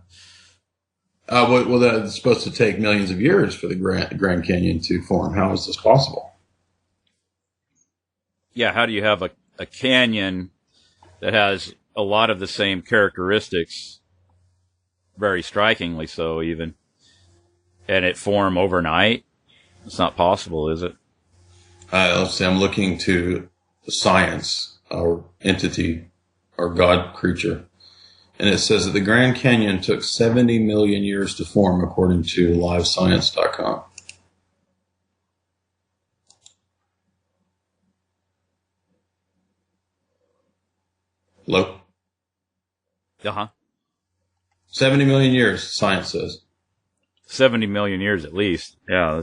Well, that's supposed to take millions of years for the Grand Canyon to form. How is this possible? Yeah, how do you have a canyon that has a lot of the same characteristics, very strikingly so even, and it form overnight? It's not possible, is it? Let's see. I'm looking to science, our entity, our God creature. And it says that the Grand Canyon took 70 million years to form, according to livescience.com. Hello? 70 million years, science says. 70 million years at least. Yeah,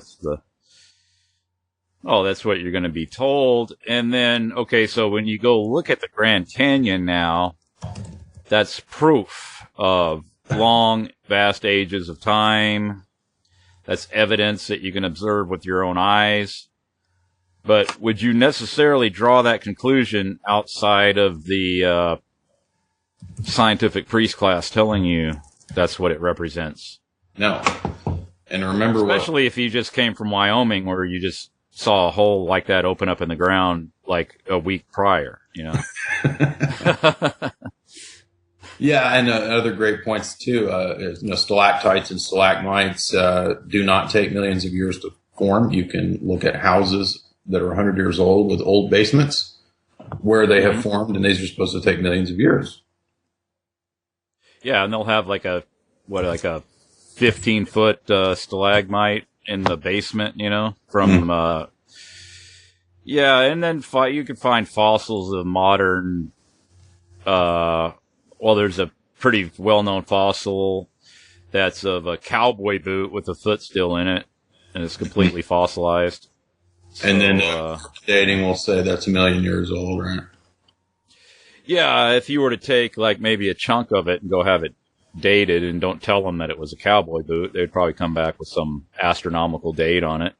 that's what you're going to be told. And then, okay, so when you go look at the Grand Canyon now, that's proof of long, vast ages of time. That's evidence that you can observe with your own eyes. But would you necessarily draw that conclusion outside of the scientific priest class telling you that's what it represents? No. And remember, especially if you just came from Wyoming, where you just saw a hole like that open up in the ground like a week prior, Yeah, and other great points too. Stalactites and stalagmites do not take millions of years to form. You can look at houses that are 100 years old with old basements where they have formed, and these are supposed to take millions of years. Yeah, and they'll have like a 15-foot stalagmite in the basement, from and then you can find fossils of modern. There's a pretty well-known fossil that's of a cowboy boot with a foot still in it, and it's completely fossilized. So, and then dating will say that's 1 million years old, right? Yeah, if you were to take maybe a chunk of it and go have it dated and don't tell them that it was a cowboy boot, they'd probably come back with some astronomical date on it.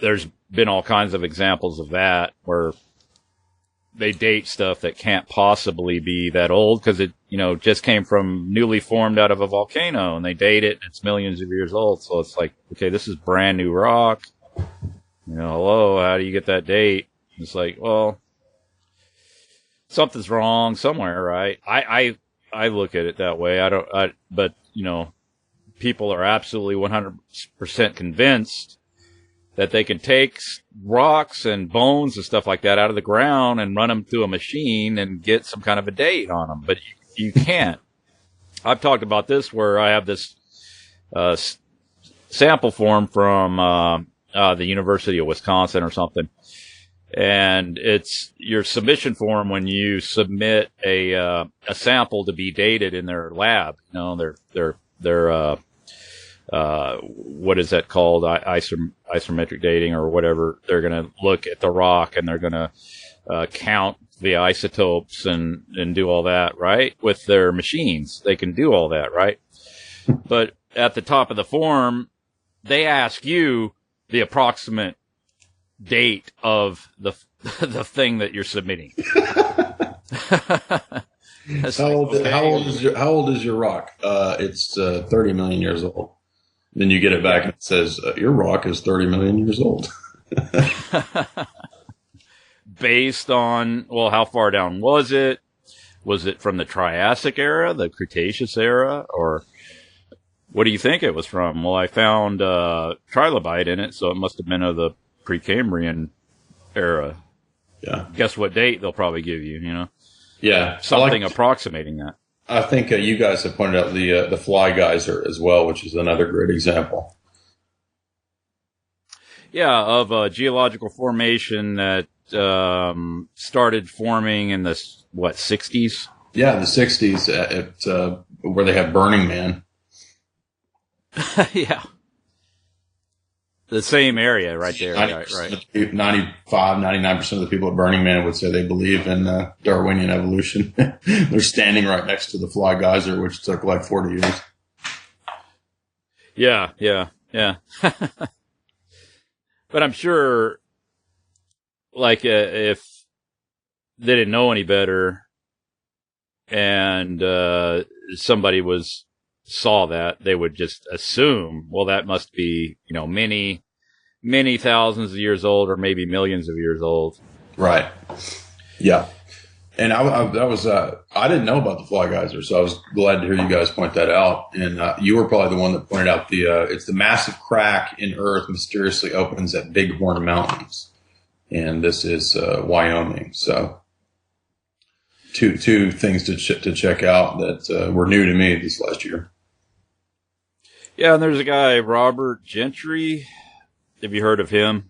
There's been all kinds of examples of that where they date stuff that can't possibly be that old because it, just came from newly formed out of a volcano, and they date it and it's millions of years old. So it's like, okay, this is brand new rock. Hello, how do you get that date? It's like, well, something's wrong somewhere, right? I look at it that way. But people are absolutely 100% convinced that they can take rocks and bones and stuff like that out of the ground and run them through a machine and get some kind of a date on them. But you can't. I've talked about this where I have this sample form from the University of Wisconsin or something. And it's your submission form when you submit a sample to be dated in their lab. Their what is that called? Isometric dating or whatever. They're going to look at the rock and they're going to count the isotopes and do all that, right? With their machines, they can do all that, right? But at the top of the form, they ask you the approximate date of the thing that you're submitting. How old is your rock? It's 30 million years old. Then you get it back and it says your rock is 30 million years old. Based on, well, how far down was it? Was it from the Triassic era, the Cretaceous era, or what do you think it was from? Well, I found trilobite in it, so it must have been of the Precambrian era. Yeah. Guess what date they'll probably give you, Yeah. Something approximating that. I think you guys have pointed out the fly geyser as well, which is another great example. Yeah, of a geological formation that started forming in the, 60s? Yeah, the 60s at where they have Burning Man. Yeah. The same area right there. 95, 99% of the people at Burning Man would say they believe in Darwinian evolution. They're standing right next to the fly geyser, which took like 40 years. Yeah. But I'm sure, like, if they didn't know any better and somebody saw that, they would just assume, well, that must be, many thousands of years old or maybe millions of years old. Right. Yeah. And I didn't know about the fly geyser, so I was glad to hear you guys point that out. And you were probably the one that pointed out it's the massive crack in Earth mysteriously opens at Bighorn Mountains. And this is Wyoming. So two things to check out that were new to me this last year. Yeah, and there's a guy, Robert Gentry. Have you heard of him?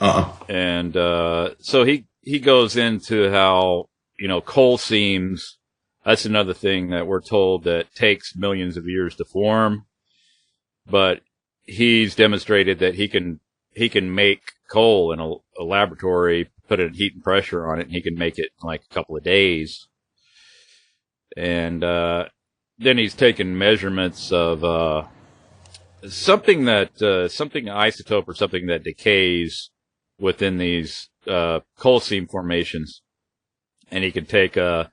And so he goes into how, coal seams, that's another thing that we're told that takes millions of years to form. But he's demonstrated that he can make coal in a laboratory, put a heat and pressure on it, and he can make it in like a couple of days. And then he's taken measurements of something isotope or something that decays within these coal seam formations, and he can take a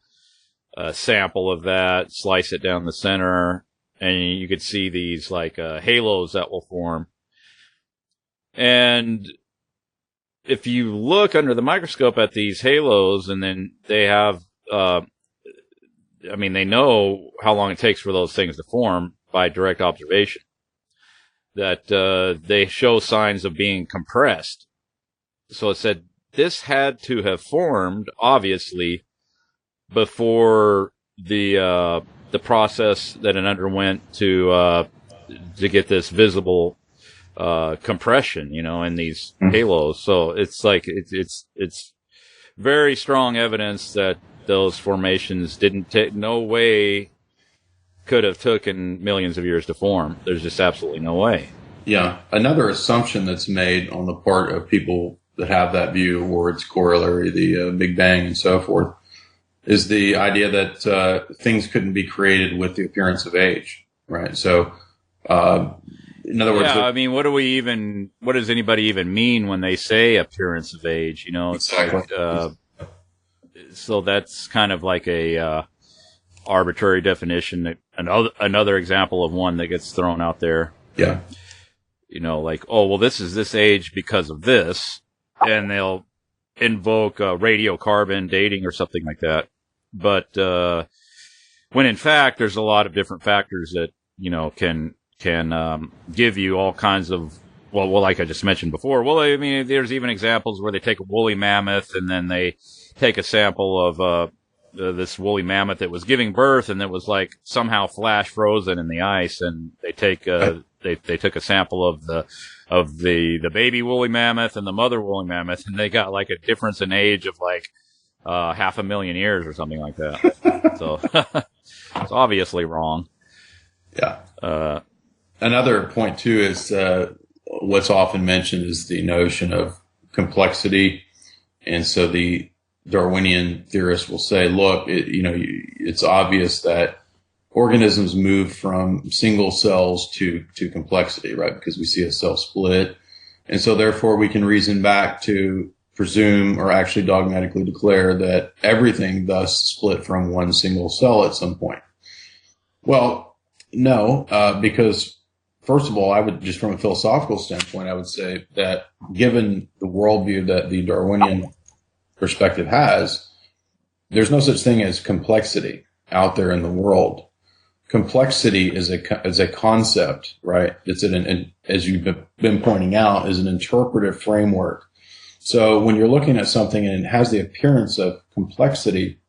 sample of that, slice it down the center, and you could see these like halos that will form. And if you look under the microscope at these halos, and then they have, they know how long it takes for those things to form by direct observation, that they show signs of being compressed. So it said this had to have formed, obviously, before the process that it underwent to get this visible compression, in these halos. So it's like it's very strong evidence that those formations no way could have taken millions of years to form. There's just absolutely no way. Yeah. Another assumption that's made on the part of people that have that view, or its corollary, the Big Bang and so forth, is the idea that things couldn't be created with the appearance of age, right? So, in other words, what does anybody even mean when they say appearance of age? Exactly. So that's kind of like a arbitrary definition. Another example of one that gets thrown out there. Yeah. This is this age because of this, and they'll invoke radiocarbon dating or something like that. But when in fact, there's a lot of different factors that can give you all kinds of, well, like I just mentioned before. Well, I mean, there's even examples where they take a woolly mammoth and then they take a sample of this woolly mammoth that was giving birth and that was like somehow flash frozen in the ice, and they take they took a sample of the baby woolly mammoth and the mother woolly mammoth, and they got like a difference in age of like 500,000 years or something like that. So it's obviously wrong. Yeah. Another point too is what's often mentioned is the notion of complexity, and so the Darwinian theorists will say, look, it's obvious that organisms move from single cells to complexity, right? Because we see a cell split. And so therefore we can reason back to presume or actually dogmatically declare that everything thus split from one single cell at some point. Well, no, because first of all, I would just from a philosophical standpoint, I would say that given the worldview that the Darwinian perspective has, there's no such thing as complexity out there in the world. Complexity is a concept, right? It's as you've been pointing out, is an interpretive framework. So when you're looking at something and it has the appearance of complexity,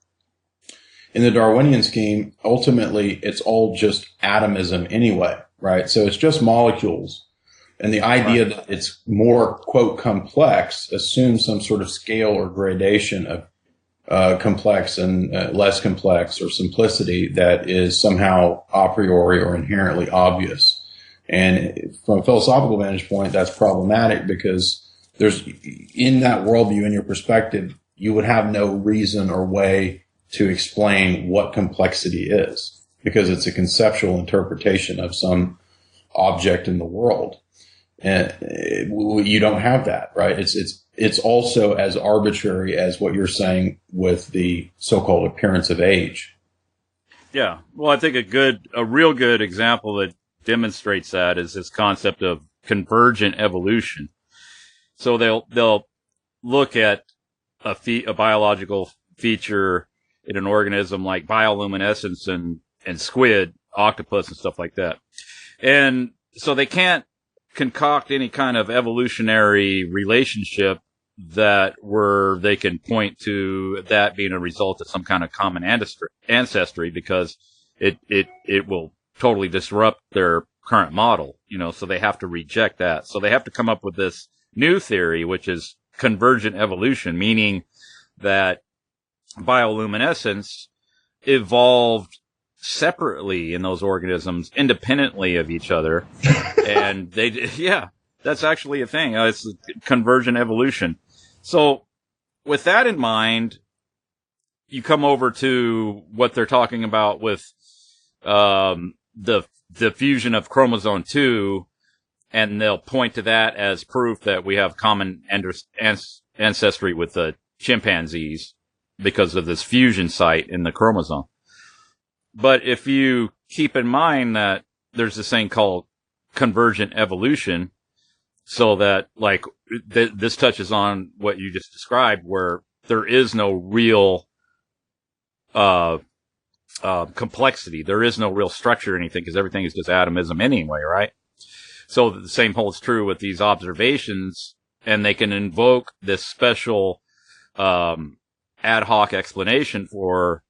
in the Darwinian scheme, ultimately it's all just atomism anyway, right? So it's just molecules. And the idea that it's more, quote, complex assumes some sort of scale or gradation of complex and less complex, or simplicity that is somehow a priori or inherently obvious. And from a philosophical vantage point, that's problematic because there's, in that worldview, in your perspective, you would have no reason or way to explain what complexity is, because it's a conceptual interpretation of some object in the world. And you don't have that, right? It's also as arbitrary as what you're saying with the so-called appearance of age. Yeah. Well, I think a real good example that demonstrates that is this concept of convergent evolution. So they'll look at a biological feature in an organism like bioluminescence and squid, octopus and stuff like that. And so they can't concoct any kind of evolutionary relationship where they can point to that being a result of some kind of common ancestry, because it will totally disrupt their current model, so they have to reject that. So they have to come up with this new theory, which is convergent evolution, meaning that bioluminescence evolved separately in those organisms, independently of each other. And that's actually a thing. It's convergent evolution. So with that in mind, you come over to what they're talking about with the fusion of chromosome 2, and they'll point to that as proof that we have common ancestry with the chimpanzees because of this fusion site in the chromosome. But if you keep in mind that there's this thing called convergent evolution, so that like this touches on what you just described, where there is no real complexity, there is no real structure or anything, because everything is just atomism anyway, right? So the same holds true with these observations, and they can invoke this special ad hoc explanation for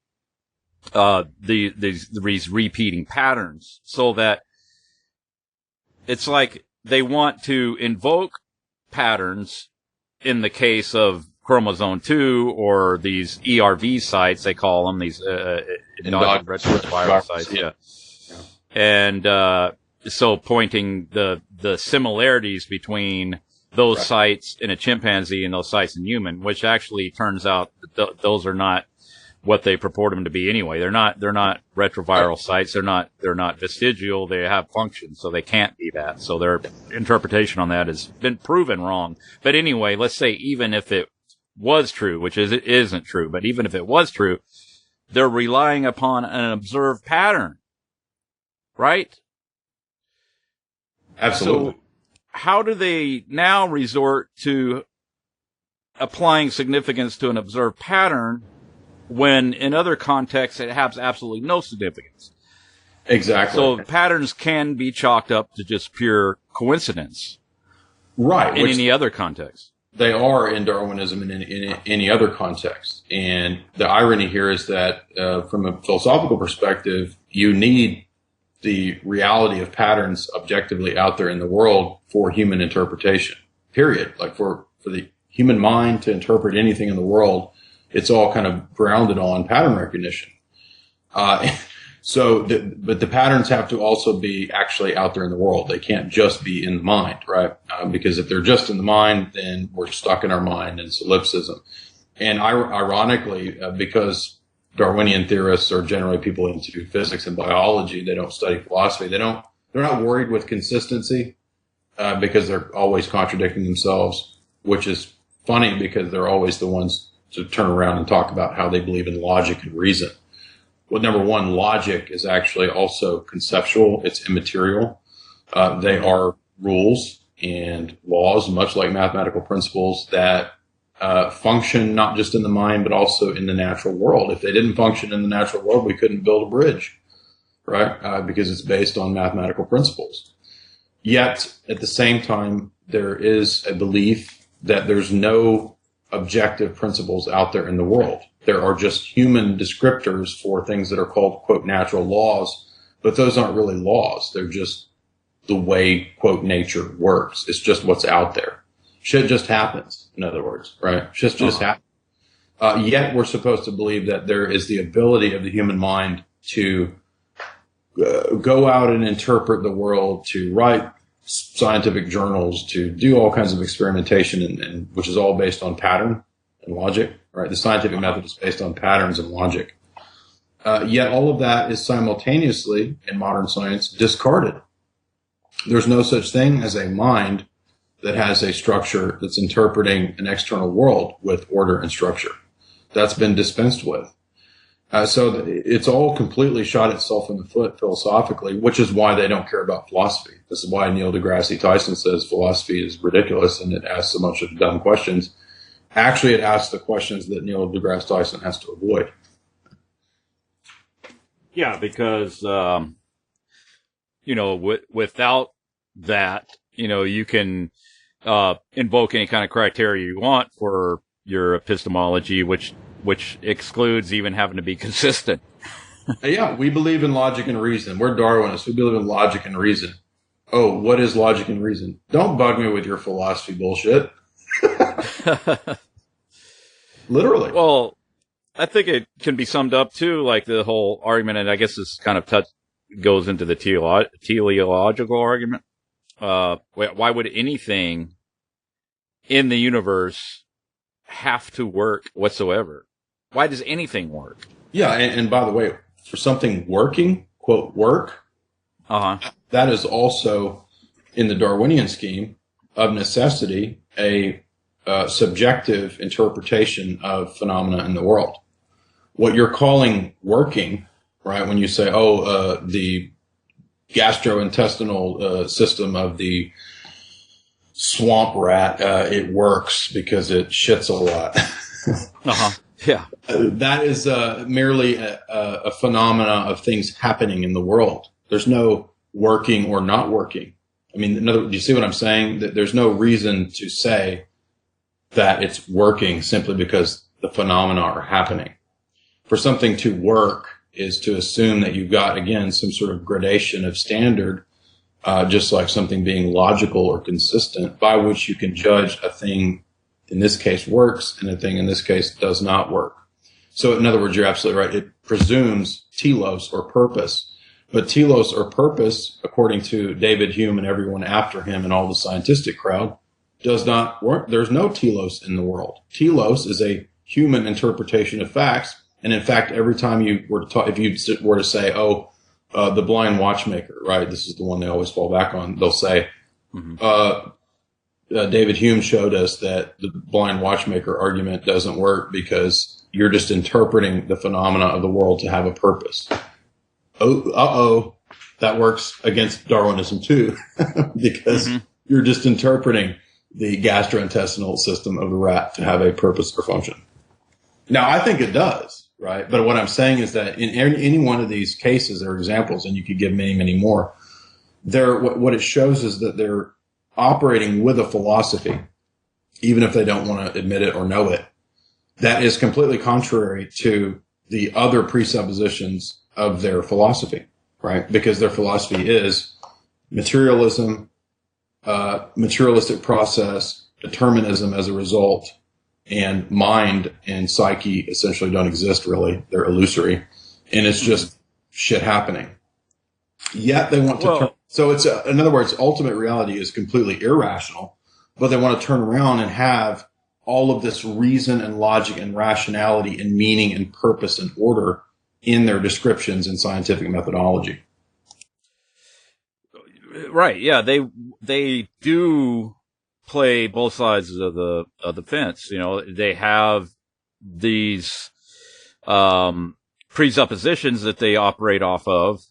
these repeating patterns, so that it's like they want to invoke patterns in the case of chromosome 2 or these ERV sites, they call them, these endogenous retroviral sites, yeah. And so pointing the similarities between those sites in a chimpanzee and those sites in human, which actually turns out that those are not what they purport them to be anyway. They're not retroviral sites. They're not vestigial. They have function, so they can't be that. So their interpretation on that has been proven wrong. But anyway, let's say even if it was true, which it isn't true, but even if it was true, they're relying upon an observed pattern, right? Absolutely. So how do they now resort to applying significance to an observed pattern when in other contexts it has absolutely no significance? Exactly. So patterns can be chalked up to just pure coincidence. Right. In any other context. They are in Darwinism and in any other context. And the irony here is that from a philosophical perspective, you need the reality of patterns objectively out there in the world for human interpretation, period. Like for the human mind to interpret anything in the world, it's all kind of grounded on pattern recognition. But the patterns have to also be actually out there in the world. They can't just be in the mind, right? Because if they're just in the mind, then we're stuck in our mind and solipsism. And ironically, because Darwinian theorists are generally people into physics and biology, they don't study philosophy. They're not worried with consistency, because they're always contradicting themselves, which is funny because they're always the ones to turn around and talk about how they believe in logic and reason. Well, number one, logic is actually also conceptual. It's immaterial. They are rules and laws, much like mathematical principles, that function not just in the mind, but also in the natural world. If they didn't function in the natural world, we couldn't build a bridge, right? Because it's based on mathematical principles. Yet, at the same time, there is a belief that there's no objective principles out there in the world. There are just human descriptors for things that are called, quote, natural laws, but those aren't really laws. They're just the way, quote, nature works. It's just what's out there. Shit just happens, in other words, right? Shit just happens. Yet we're supposed to believe that there is the ability of the human mind to go out and interpret the world, to write scientific journals, to do all kinds of experimentation, and which is all based on pattern and logic, right? The scientific method is based on patterns and logic. Yet all of that is simultaneously, in modern science, discarded. There's no such thing as a mind that has a structure that's interpreting an external world with order and structure. That's been dispensed with. So it's all completely shot itself in the foot philosophically, which is why they don't care about philosophy. This is why Neil deGrasse Tyson says philosophy is ridiculous and it asks a bunch of dumb questions. Actually, it asks the questions that Neil deGrasse Tyson has to avoid. Yeah, because, without that, you can invoke any kind of criteria you want for your epistemology, which excludes even having to be consistent. Yeah, we believe in logic and reason. We're Darwinists. We believe in logic and reason. Oh, what is logic and reason? Don't bug me with your philosophy bullshit. Literally. Well, I think it can be summed up too, like the whole argument, and I guess this kind of goes into the teleological argument. Why would anything in the universe have to work whatsoever? Why does anything work? Yeah, and by the way, for something working, quote, work, that is also, in the Darwinian scheme, of necessity, a subjective interpretation of phenomena in the world. What you're calling working, right, when you say, the gastrointestinal system of the swamp rat, it works because it shits a lot. Yeah. That is merely a phenomena of things happening in the world. There's no working or not working. I mean, in other words, do you see what I'm saying? That there's no reason to say that it's working simply because the phenomena are happening. For something to work is to assume that you've got, again, some sort of gradation of standard, just like something being logical or consistent, by which you can judge a thing in this case works and a thing in this case does not work. So in other words, you're absolutely right. It presumes telos or purpose. But telos or purpose, according to David Hume and everyone after him and all the scientific crowd, does not work. There's no telos in the world. Telos is a human interpretation of facts. And in fact, every time you were to talk, if you were to say, the blind watchmaker, right? This is the one they always fall back on. They'll say, David Hume showed us that the blind watchmaker argument doesn't work because you're just interpreting the phenomena of the world to have a purpose. That works against Darwinism too, because you're just interpreting the gastrointestinal system of the rat to have a purpose or function. Now, I think it does. right? But what I'm saying is that in any one of these cases or examples, and you could give many, many more, what it shows is that they're operating with a philosophy, even if they don't want to admit it or know it, that is completely contrary to the other presuppositions of their philosophy, right? Because their philosophy is materialism, materialistic process, determinism as a result, and mind and psyche essentially don't exist really. They're illusory. And it's just shit happening. Yet they want to so it's in other words, ultimate reality is completely irrational, but they want to turn around and have all of this reason and logic and rationality and meaning and purpose and order in their descriptions and scientific methodology. Right. Yeah. They do play both sides of the fence. You know, they have these, presuppositions that they operate off of.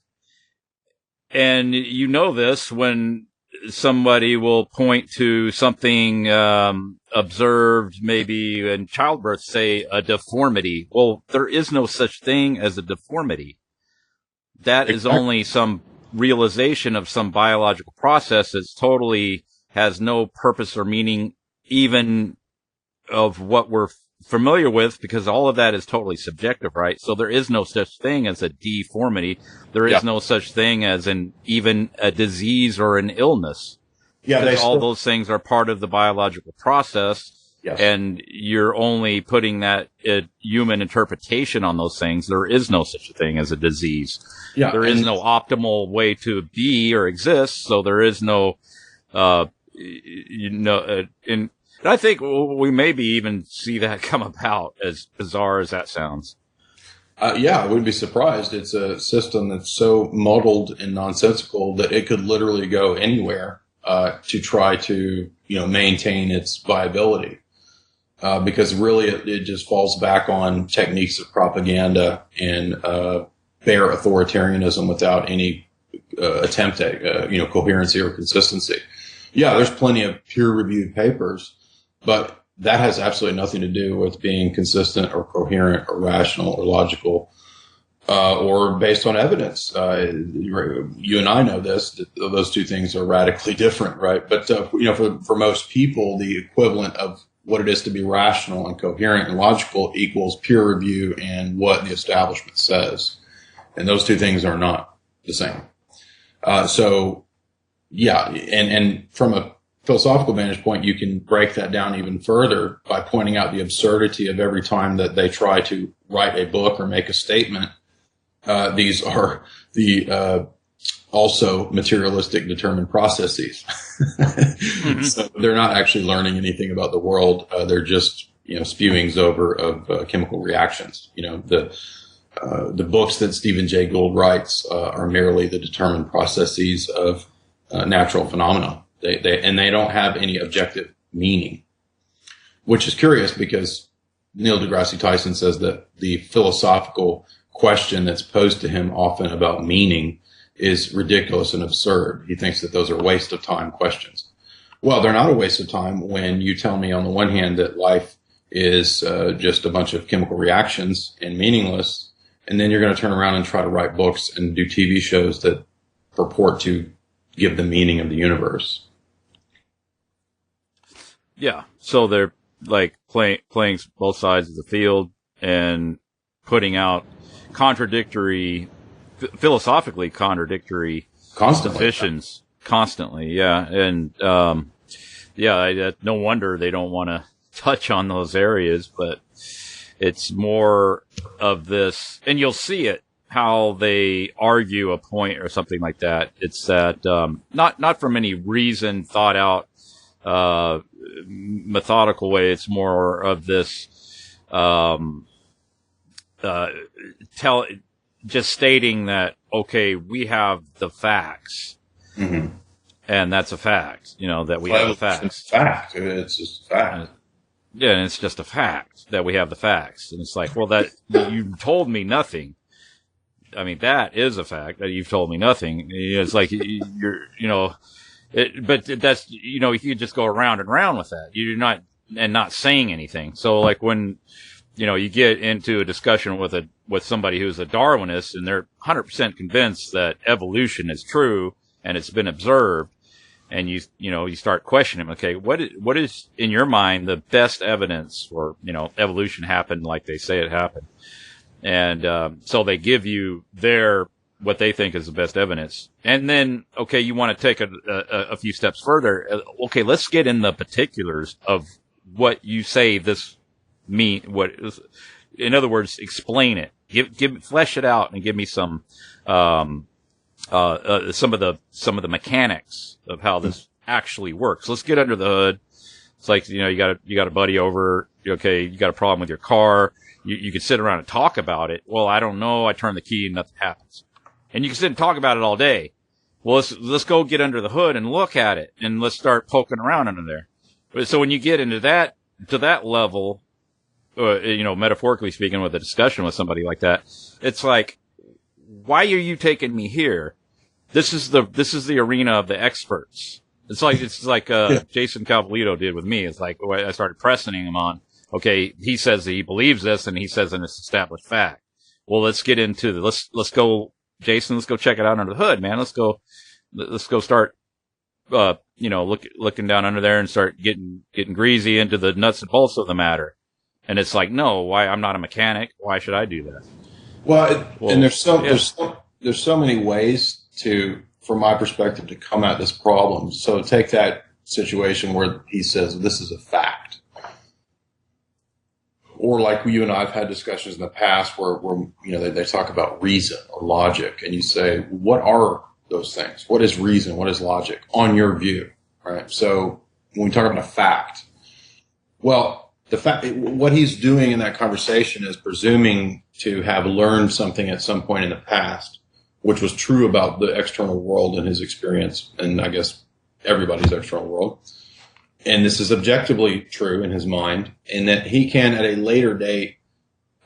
And you know this when somebody will point to something, observed maybe in childbirth, say a deformity. Well, there is no such thing as a deformity. That is only some realization of some biological process that's totally has no purpose or meaning even of what we're familiar with, because all of that is totally subjective, right? So there is no such thing as a deformity. There is no such thing as even a disease or an illness. Yeah, all those things are part of the biological process. Yes. And you're only putting that human interpretation on those things. There is no such a thing as a disease. Yeah, there is no optimal way to be or exist. So there is no, and I think we maybe even see that come about, as bizarre as that sounds. Yeah, I wouldn't be surprised. It's a system that's so muddled and nonsensical that it could literally go anywhere to try to, maintain its viability. Because really it just falls back on techniques of propaganda and bare authoritarianism without any attempt at, coherency or consistency. Yeah, there's plenty of peer-reviewed papers, but that has absolutely nothing to do with being consistent or coherent or rational or logical, or based on evidence. You and I know this, that those two things are radically different, right? But, for most people, the equivalent of what it is to be rational and coherent and logical equals peer review and what the establishment says. And those two things are not the same. And from a philosophical vantage point, you can break that down even further by pointing out the absurdity of every time that they try to write a book or make a statement. These are the also materialistic determined processes. Mm-hmm. So they're not actually learning anything about the world. They're just, spewings over of chemical reactions. The books that Stephen Jay Gould writes are merely the determined processes of natural phenomena. They don't have any objective meaning, which is curious because Neil deGrasse Tyson says that the philosophical question that's posed to him often about meaning is ridiculous and absurd. He thinks that those are waste of time questions. Well, they're not a waste of time when you tell me on the one hand that life is just a bunch of chemical reactions and meaningless, and then you're going to turn around and try to write books and do TV shows that purport to give the meaning of the universe. Yeah, so they're like playing both sides of the field and putting out philosophically contradictory positions constantly. Yeah, and no wonder they don't want to touch on those areas, but it's more of this, and you'll see it how they argue a point or something like that. It's that not from any reason thought out methodical way. It's more of this just stating that, okay, we have the facts. Mm-hmm. And that's a fact, that we have the facts. It's a fact. It's just a fact. And it's just a fact that we have the facts. And it's like, well, that you told me nothing. I mean, that is a fact that you've told me nothing. It's like but that's, you could just go around and around with that. You're not saying anything. So like when you get into a discussion with somebody who's a Darwinist and they're 100% convinced that evolution is true and it's been observed. And you start questioning, okay, what is in your mind the best evidence for, evolution happened like they say it happened? And, so they give you what they think is the best evidence. And then, okay, you want to take a few steps further. Okay, let's get in the particulars of what you say this mean. In other words, explain it. Flesh it out and give me some of the mechanics of how this actually works. Let's get under the hood. It's like, you got a buddy over. Okay, you got a problem with your car. You can sit around and talk about it. Well, I don't know. I turn the key and nothing happens. And you can sit and talk about it all day. Well, let's go get under the hood and look at it, and let's start poking around under there. So when you get into to that level, metaphorically speaking, with a discussion with somebody like that, it's like, why are you taking me here? This is the arena of the experts. It's like Jason Cavalito did with me. It's like I started pressing him on, okay, he says that he believes this and he says it's established fact. Well, let's get into let's go, Jason, let's go check it out under the hood, man. Let's go start, looking down under there and start getting greasy into the nuts and bolts of the matter. And it's like, no, why? I'm not a mechanic. Why should I do that? Well, and there's so many ways from my perspective, to come at this problem. So take that situation where he says this is a fact, or like you and I have had discussions in the past where they talk about reason or logic, and you say, what are those things? What is reason? What is logic on your view? Right. So when we talk about a fact, well, what he's doing in that conversation is presuming to have learned something at some point in the past, which was true about the external world and his experience, and I guess everybody's external world. And this is objectively true in his mind, and that he can at a later date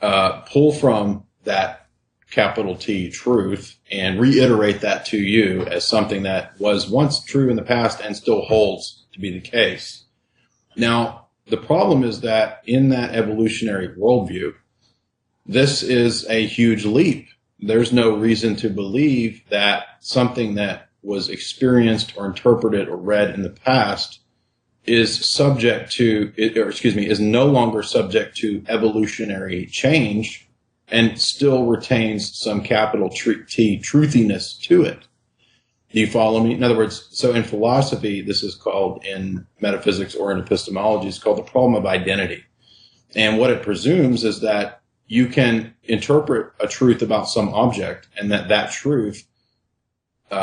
pull from that capital T truth and reiterate that to you as something that was once true in the past and still holds to be the case. Now, the problem is that in that evolutionary worldview, this is a huge leap. There's no reason to believe that something that was experienced or interpreted or read in the past is no longer subject to evolutionary change and still retains some capital T truthiness to it. Do you follow me? In other words, so in philosophy, this is called, in metaphysics or in epistemology, it's called the problem of identity. And what it presumes is that you can interpret a truth about some object, and that truth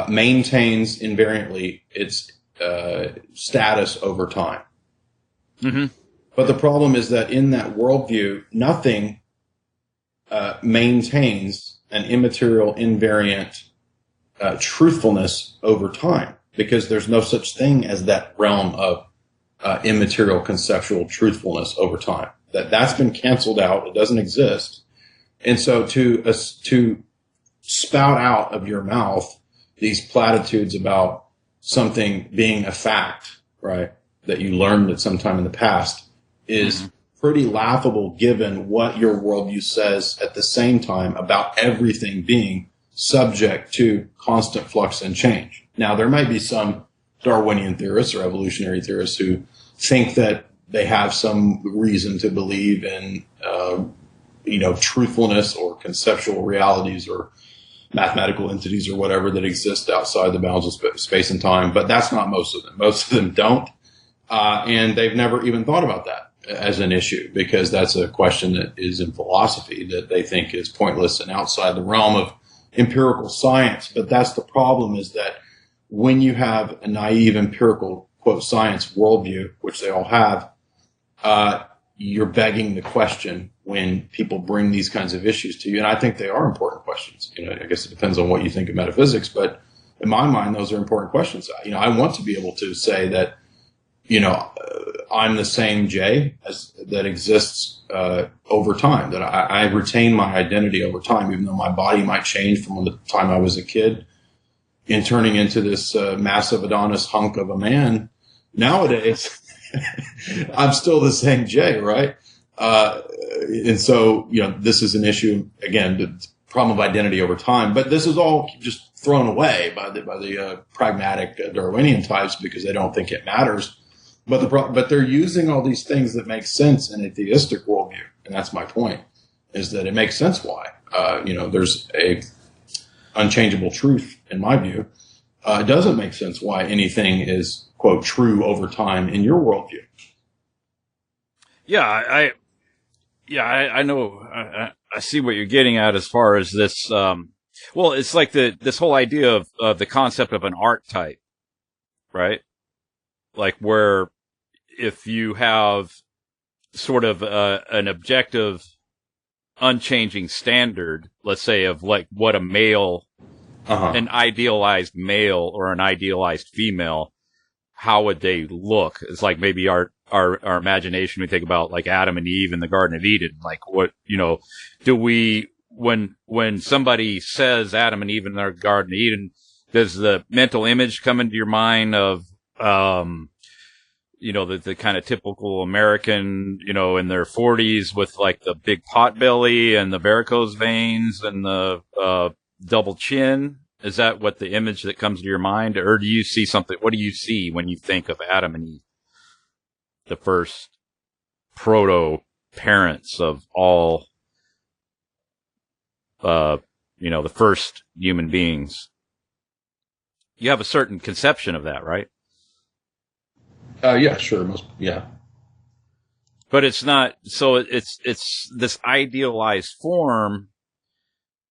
maintains invariantly its status over time. Mm-hmm. But the problem is that in that worldview, nothing maintains an immaterial, invariant truthfulness over time, because there's no such thing as that realm of immaterial conceptual truthfulness over time. That's been canceled out. It doesn't exist. And so to spout out of your mouth these platitudes about something being a fact, right, that you learned at some time in the past is pretty laughable given what your worldview says at the same time about everything being subject to constant flux and change. Now, there might be some Darwinian theorists or evolutionary theorists who think that they have some reason to believe in, truthfulness or conceptual realities or mathematical entities or whatever that exist outside the bounds of space and time. But that's not most of them. Most of them don't. And they've never even thought about that as an issue, because that's a question that is in philosophy that they think is pointless and outside the realm of empirical science. But that's the problem, is that when you have a naive empirical, quote, science worldview, which they all have, you're begging the question when people bring these kinds of issues to you. And I think they are important questions. I guess it depends on what you think of metaphysics, but in my mind, those are important questions. I want to be able to say that, I'm the same Jay that exists over time, that I retain my identity over time, even though my body might change from the time I was a kid in turning into this massive Adonis hunk of a man. Nowadays, I'm still the same Jay, right? And so, this is an issue, again, the problem of identity over time. But this is all just thrown away by the pragmatic Darwinian types because they don't think it matters. But they're using all these things that make sense in a theistic worldview. And that's my point, is that it makes sense why. There's a unchangeable truth, in my view. It doesn't make sense why anything is, quote, true over time in your worldview. Yeah, I know. I see what you're getting at as far as this. Well, it's like this whole idea of the concept of an archetype, right? Like where if you have sort of an objective, unchanging standard, let's say of like what a male, an idealized male or an idealized female, how would they look? It's like maybe our imagination, we think about like Adam and Eve in the Garden of Eden. Like what, do we, when somebody says Adam and Eve in the Garden of Eden, does the mental image come into your mind of, the kind of typical American, in their 40s with like the big pot belly and the varicose veins and the, double chin? Is that what the image that comes to your mind? Or do you see something? What do you see when you think of Adam and Eve? The first proto parents of all, the first human beings. You have a certain conception of that, right? Yeah, sure. Yeah. But it's not, so it's this idealized form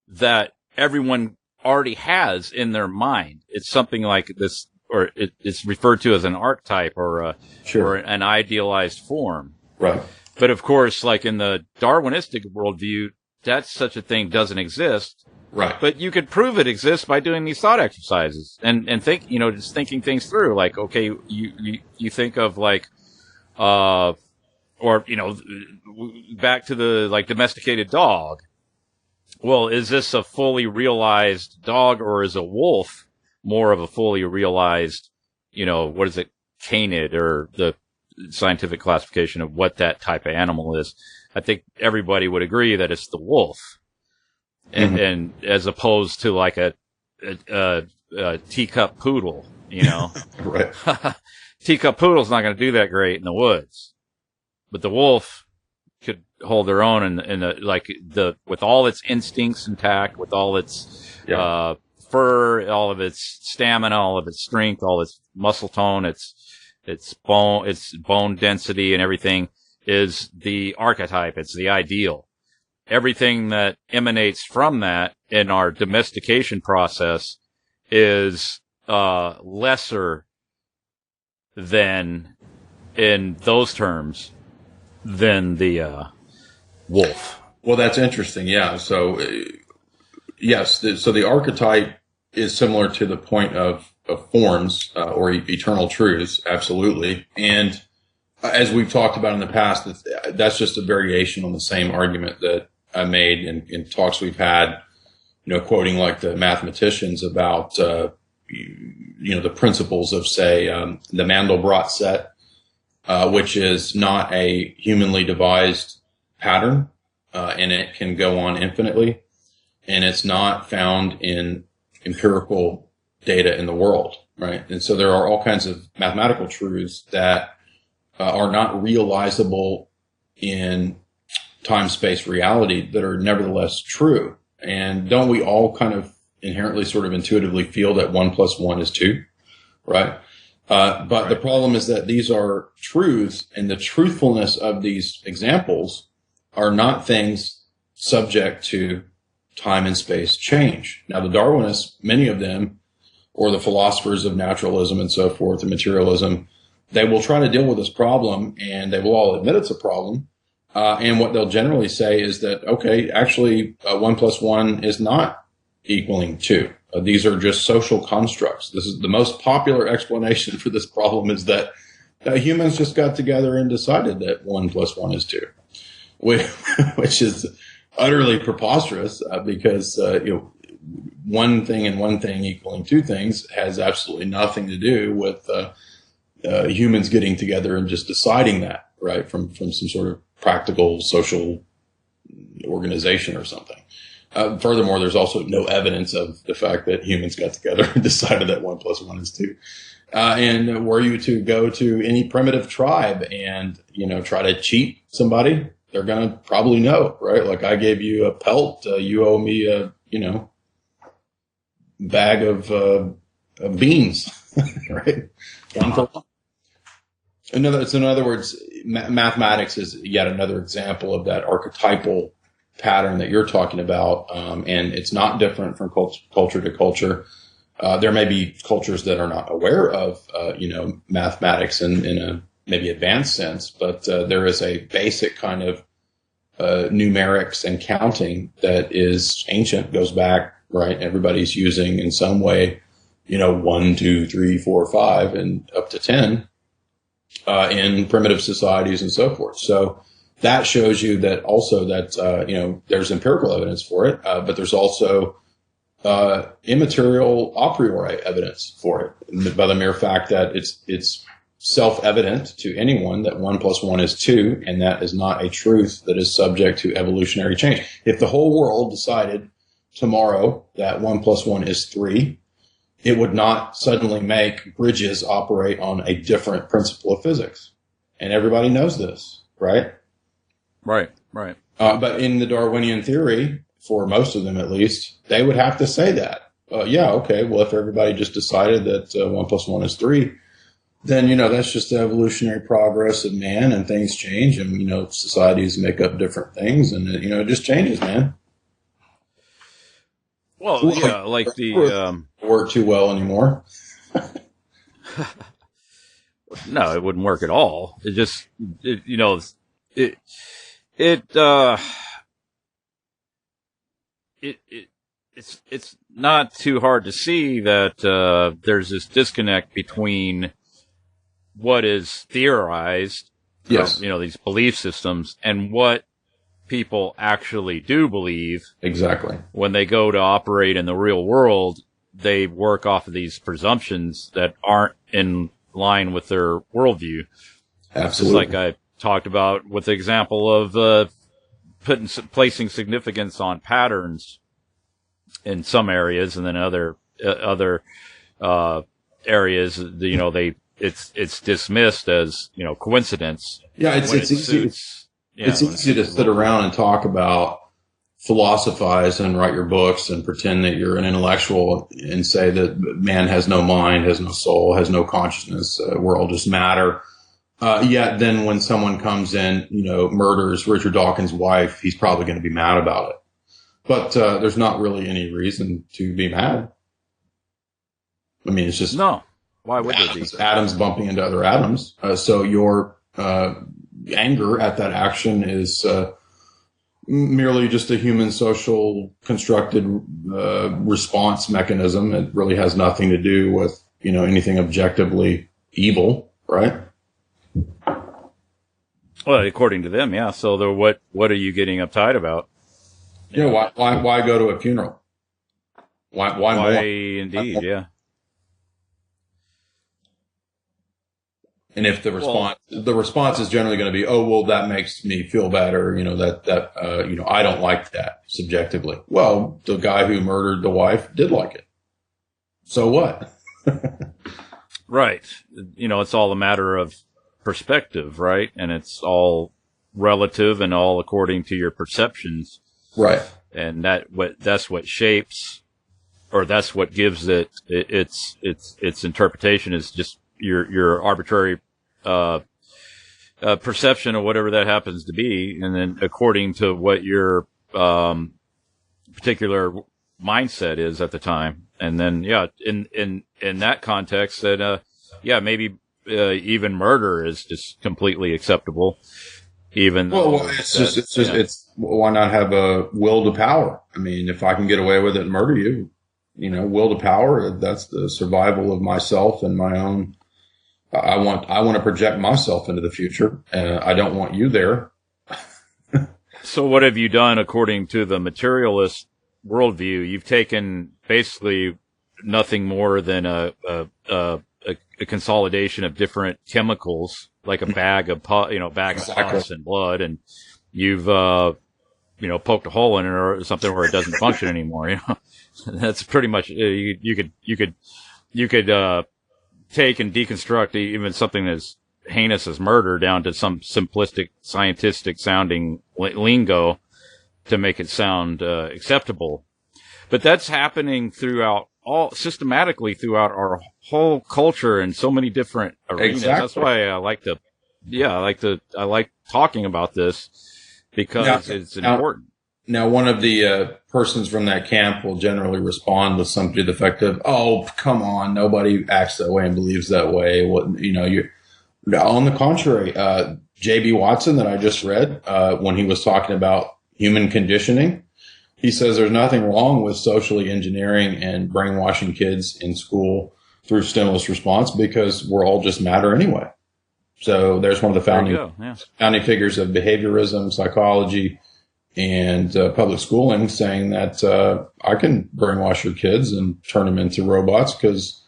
that everyone already has in their mind. It's something like this, or it's referred to as an archetype or an idealized form. Right. But of course, like in the Darwinistic worldview, that such a thing doesn't exist. Right. But you could prove it exists by doing these thought exercises and think, just thinking things through. Like, okay, you think of like, back to the like domesticated dog. Well, is this a fully realized dog or is a wolf more of a fully realized, what is it, canid, or the scientific classification of what that type of animal is? I think everybody would agree that it's the wolf. And as opposed to like a teacup poodle, Right. Teacup poodle's not going to do that great in the woods, but the wolf could hold their own with all its instincts intact, with all its fur, all of its stamina, all of its strength, all its muscle tone, its bone density, and everything is the archetype. It's the ideal. Everything that emanates from that in our domestication process is lesser than, in those terms, than the wolf. Well, that's interesting. Yeah. So, yes. So the archetype is similar to the point of forms or eternal truths. Absolutely. And as we've talked about in the past, that's just a variation on the same argument that I made in talks we've had, quoting like the mathematicians about, the principles of, say, the Mandelbrot set, which is not a humanly devised pattern, and it can go on infinitely, and it's not found in empirical data in the world, right? And so there are all kinds of mathematical truths that are not realizable in time-space reality that are nevertheless true. And don't we all kind of inherently sort of intuitively feel that 1 + 1 is 2, right? But the problem is that these are truths, and the truthfulness of these examples are not things subject to time and space change. Now, the Darwinists, many of them, or the philosophers of naturalism and so forth, and materialism, they will try to deal with this problem, and they will all admit it's a problem. And what they'll generally say is that, okay, actually, 1 + 1 is not equaling 2. These are just social constructs. This is the most popular explanation for this problem, is that humans just got together and decided that 1 + 1 is 2, which is utterly preposterous because, one thing and one thing equaling two things has absolutely nothing to do with humans getting together and just deciding that, right, from some sort of practical social organization or something. Furthermore, there's also no evidence of the fact that humans got together and decided that 1 + 1 is 2. And were you to go to any primitive tribe and, try to cheat somebody, they're going to probably know, right? Like, I gave you a pelt, you owe me a, bag of beans, right? One for one. In other words, mathematics is yet another example of that archetypal pattern that you're talking about, and it's not different from culture to culture. There may be cultures that are not aware of, mathematics in a maybe advanced sense, but there is a basic kind of numerics and counting that is ancient, goes back, right? Everybody's using in some way, 1, 2, 3, 4, 5, and up to 10 in primitive societies and so forth. So that shows you that also that, there's empirical evidence for it, but there's also immaterial a priori evidence for it by the mere fact that it's self-evident to anyone that 1 + 1 is 2, and that is not a truth that is subject to evolutionary change. If the whole world decided tomorrow that 1 + 1 is 3, it would not suddenly make bridges operate on a different principle of physics. And everybody knows this, right? Right. But in the Darwinian theory, for most of them at least, they would have to say that. Well, if everybody just decided that 1 + 1 is 3, then, that's just the evolutionary progress of man, and things change, and, societies make up different things, and, it just changes, man. Well, yeah, like the work too well anymore. No, it wouldn't work at all. It just, it's not too hard to see that there's this disconnect between what is theorized, yes, these belief systems, and what people actually do believe. Exactly. When they go to operate in the real world, they work off of these presumptions that aren't in line with their worldview. Absolutely. Just like I talked about with the example of placing significance on patterns in some areas, and then other areas, it's dismissed as coincidence. Yeah, it's easy. It's easy to sit around and talk about, philosophize and write your books and pretend that you're an intellectual and say that man has no mind, has no soul, has no consciousness. We're all just matter. Yet then when someone comes in, murders Richard Dawkins' wife, he's probably going to be mad about it. But there's not really any reason to be mad. I mean, it's just... No. Why would there be? Atoms bumping into other atoms. So your anger at that action is merely just a human social constructed response mechanism. It really has nothing to do with, anything objectively evil, right? Well, according to them, yeah. So what are you getting uptight about? Why go to a funeral? Why more? Indeed, yeah. And if the response is generally going to be, oh, well, that makes me feel better, I don't like that subjectively. Well, the guy who murdered the wife did like it. So what? Right. It's all a matter of perspective, right? And it's all relative and all according to your perceptions. Right. And that's what shapes, or that's what gives it its interpretation, is just your arbitrary perception of whatever that happens to be, and then according to what your particular mindset is at the time, and then in that context, that maybe even murder is just completely acceptable, even though it's why not have a will to power? I mean, if I can get away with it and murder you, will to power, that's the survival of myself and my own. I want to project myself into the future. I don't want you there. So what have you done according to the materialist worldview? You've taken basically nothing more than a a consolidation of different chemicals, like a bag of bag of pus and blood, and you've poked a hole in it or something where it doesn't function anymore. That's pretty much you could take and deconstruct even something as heinous as murder down to some simplistic, scientific sounding lingo to make it sound acceptable. But that's happening systematically throughout our whole culture in so many different arenas. Exactly. That's why I like talking about this, because it's important. Now, one of the persons from that camp will generally respond with something to the effect of, "Oh, come on, nobody acts that way and believes that way." On the contrary, J.B. Watson, that I just read, when he was talking about human conditioning, he says there's nothing wrong with socially engineering and brainwashing kids in school through stimulus response, because we're all just matter anyway. So there's one of the founding figures of behaviorism, psychology, and public schooling, saying that I can brainwash your kids and turn them into robots because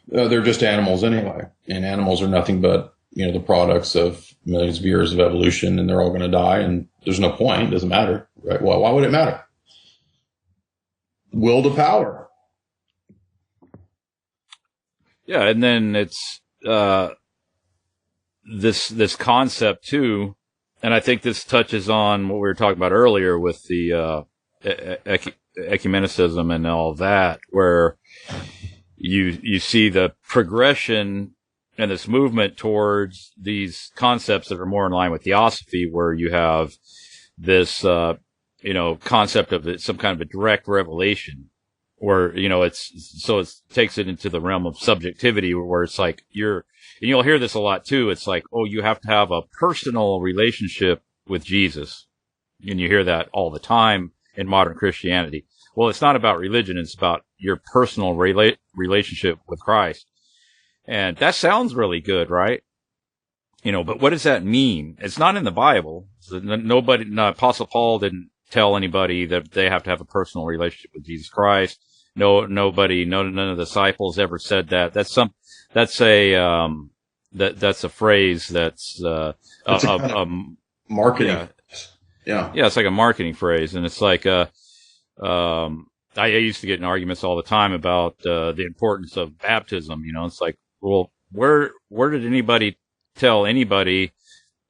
they're just animals anyway. And animals are nothing but, the products of millions of years of evolution, and they're all going to die, and there's no point. It doesn't matter, right? Well, why would it matter? Will to power. Yeah, and then it's this concept too, and I think this touches on what we were talking about earlier with the ecumenicism and all that, where you see the progression and this movement towards these concepts that are more in line with theosophy, where you have this concept of some kind of a direct revelation, where it takes it into the realm of subjectivity, where it's like and you'll hear this a lot too. It's like, oh, you have to have a personal relationship with Jesus, and you hear that all the time in modern Christianity. Well, it's not about religion; it's about your personal relationship with Christ, and that sounds really good, right? But what does that mean? It's not in the Bible. Apostle Paul didn't tell anybody that they have to have a personal relationship with Jesus Christ. None of the disciples ever said that. That's a phrase that's marketing. Yeah, it's like a marketing phrase, and it's like I used to get in arguments all the time about the importance of baptism. It's like, well, where did anybody tell anybody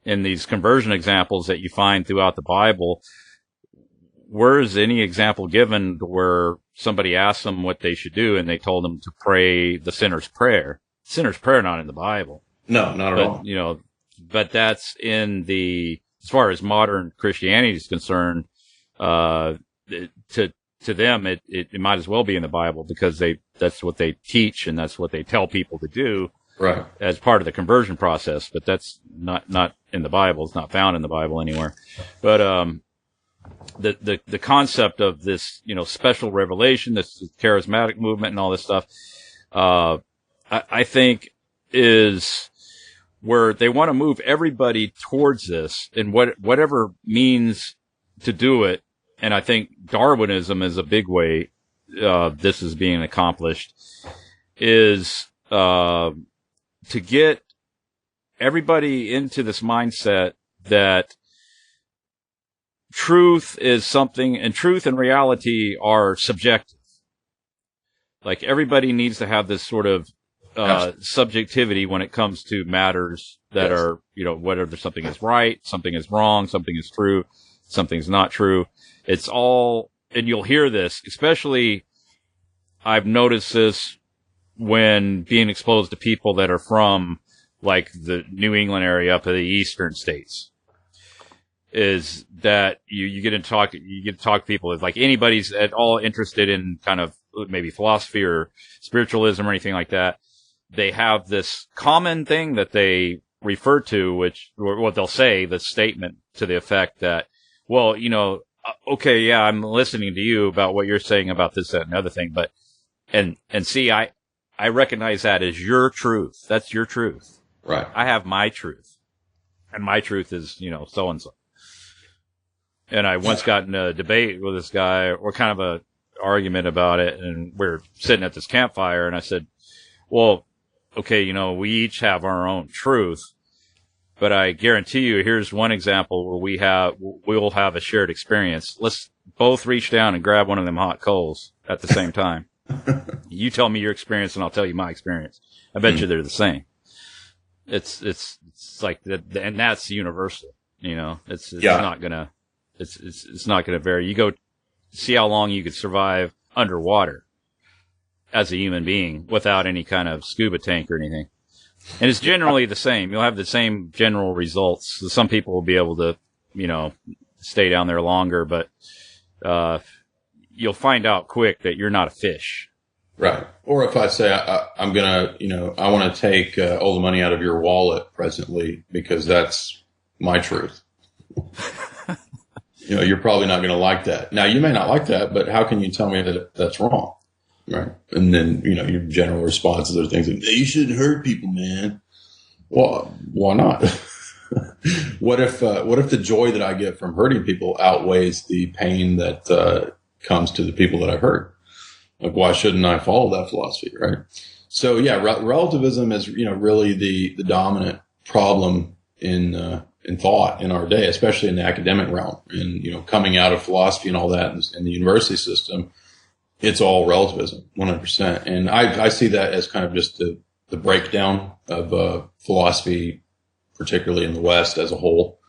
in these conversion examples that you find throughout the Bible? Where is any example given where somebody asked them what they should do and they told them to pray the sinner's prayer? Sinner's prayer not in the Bible. No, not at all. But that's as far as modern Christianity is concerned, to them, it might as well be in the Bible, because that's what they teach and that's what they tell people to do. Right. As part of the conversion process, but that's not in the Bible. It's not found in the Bible anywhere. But, the concept of this, special revelation, this charismatic movement and all this stuff, I think is where they want to move everybody towards this, and whatever means to do it. And I think Darwinism is a big way, this is being accomplished, is, to get everybody into this mindset that truth is something, and truth and reality are subjective. Like, everybody needs to have this sort of subjectivity when it comes to matters that are, whether something is right, something is wrong, something is true, something's not true. It's all, and you'll hear this, especially I've noticed this when being exposed to people that are from, like, the New England area up to the eastern states, is that you get to talk to people. It's like anybody's at all interested in kind of maybe philosophy or spiritualism or anything like that. They have this common thing that they refer to, or what they'll say, the statement to the effect that, well, okay, yeah, I'm listening to you about what you're saying about this, that, and the other thing, but, and see, I recognize that as your truth. That's your truth. Right. I have my truth. And my truth is, so-and-so. And I once got in a debate with this guy, or kind of a argument about it, and we're sitting at this campfire, and I said, well, okay, we each have our own truth, but I guarantee you, here's one example where we'll have a shared experience. Let's both reach down and grab one of them hot coals at the same time. You tell me your experience and I'll tell you my experience. I bet you they're the same. It's like that, and that's universal. It's not gonna vary. You go see how long you could survive underwater as a human being without any kind of scuba tank or anything. And it's generally the same. You'll have the same general results. Some people will be able to, stay down there longer, but you'll find out quick that you're not a fish. Right. Or if I say, I'm going to, I want to take all the money out of your wallet presently because that's my truth. You're probably not going to like that. Now, you may not like that, but how can you tell me that that's wrong? Right. And then, your general responses are things like, you shouldn't hurt people, man. Well, why not? What if the joy that I get from hurting people outweighs the pain that comes to the people that I've hurt? Like, why shouldn't I follow that philosophy, right? So, yeah, relativism is, really the dominant problem in thought in our day, especially in the academic realm. And, coming out of philosophy and all that in the university system, it's all relativism, 100%. And I see that as kind of just the breakdown of philosophy, particularly in the West as a whole.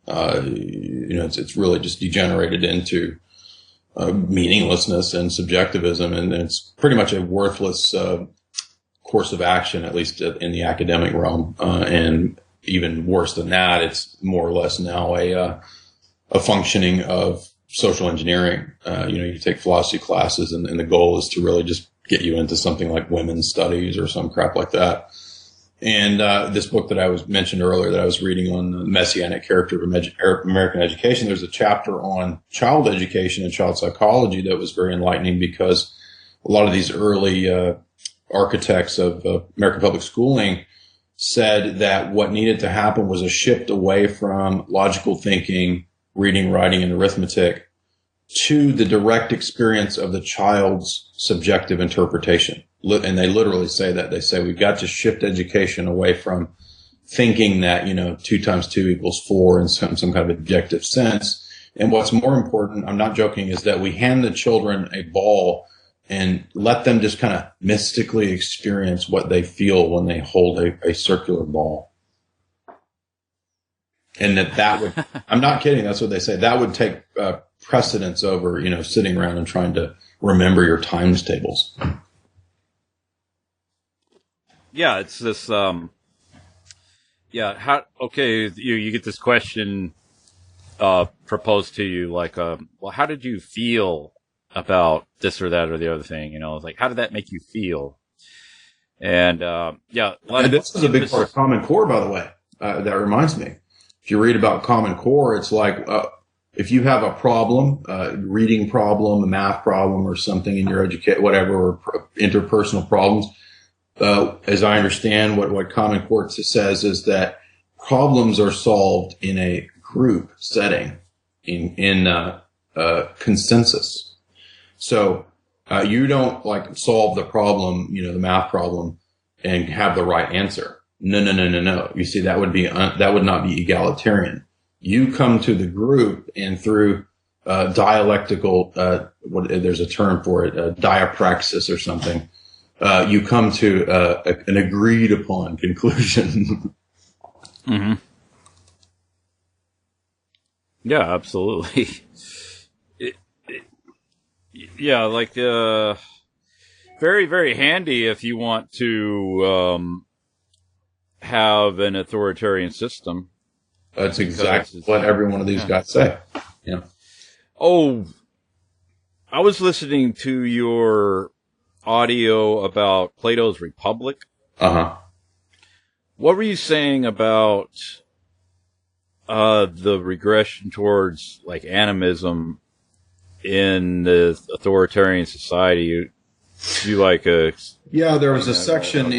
It's really just degenerated into meaninglessness and subjectivism, and it's pretty much a worthless course of action, at least in the academic realm. And even worse than that, it's more or less now a functioning of social engineering. You take philosophy classes, and the goal is to really just get you into something like women's studies or some crap like that. And this book that I mentioned earlier that I was reading on the messianic character of American education, there's a chapter on child education and child psychology that was very enlightening, because a lot of these early architects of American public schooling said that what needed to happen was a shift away from logical thinking, reading, writing, and arithmetic to the direct experience of the child's subjective interpretation. And they literally say that. They say we've got to shift education away from thinking that, 2 times 2 equals 4 in some kind of objective sense. And what's more important, I'm not joking, is that we hand the children a ball and let them just kind of mystically experience what they feel when they hold a circular ball. And that would, I'm not kidding, that's what they say, that would take precedence over, sitting around and trying to remember your times tables. Yeah, it's this, you get this question proposed to you, like, well, how did you feel about this or that or the other thing? It's like, how did that make you feel? And, and this is a big part of Common Core, by the way. That reminds me. If you read about Common Core, it's like, if you have a problem, reading problem, a math problem, or something in your whatever, or interpersonal problems, as I understand what Common Core says is that problems are solved in a group setting, in consensus. So you don't like solve the problem, the math problem, and have the right answer. No. You see, that would not be egalitarian. You come to the group, and through dialectical, there's a term for it, diapraxis or something. You come to an agreed upon conclusion. Mm-hmm. Yeah, absolutely. Very, very handy if you want to have an authoritarian system. That's exactly what every one of these guys say. Yeah. Oh, I was listening to your audio about Plato's Republic. Uh-huh. What were you saying about the regression towards like animism in the authoritarian society? There was a section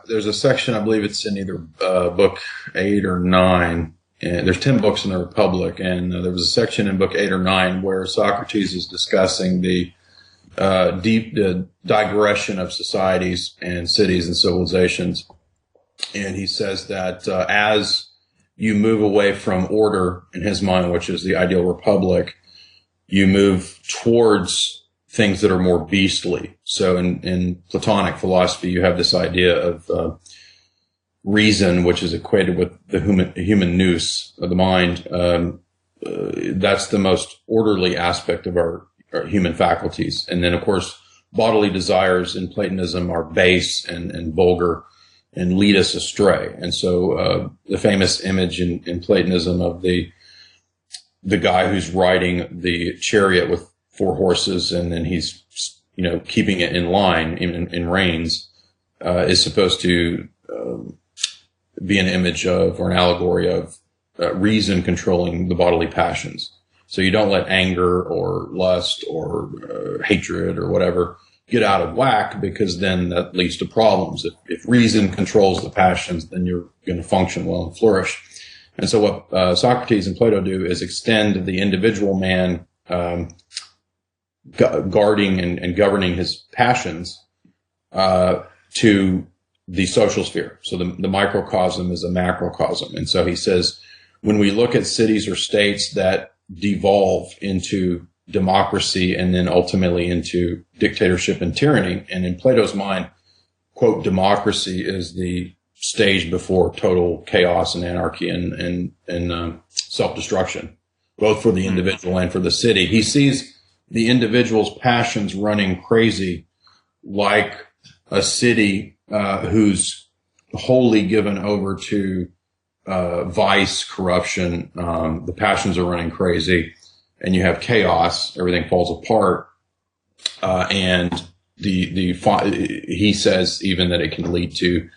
there's a section, I believe it's in either book 8 or 9. And there's 10 books in the Republic, and there was a section in book 8 or 9 where Socrates is discussing the deep digression of societies and cities and civilizations. And he says that as you move away from order in his mind, which is the ideal republic, you move towards things that are more beastly. So in Platonic philosophy, you have this idea of reason, which is equated with the human nous of the mind. That's the most orderly aspect of our human faculties. And then, of course, bodily desires in Platonism are base and vulgar and lead us astray. And so the famous image in Platonism of the guy who's riding the chariot with 4 horses, and then he's, keeping it in line in reins, is supposed to be an image of, or an allegory of, reason controlling the bodily passions. So you don't let anger or lust or hatred or whatever get out of whack, because then that leads to problems. If reason controls the passions, then you're going to function well and flourish. And so what Socrates and Plato do is extend the individual man guarding and governing his passions to the social sphere. So the microcosm is a macrocosm. And so he says, when we look at cities or states that devolve into democracy and then ultimately into dictatorship and tyranny, and in Plato's mind, quote, democracy is the stage before total chaos and anarchy and self-destruction, both for the individual and for the city. He sees the individual's passions running crazy like a city who's wholly given over to vice, corruption. The passions are running crazy, and you have chaos. Everything falls apart, and he says even that it can lead to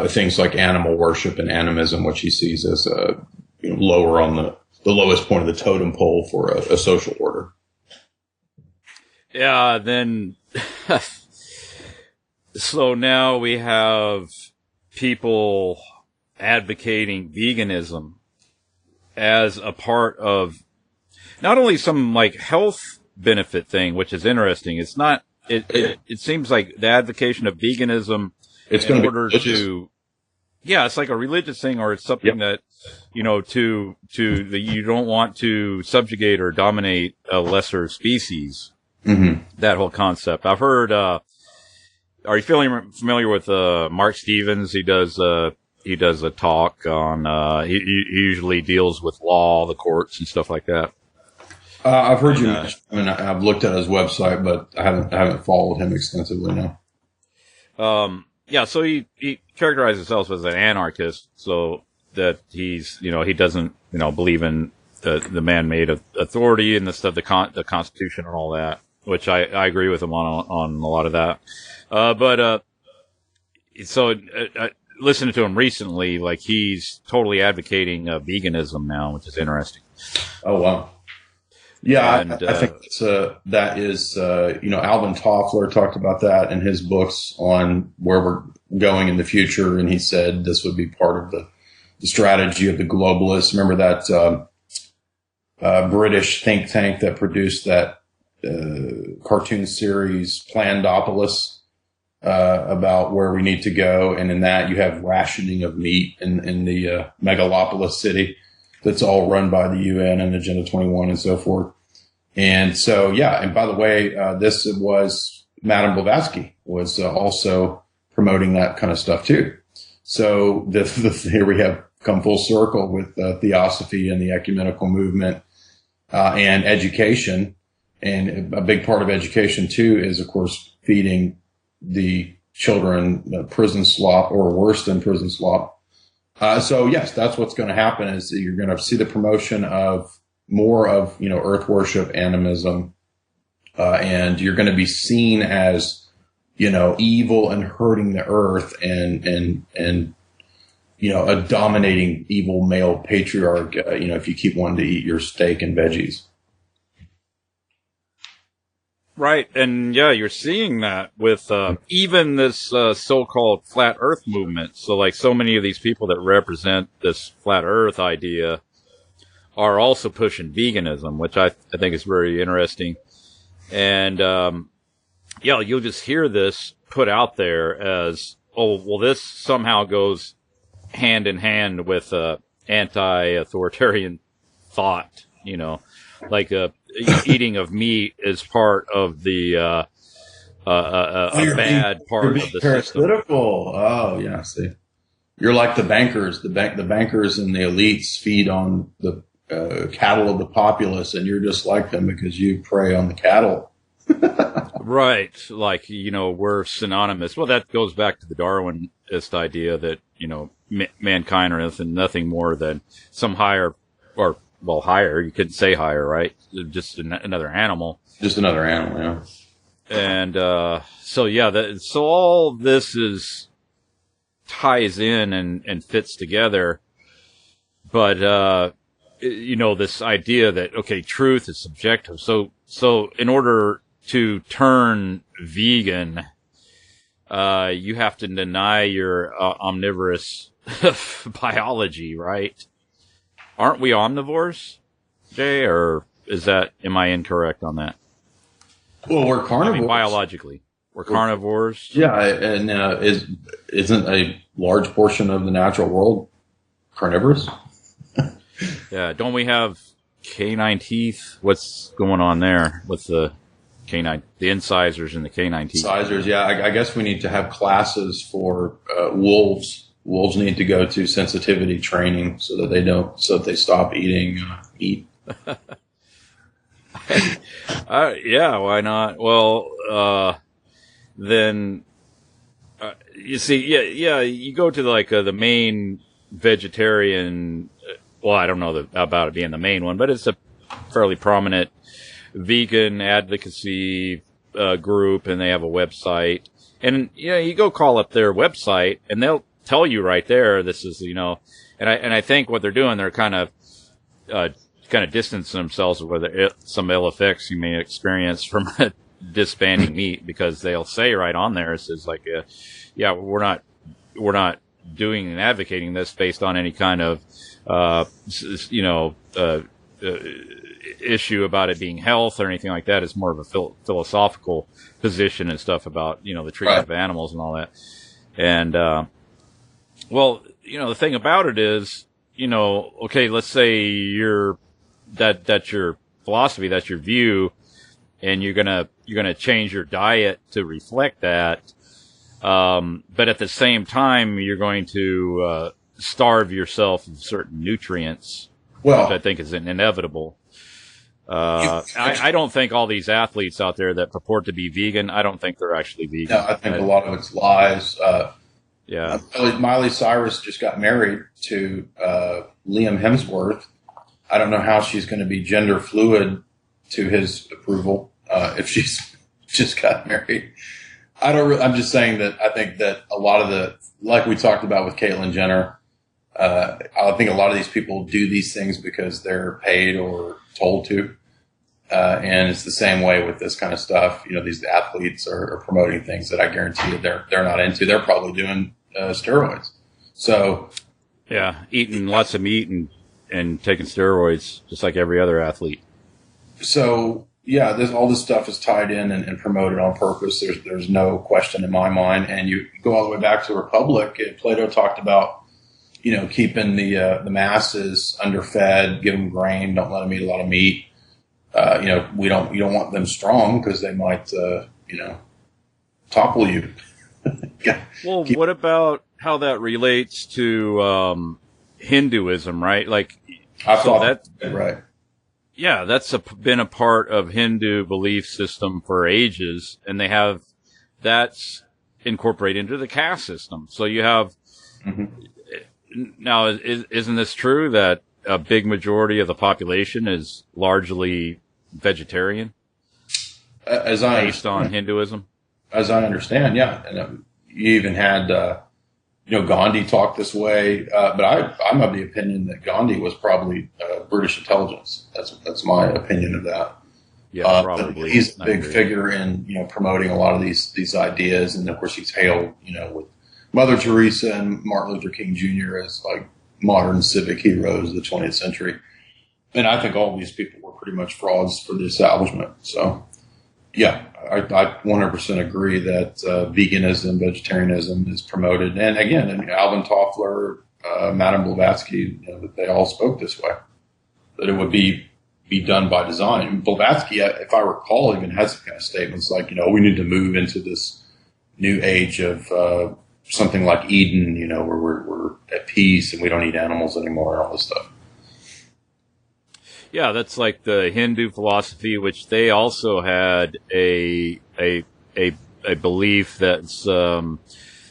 things like animal worship and animism, which he sees as lower on the lowest point of the totem pole for a social order. Yeah, then so now we have people advocating veganism as a part of not only some like health benefit thing, which is interesting. It's not. It seems like the advocation of veganism in order to, it's like a religious thing, or it's something that that you don't want to subjugate or dominate a lesser species. Mm-hmm. That whole concept. I've heard. Are you familiar with Mark Stevens? He does a talk on. He usually deals with law, the courts, and stuff like that. I've heard you mention. I mean, I've looked at his website, but I haven't followed him extensively now. So he characterizes himself as an anarchist, so that he's he doesn't believe in the man-made authority and the stuff, the Constitution and all that, which I agree with him on a lot of that. So listening to him recently, like he's totally advocating veganism now, which is interesting. Oh wow. Yeah, and, I think that is, Alvin Toffler talked about that in his books on where we're going in the future. And he said this would be part of the strategy of the globalists. Remember that British think tank that produced that cartoon series Plandopolis about where we need to go. And in that, you have rationing of meat in the megalopolis city. That's all run by the UN and Agenda 21 and so forth. And so, and by the way, this was Madame Blavatsky was also promoting that kind of stuff too. So here we have come full circle with theosophy and the ecumenical movement and education. And a big part of education too is, of course, feeding the children prison slop or worse than prison slop. So yes, that's what's going to happen is you're going to see the promotion of more of, earth worship, animism, and you're going to be seen as, evil and hurting the earth and a dominating evil male patriarch, if you keep wanting to eat your steak and veggies. Right. And you're seeing that with even this so-called flat earth movement. So like so many of these people that represent this flat earth idea are also pushing veganism, which I think is very interesting. And yeah, you'll just hear this put out there as, oh, well, this somehow goes hand in hand with anti-authoritarian thought, like eating of meat is part of the a bad part of the system. Parasitical. Oh, yeah. See, you're like the bankers. The bankers and the elites feed on the cattle of the populace, and you're just like them because you prey on the cattle. Right. Like, we're synonymous. Well, that goes back to the Darwinist idea that, mankind are nothing more than some higher, you couldn't say higher, right? Just another animal. Just another animal, yeah. And, so all this ties in and fits together. But, this idea that, okay, truth is subjective. So in order to turn vegan, you have to deny your omnivorous biology, right? Aren't we omnivores, Jay? Or am I incorrect on that? Well, we're carnivores. Biologically, we're carnivores. Yeah, and isn't a large portion of the natural world carnivorous? Yeah, don't we have canine teeth? What's going on there with the canine, the incisors and the canine teeth? Incisors, yeah. I guess we need to have classes for wolves. Wolves need to go to sensitivity training so that they stop eating meat. Yeah, why not? Well, then you see, yeah, you go to like the main vegetarian. Well, I don't know about it being the main one, but it's a fairly prominent vegan advocacy group, and they have a website. And you go call up their website, and they'll tell you right there, this is, and I think what they're doing, they're kind of distancing themselves with some ill effects you may experience from disbanding meat, because they'll say right on there, it says like, we're not doing and advocating this based on any kind of, issue about it being health or anything like that. It's more of a philosophical position and stuff about, the treatment of animals and all that. And, the thing about it is, okay, let's say that's your philosophy, that's your view, and you're gonna change your diet to reflect that. But at the same time, you're going to, starve yourself of certain nutrients, which I think is inevitable. I don't think all these athletes out there that purport to be vegan, I don't think they're actually vegan. No, I think a lot of it's lies. Yeah. Miley Cyrus just got married to Liam Hemsworth. I don't know how she's going to be gender fluid to his approval if she's just got married. I'm just saying that I think that a lot of like we talked about with Caitlyn Jenner, I think a lot of these people do these things because they're paid or told to. And it's the same way with this kind of stuff. These athletes are promoting things that I guarantee that they're not into. They're probably doing steroids. So, yeah, eating lots of meat and taking steroids just like every other athlete. So, yeah, all this stuff is tied in and promoted on purpose. There's no question in my mind. And you go all the way back to the Republic. Plato talked about, keeping the masses underfed, give them grain, don't let them eat a lot of meat. You don't want them strong because they might, topple you. Well, what about how that relates to Hinduism, right? Like, right. Yeah, that's been a part of Hindu belief system for ages, and that's incorporated into the caste system. So you have, now, isn't this true that a big majority of the population is largely vegetarian? Based on Hinduism? As I understand, yeah. And you even had, Gandhi talk this way. But I'm of the opinion that Gandhi was probably British intelligence. That's my opinion of that. Yeah, probably. He's a big figure in, promoting a lot of these ideas. And of course he's hailed, with Mother Teresa and Martin Luther King Jr. as like modern civic heroes of the 20th century. And I think all these people were pretty much frauds for the establishment. So, yeah, I 100% agree that veganism, vegetarianism is promoted. And again, Alvin Toffler, Madame Blavatsky, they all spoke this way, that it would be done by design. Blavatsky, if I recall, even has some kind of statements like, we need to move into this new age of something like Eden, where we're at peace and we don't eat animals anymore and all this stuff. Yeah, that's like the Hindu philosophy, which they also had a belief that's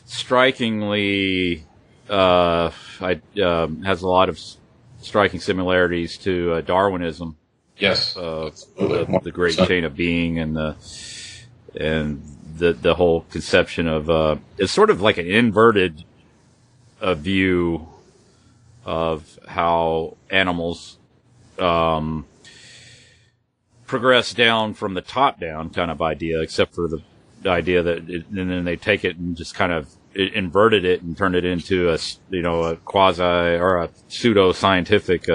strikingly has a lot of striking similarities to Darwinism. Yes, the great chain of being and the whole conception of it's sort of like an inverted view of how animals progress down from the top down kind of idea, except for the idea that and then they take it and just kind of inverted it and turned it into a quasi or a pseudo scientific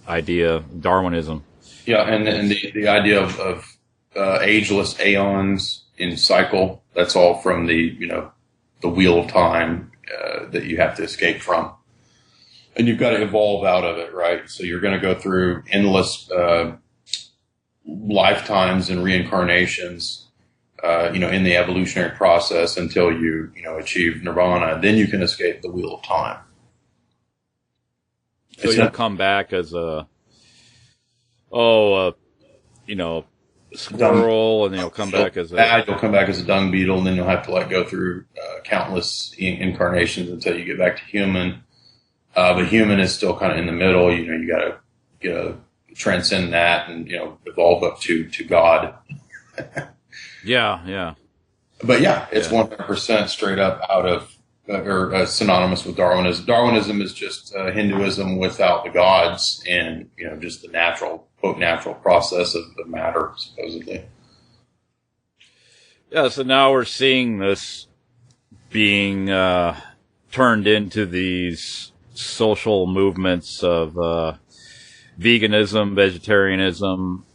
idea, Darwinism. Yeah, and the idea of ageless aeons in cycle, that's all from the wheel of time that you have to escape from. And you've got to evolve out of it, right? So you're going to go through endless lifetimes and reincarnations, in the evolutionary process until you achieve nirvana. Then you can escape the wheel of time. So you'll come back as a squirrel, and then you'll come back as you'll come back as a dung beetle, and then you'll have to go through countless incarnations until you get back to human. But human is still kind of in the middle. You got to transcend that and evolve up to God. Yeah. But it's 100% straight up out of or synonymous with Darwinism. Darwinism is just Hinduism without the gods and just the natural process of the matter, supposedly. Yeah. So now we're seeing this being turned into these social movements of veganism, vegetarianism,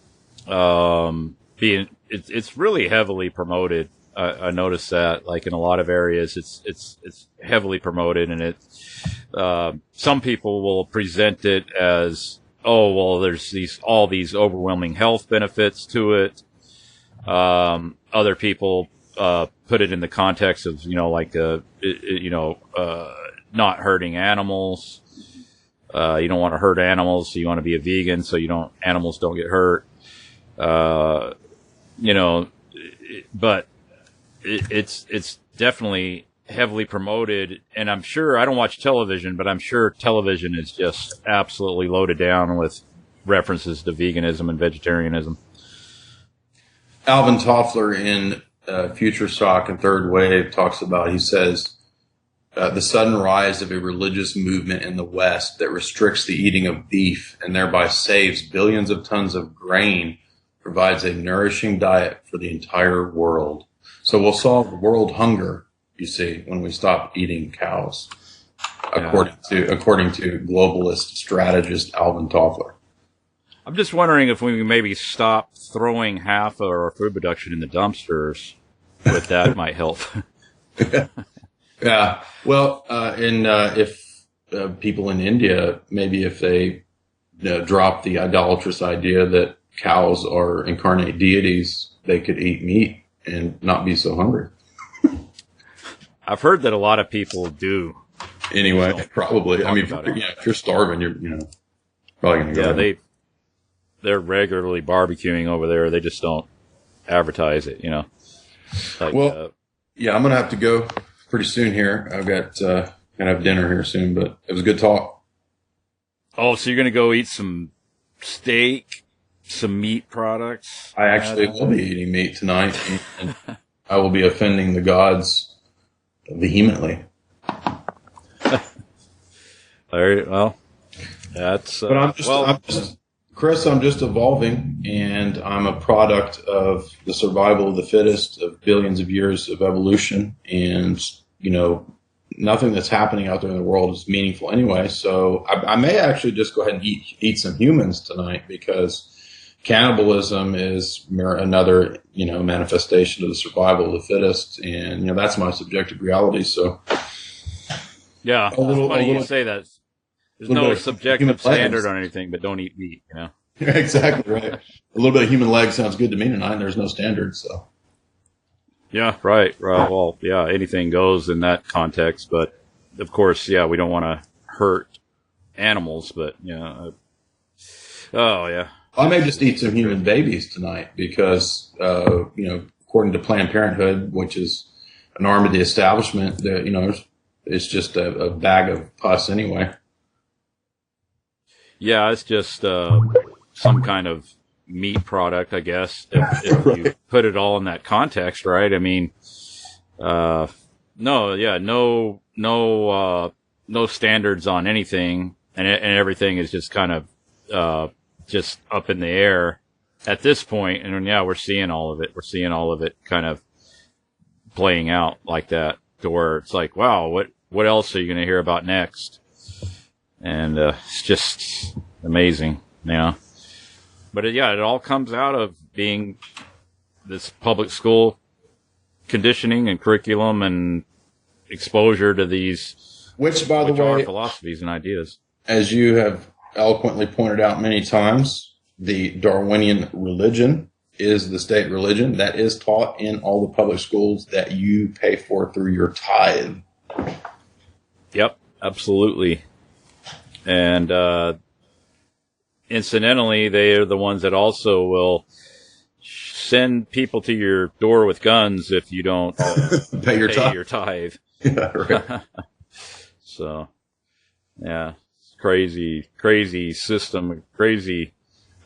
it's really heavily promoted. I noticed that, in a lot of areas, it's heavily promoted, and some people will present it as, there's all these overwhelming health benefits to it. Other people put it in the context of not hurting animals. You don't want to hurt animals, so you want to be a vegan, so animals don't get hurt. But it's definitely heavily promoted, and I'm sure, I don't watch television, but I'm sure television is just absolutely loaded down with references to veganism and vegetarianism. Alvin Toffler in Future Shock and Third Wave talks about, he says, the sudden rise of a religious movement in the West that restricts the eating of beef and thereby saves billions of tons of grain provides a nourishing diet for the entire world. So we'll solve world hunger, you see, when we stop eating cows, according to globalist strategist Alvin Toffler. I'm just wondering if we maybe stop throwing half of our food production in the dumpsters, if that might help. Yeah. Well, if people in India, maybe if they drop the idolatrous idea that cows are incarnate deities, they could eat meat and not be so hungry. I've heard that a lot of people do. Anyway, probably. I mean, if you're starving, you're probably going to go. Yeah, they're regularly barbecuing over there. They just don't advertise it, I'm going to have to go pretty soon here. I've got gonna have dinner here soon, but it was a good talk. Oh, so you're gonna go eat some steak, some meat products? I actually will be eating meat tonight, and I will be offending the gods vehemently. All right, well, that's. But I'm just, Chris, I'm just evolving, and I'm a product of the survival of the fittest of billions of years of evolution, and nothing that's happening out there in the world is meaningful anyway. So I may actually just go ahead and eat some humans tonight, because cannibalism is another, manifestation of the survival of the fittest. And, that's my subjective reality. So, yeah, it's funny you say that. There's no subjective standard on anything, but don't eat meat, Exactly right. A little bit of human leg sounds good to me tonight, and there's no standard, so. Yeah, right. Well, yeah, anything goes in that context, but of course, yeah, we don't want to hurt animals, but oh yeah. I may just eat some human babies tonight because, according to Planned Parenthood, which is an arm of the establishment, that it's just a bag of pus anyway. Yeah, it's just some kind of meat product, I guess, if Right. you put it all in that context, right? I mean, no standards on anything, and everything is just kind of just up in the air at this point. And yeah, we're seeing all of it. We're seeing all of it kind of playing out like that, to where it's like, wow, what else are you going to hear about next? And it's just amazing, But it all comes out of being this public school conditioning and curriculum and exposure to these, which by the are way, philosophies and ideas. As you have eloquently pointed out many times, the Darwinian religion is the state religion that is taught in all the public schools that you pay for through your tithe. Yep, absolutely. And incidentally, they are the ones that also will send people to your door with guns if you don't pay your tithe. Yeah, right. So, yeah, crazy system, crazy.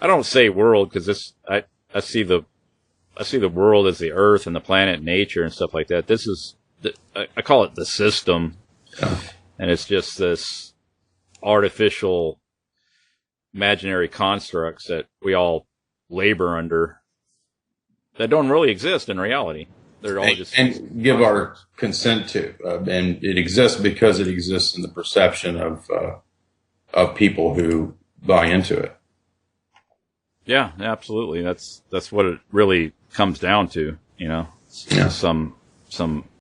I don't say world because I see the world as the earth and the planet, nature, and stuff like that. This is I call it the system, and it's just this artificial, imaginary constructs that we all labor under that don't really exist in reality. They're all just and give our consent to, and it exists because it exists in the perception of people who buy into it. Yeah, absolutely. That's what it really comes down to. Some